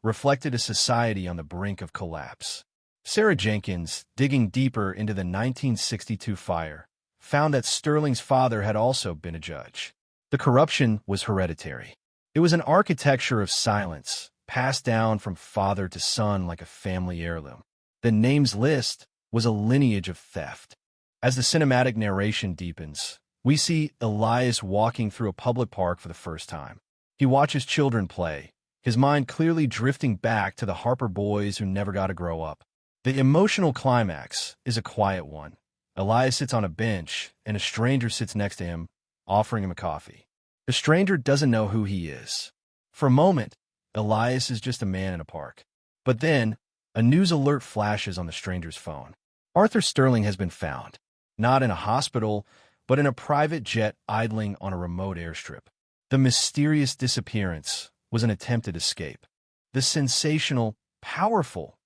[SPEAKER 18] reflected a society on the brink of collapse. Sarah Jenkins, digging deeper into the 1962 fire, found that Sterling's father had also been a judge. The corruption was hereditary. It was an architecture of silence, passed down from father to son like a family heirloom. The names list was a lineage of theft. As the cinematic narration deepens, we see Elias walking through a public park for the first time. He watches children play, his mind clearly drifting back to the Harper boys who never got to grow up. The emotional climax is a quiet one. Elias sits on a bench, and a stranger sits next to him, offering him a coffee. The stranger doesn't know who he is. For a moment, Elias is just a man in a park. But then, a news alert flashes on the stranger's phone. Arthur Sterling has been found, not in a hospital, but in a private jet idling on a remote airstrip. The mysterious disappearance was an attempted escape. The sensational, powerful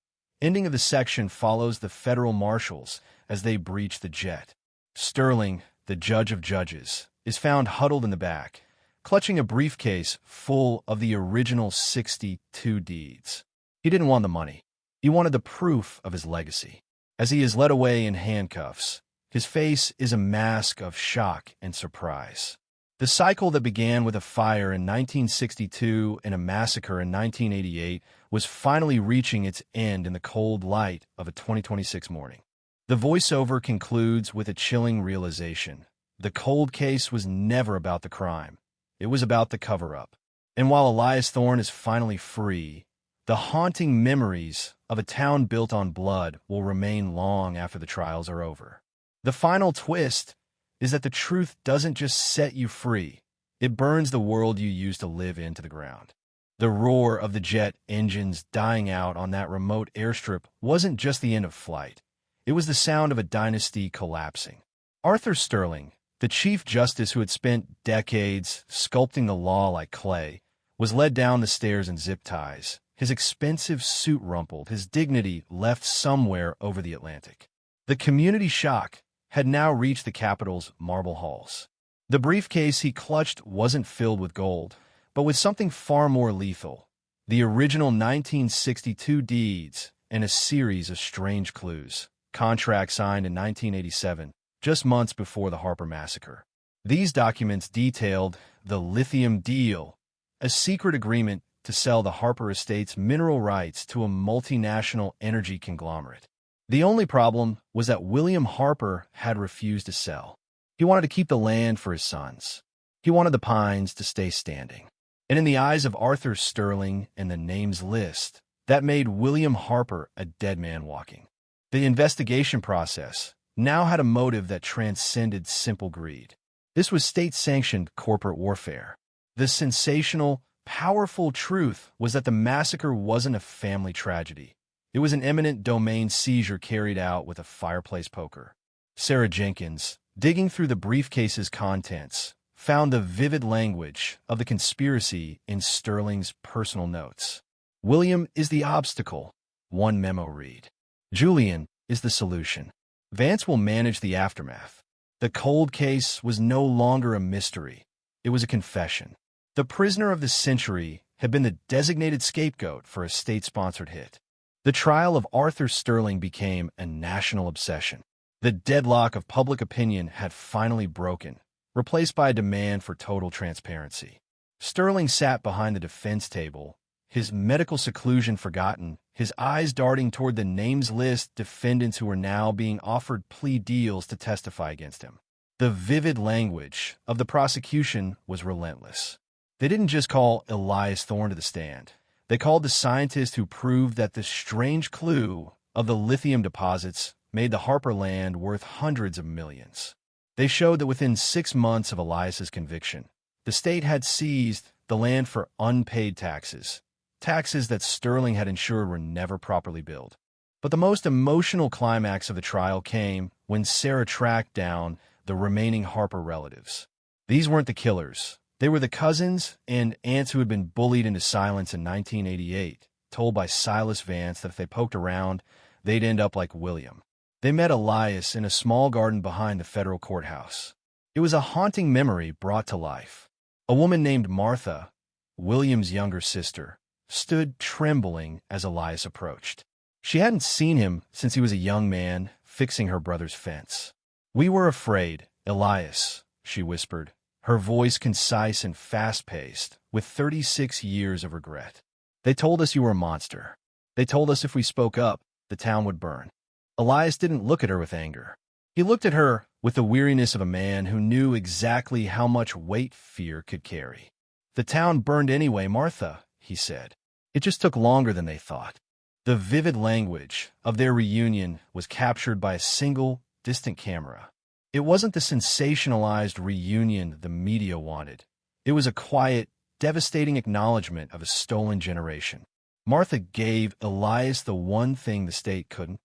[SPEAKER 18] ending of the section follows the federal marshals as they breach the jet. Sterling, the judge of judges, is found huddled in the back, clutching a briefcase full of the original 62 deeds. He didn't want the money. He wanted the proof of his legacy. As he is led away in handcuffs, his face is a mask of shock and surprise. The cycle that began with a fire in 1962 and a massacre in 1988 was finally reaching its end in the cold light of a 2026 morning. The voiceover concludes with a chilling realization. The cold case was never about the crime. It was about the cover-up. And while Elias Thorne is finally free, the haunting memories of a town built on blood will remain long after the trials are over. The final twist is that the truth doesn't just set you free. It burns the world you used to live in to the ground. The roar of the jet engines dying out on that remote airstrip wasn't just the end of flight. It was the sound of a dynasty collapsing. Arthur Sterling, the Chief Justice who had spent decades sculpting the law like clay, was led down the stairs in zip ties, his expensive suit rumpled, his dignity left somewhere over the Atlantic. The community shock had now reached the capital's marble halls. The briefcase he clutched wasn't filled with gold, but with something far more lethal: the original 1962 deeds and a series of strange clues. Contracts signed in 1987, just months before the Harper massacre. These documents detailed the lithium deal, a secret agreement to sell the Harper estate's mineral rights to a multinational energy conglomerate. The only problem was that William Harper had refused to sell. He wanted to keep the land for his sons. He wanted the pines to stay standing. And in the eyes of Arthur Sterling and the names list, that made William Harper a dead man walking. The investigation process now had a motive that transcended simple greed. This was state-sanctioned corporate warfare. The sensational, powerful truth was that the massacre wasn't a family tragedy. It was an eminent domain seizure carried out with a fireplace poker. Sarah Jenkins, digging through the briefcase's contents, found the vivid language of the conspiracy in Sterling's personal notes. "William is the obstacle," one memo read. "Julian is the solution. Vance will manage the aftermath." The cold case was no longer a mystery. It was a confession. The prisoner of the century had been the designated scapegoat for a state-sponsored hit. The trial of Arthur Sterling became a national obsession. The deadlock of public opinion had finally broken, replaced by a demand for total transparency. Sterling sat behind the defense table, his medical seclusion forgotten, his eyes darting toward the names list defendants who were now being offered plea deals to testify against him. The vivid language of the prosecution was relentless. They didn't just call Elias Thorne to the stand. They called the scientist who proved that the strange clue of the lithium deposits made the Harper land worth hundreds of millions. They showed that within 6 months of Elias's conviction, the state had seized the land for unpaid taxes, taxes that Sterling had ensured were never properly billed. But the most emotional climax of the trial came when Sarah tracked down the remaining Harper relatives. These weren't the killers. They were the cousins and aunts who had been bullied into silence in 1988, told by Silas Vance that if they poked around, they'd end up like William. They met Elias in a small garden behind the federal courthouse. It was a haunting memory brought to life. A woman named Martha, William's younger sister, stood trembling as Elias approached. She hadn't seen him since he was a young man fixing her brother's fence. "We were afraid, Elias," she whispered, her voice concise and fast-paced, with 36 years of regret. "They told us you were a monster. They told us if we spoke up, the town would burn." Elias didn't look at her with anger. He looked at her with the weariness of a man who knew exactly how much weight fear could carry. "The town burned anyway, Martha," he said. "It just took longer than they thought." The vivid language of their reunion was captured by a single, distant camera. It wasn't the sensationalized reunion the media wanted. It was a quiet, devastating acknowledgement of a stolen generation. Martha gave Elias the one thing the state couldn't: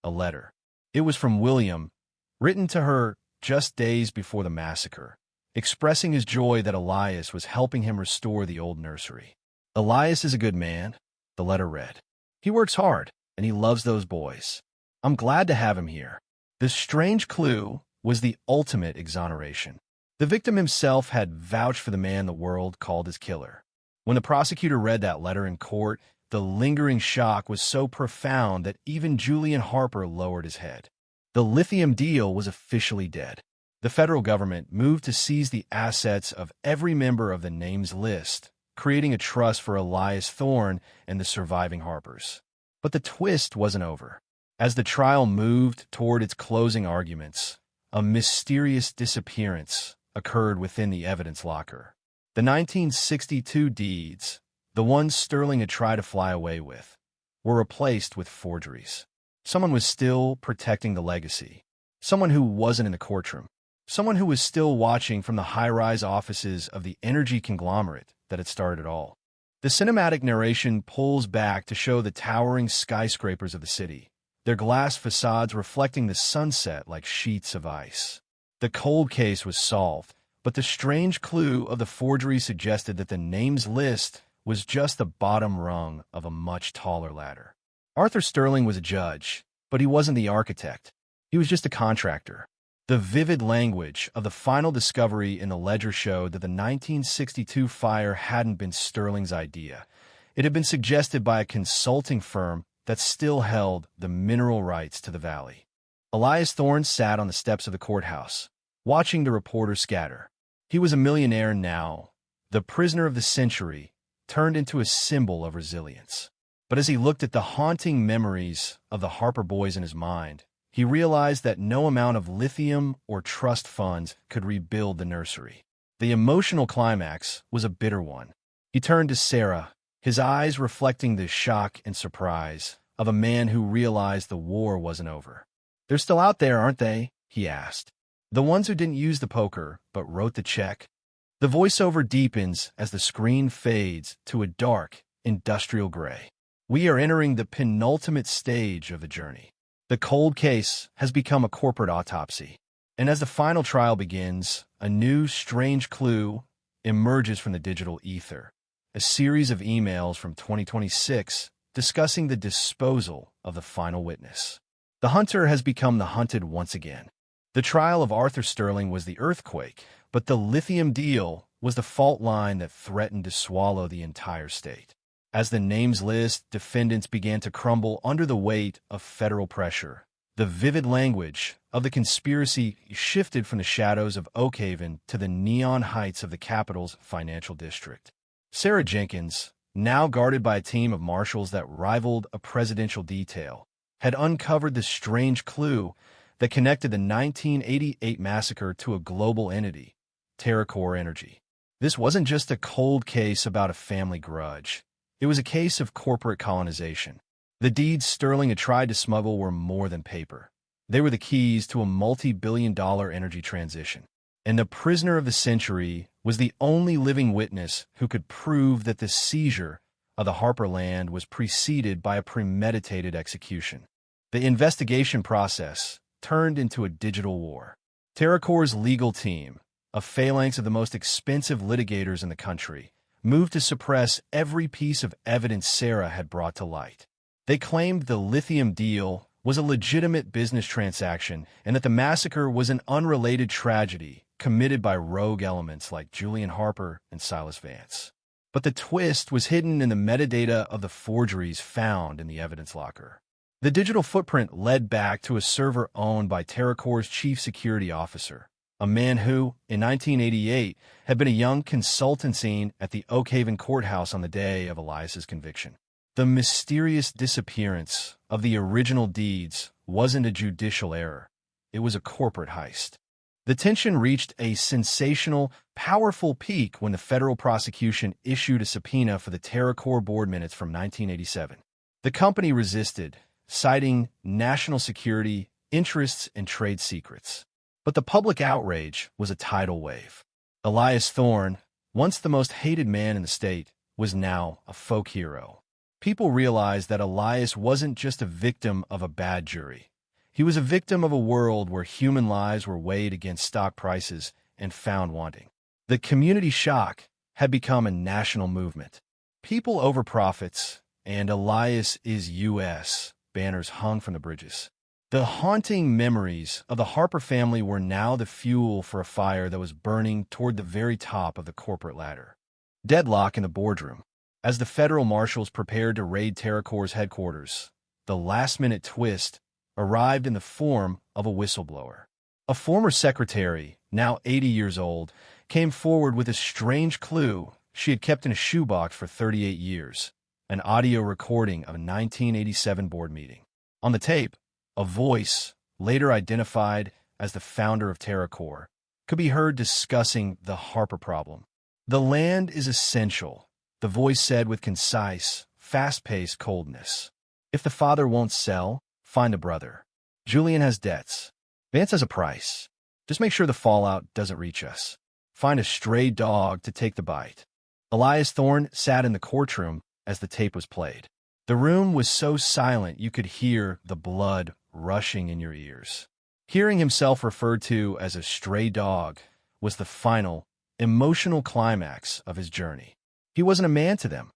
[SPEAKER 18] a letter. It was from William, written to her just days before the massacre, expressing his joy that Elias was helping him restore the old nursery. "Elias is a good man," the letter read. "He works hard, and he loves those boys. I'm glad to have him here." The strange clue was the ultimate exoneration. The victim himself had vouched for the man the world called his killer. When the prosecutor read that letter in court, the lingering shock was so profound that even Julian Harper lowered his head. The lithium deal was officially dead. The federal government moved to seize the assets of every member of the names list, creating a trust for Elias Thorne and the surviving Harpers. But the twist wasn't over. As the trial moved toward its closing arguments, a mysterious disappearance occurred within the evidence locker. The 1962 deeds, the ones Sterling had tried to fly away with, were replaced with forgeries. Someone was still protecting the legacy. Someone who wasn't in the courtroom. Someone who was still watching from the high-rise offices of the energy conglomerate that had started it all. The cinematic narration pulls back to show the towering skyscrapers of the city, their glass facades reflecting the sunset like sheets of ice. The cold case was solved, but the strange clue of the forgery suggested that the names list was just the bottom rung of a much taller ladder. Arthur Sterling was a judge, but he wasn't the architect. He was just a contractor. The vivid language of the final discovery in the ledger showed that the 1962 fire hadn't been Sterling's idea. It had been suggested by a consulting firm that still held the mineral rights to the valley. Elias Thorne sat on the steps of the courthouse, watching the reporters scatter. He was a millionaire now, the prisoner of the century, turned into a symbol of resilience. But as he looked at the haunting memories of the Harper boys in his mind, he realized that no amount of lithium or trust funds could rebuild the nursery. The emotional climax was a bitter one. He turned to Sarah, his eyes reflecting the shock and surprise of a man who realized the war wasn't over. "They're still out there, aren't they?" he asked. "The ones who didn't use the poker but wrote the check?" The voiceover deepens as the screen fades to a dark, industrial gray. We are entering the penultimate stage of the journey. The cold case has become a corporate autopsy. And as the final trial begins, a new strange clue emerges from the digital ether. A series of emails from 2026 discussing the disposal of the final witness. The hunter has become the hunted once again. The trial of Arthur Sterling was the earthquake, but the lithium deal was the fault line that threatened to swallow the entire state. As the names list, defendants began to crumble under the weight of federal pressure. The vivid language of the conspiracy shifted from the shadows of Oakhaven to the neon heights of the capital's financial district. Sarah Jenkins, now guarded by a team of marshals that rivaled a presidential detail, had uncovered the strange clue that connected the 1988 massacre to a global entity, TerraCore Energy. This wasn't just a cold case about a family grudge. It was a case of corporate colonization. The deeds Sterling had tried to smuggle were more than paper. They were the keys to a multi-billion-dollar energy transition. And the prisoner of the century was the only living witness who could prove that the seizure of the Harper land was preceded by a premeditated execution. The investigation process turned into a digital war. TerraCore's legal team, a phalanx of the most expensive litigators in the country, moved to suppress every piece of evidence Sarah had brought to light. They claimed the lithium deal was a legitimate business transaction and that the massacre was an unrelated tragedy committed by rogue elements like Julian Harper and Silas Vance. But the twist was hidden in the metadata of the forgeries found in the evidence locker. The digital footprint led back to a server owned by TerraCore's chief security officer, a man who, in 1988, had been a young consultant at the Oakhaven courthouse on the day of Elias's conviction. The mysterious disappearance of the original deeds wasn't a judicial error. It was a corporate heist. The tension reached a sensational, powerful peak when the federal prosecution issued a subpoena for the TerraCore board minutes from 1987. The company resisted, citing national security, interests, and trade secrets. But the public outrage was a tidal wave. Elias Thorne, once the most hated man in the state, was now a folk hero. People realized that Elias wasn't just a victim of a bad jury. He was a victim of a world where human lives were weighed against stock prices and found wanting. The community shock had become a national movement. People over profits and Elias is U.S. banners hung from the bridges. The haunting memories of the Harper family were now the fuel for a fire that was burning toward the very top of the corporate ladder. Deadlock in the boardroom. As the federal marshals prepared to raid TerraCore's headquarters, the last-minute twist arrived in the form of a whistleblower. A former secretary, now 80 years old, came forward with a strange clue she had kept in a shoebox for 38 years, an audio recording of a 1987 board meeting. On the tape, a voice, later identified as the founder of TerraCore, could be heard discussing the Harper problem. "The land is essential," the voice said with concise, fast-paced coldness. "If the father won't sell, find a brother. Julian has debts. Vance has a price. Just make sure the fallout doesn't reach us. Find a stray dog to take the bite." Elias Thorne sat in the courtroom as the tape was played. The room was so silent you could hear the blood rushing in your ears. Hearing himself referred to as a stray dog was the final, emotional climax of his journey. He wasn't a man to them.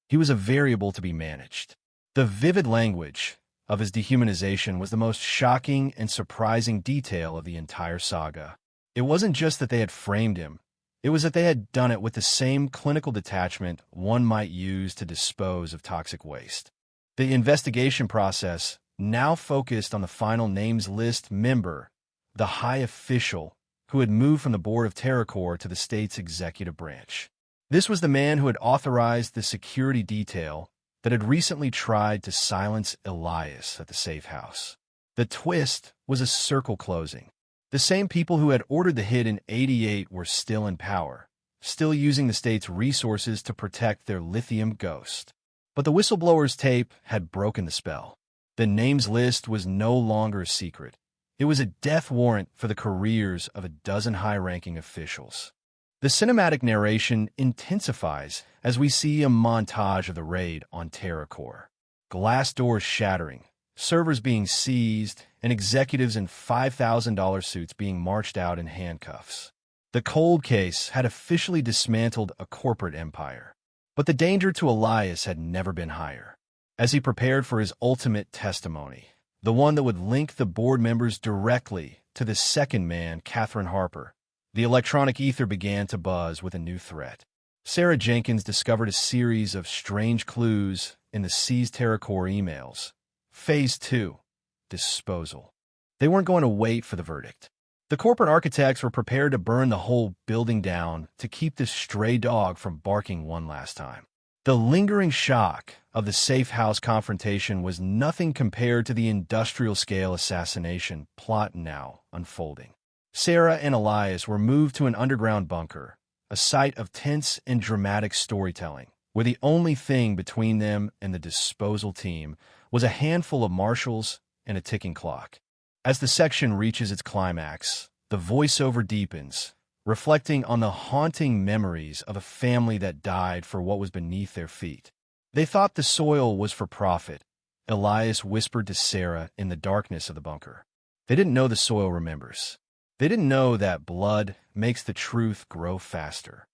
[SPEAKER 18] He was a variable to be managed. The vivid language of his dehumanization was the most shocking and surprising detail of the entire saga. It wasn't just that they had framed him. It was that they had done it with the same clinical detachment one might use to dispose of toxic waste. The investigation process now focused on the final names list member, the high official who had moved from the board of TerraCore to the state's executive branch. This was the man who had authorized the security detail that had recently tried to silence Elias at the safe house. The twist was a circle closing. The same people who had ordered the hit in '88 were still in power, still using the state's resources to protect their lithium ghost. But the whistleblower's tape had broken the spell. The names list was no longer a secret. It was a death warrant for the careers of a dozen high-ranking officials. The cinematic narration intensifies as we see a montage of the raid on TerraCore. Glass doors shattering, servers being seized, and executives in $5,000 suits being marched out in handcuffs. The cold case had officially dismantled a corporate empire. But the danger to Elias had never been higher. As he prepared for his ultimate testimony, the one that would link the board members directly to the second man, Catherine Harper, the electronic ether began to buzz with a new threat. Sarah Jenkins discovered a series of strange clues in the seized TerraCore emails. Phase 2, disposal. They weren't going to wait for the verdict. The corporate architects were prepared to burn the whole building down to keep this stray dog from barking one last time. The lingering shock of the safe house confrontation was nothing compared to the industrial-scale assassination plot now unfolding. Sarah and Elias were moved to an underground bunker, a site of tense and dramatic storytelling, where the only thing between them and the disposal team was a handful of marshals and a ticking clock. As the section reaches its climax, the voiceover deepens, reflecting on the haunting memories of a family that died for what was beneath their feet. They thought the soil was for profit, Elias whispered to Sarah in the darkness of the bunker. They didn't know the soil remembers. They didn't know that blood makes the truth grow faster.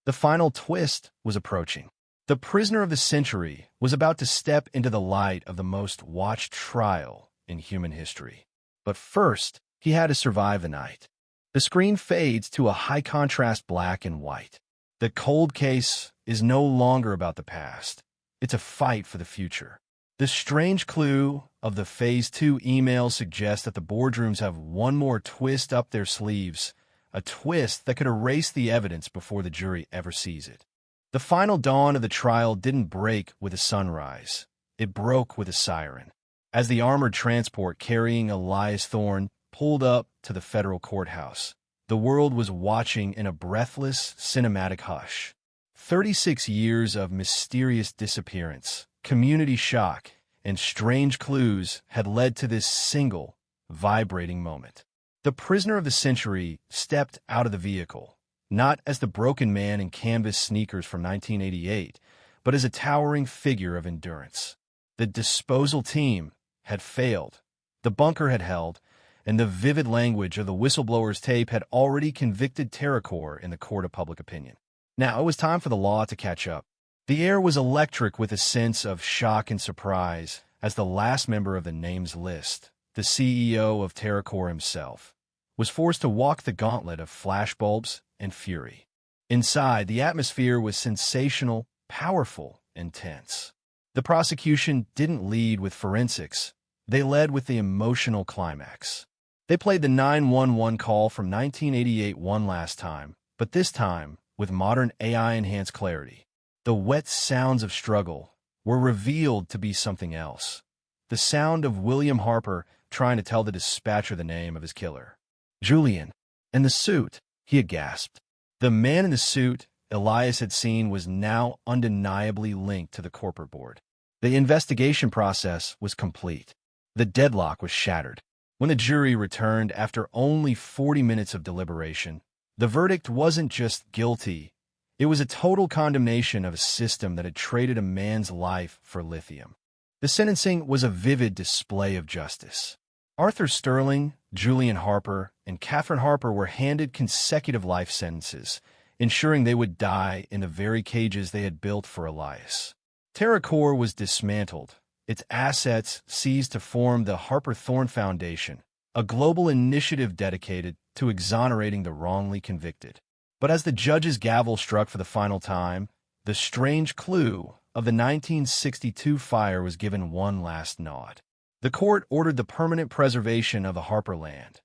[SPEAKER 18] The final twist was approaching. The prisoner of the century was about to step into the light of the most watched trial in human history. But first, he had to survive the night. The screen fades to a high-contrast black and white. The cold case is no longer about the past. It's a fight for the future. The strange clue of the Phase 2 email suggests that the boardrooms have one more twist up their sleeves, a twist that could erase the evidence before the jury ever sees it. The final dawn of the trial didn't break with a sunrise. It broke with a siren. As the armored transport carrying Elias Thorne pulled up to the federal courthouse, the world was watching in a breathless, cinematic hush. 36 years of mysterious disappearance, community shock, and strange clues had led to this single, vibrating moment. The prisoner of the century stepped out of the vehicle, not as the broken man in canvas sneakers from 1988, but as a towering figure of endurance. The disposal team had failed, the bunker had held, and the vivid language of the whistleblower's tape had already convicted TerraCore in the court of public opinion. Now it was time for the law to catch up. The air was electric with a sense of shock and surprise as the last member of the names list, the CEO of TerraCore himself, was forced to walk the gauntlet of flashbulbs and fury. Inside, the atmosphere was sensational, powerful, and tense. The prosecution didn't lead with forensics. They led with the emotional climax. They played the 911 call from 1988 one last time, but this time, with modern AI-enhanced clarity. The wet sounds of struggle were revealed to be something else. The sound of William Harper trying to tell the dispatcher the name of his killer. Julian. And the suit, he had gasped. The man in the suit Elias had seen was now undeniably linked to the corporate board. The investigation process was complete. The deadlock was shattered. When the jury returned after only 40 minutes of deliberation, the verdict wasn't just guilty. It was a total condemnation of a system that had traded a man's life for lithium. The sentencing was a vivid display of justice. Arthur Sterling, Julian Harper, and Catherine Harper were handed consecutive life sentences, ensuring they would die in the very cages they had built for Elias. TerraCore was dismantled, its assets seized to form the Harper Thorne Foundation, a global initiative dedicated to exonerating the wrongly convicted. But as the judge's gavel struck for the final time, the strange clue of the 1962 fire was given one last nod. The court ordered the permanent preservation of the Harper land,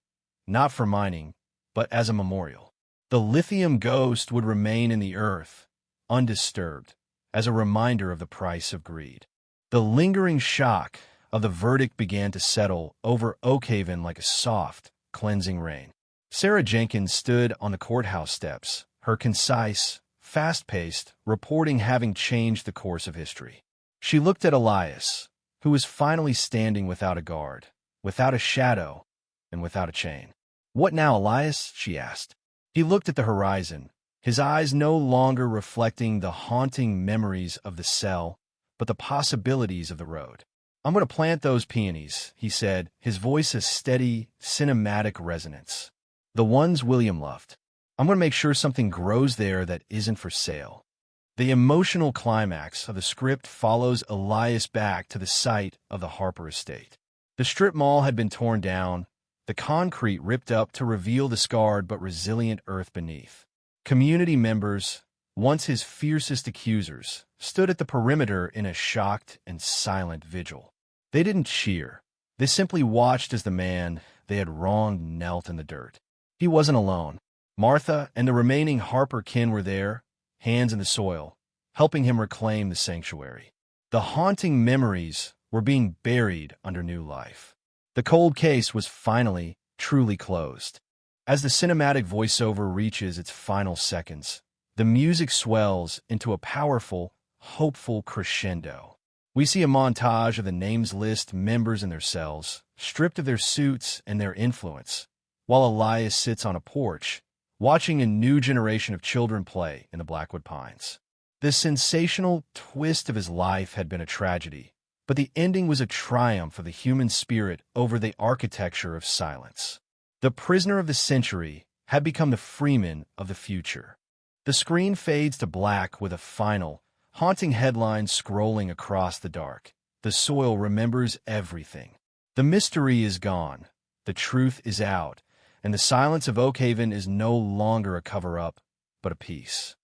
[SPEAKER 18] not for mining, but as a memorial. The lithium ghost would remain in the earth, undisturbed, as a reminder of the price of greed. The lingering shock of the verdict began to settle over Oakhaven like a soft, cleansing rain. Sarah Jenkins stood on the courthouse steps, her concise, fast-paced reporting having changed the course of history. She looked at Elias, who was finally standing without a guard, without a shadow, and without a chain. "What now, Elias?" she asked. He looked at the horizon, his eyes no longer reflecting the haunting memories of the cell, but the possibilities of the road. "I'm going to plant those peonies," he said, his voice a steady, cinematic resonance. "The ones William loved. I'm going to make sure something grows there that isn't for sale." The emotional climax of the script follows Elias back to the site of the Harper estate. The strip mall had been torn down, the concrete ripped up to reveal the scarred but resilient earth beneath. Community members, once his fiercest accusers, stood at the perimeter in a shocked and silent vigil. They didn't cheer. They simply watched as the man they had wronged knelt in the dirt. He wasn't alone. Martha and the remaining Harper kin were there, hands in the soil, helping him reclaim the sanctuary. The haunting memories were being buried under new life. The cold case was finally, truly closed. As the cinematic voiceover reaches its final seconds, the music swells into a powerful, hopeful crescendo. We see a montage of the names list members in their cells, stripped of their suits and their influence, while Elias sits on a porch, watching a new generation of children play in the Blackwood Pines. The sensational twist of his life had been a tragedy, but the ending was a triumph of the human spirit over the architecture of silence. The prisoner of the century had become the freeman of the future. The screen fades to black with a final, haunting headline scrolling across the dark. The soil remembers everything. The mystery is gone, the truth is out, and the silence of Oakhaven is no longer a cover-up, but a peace.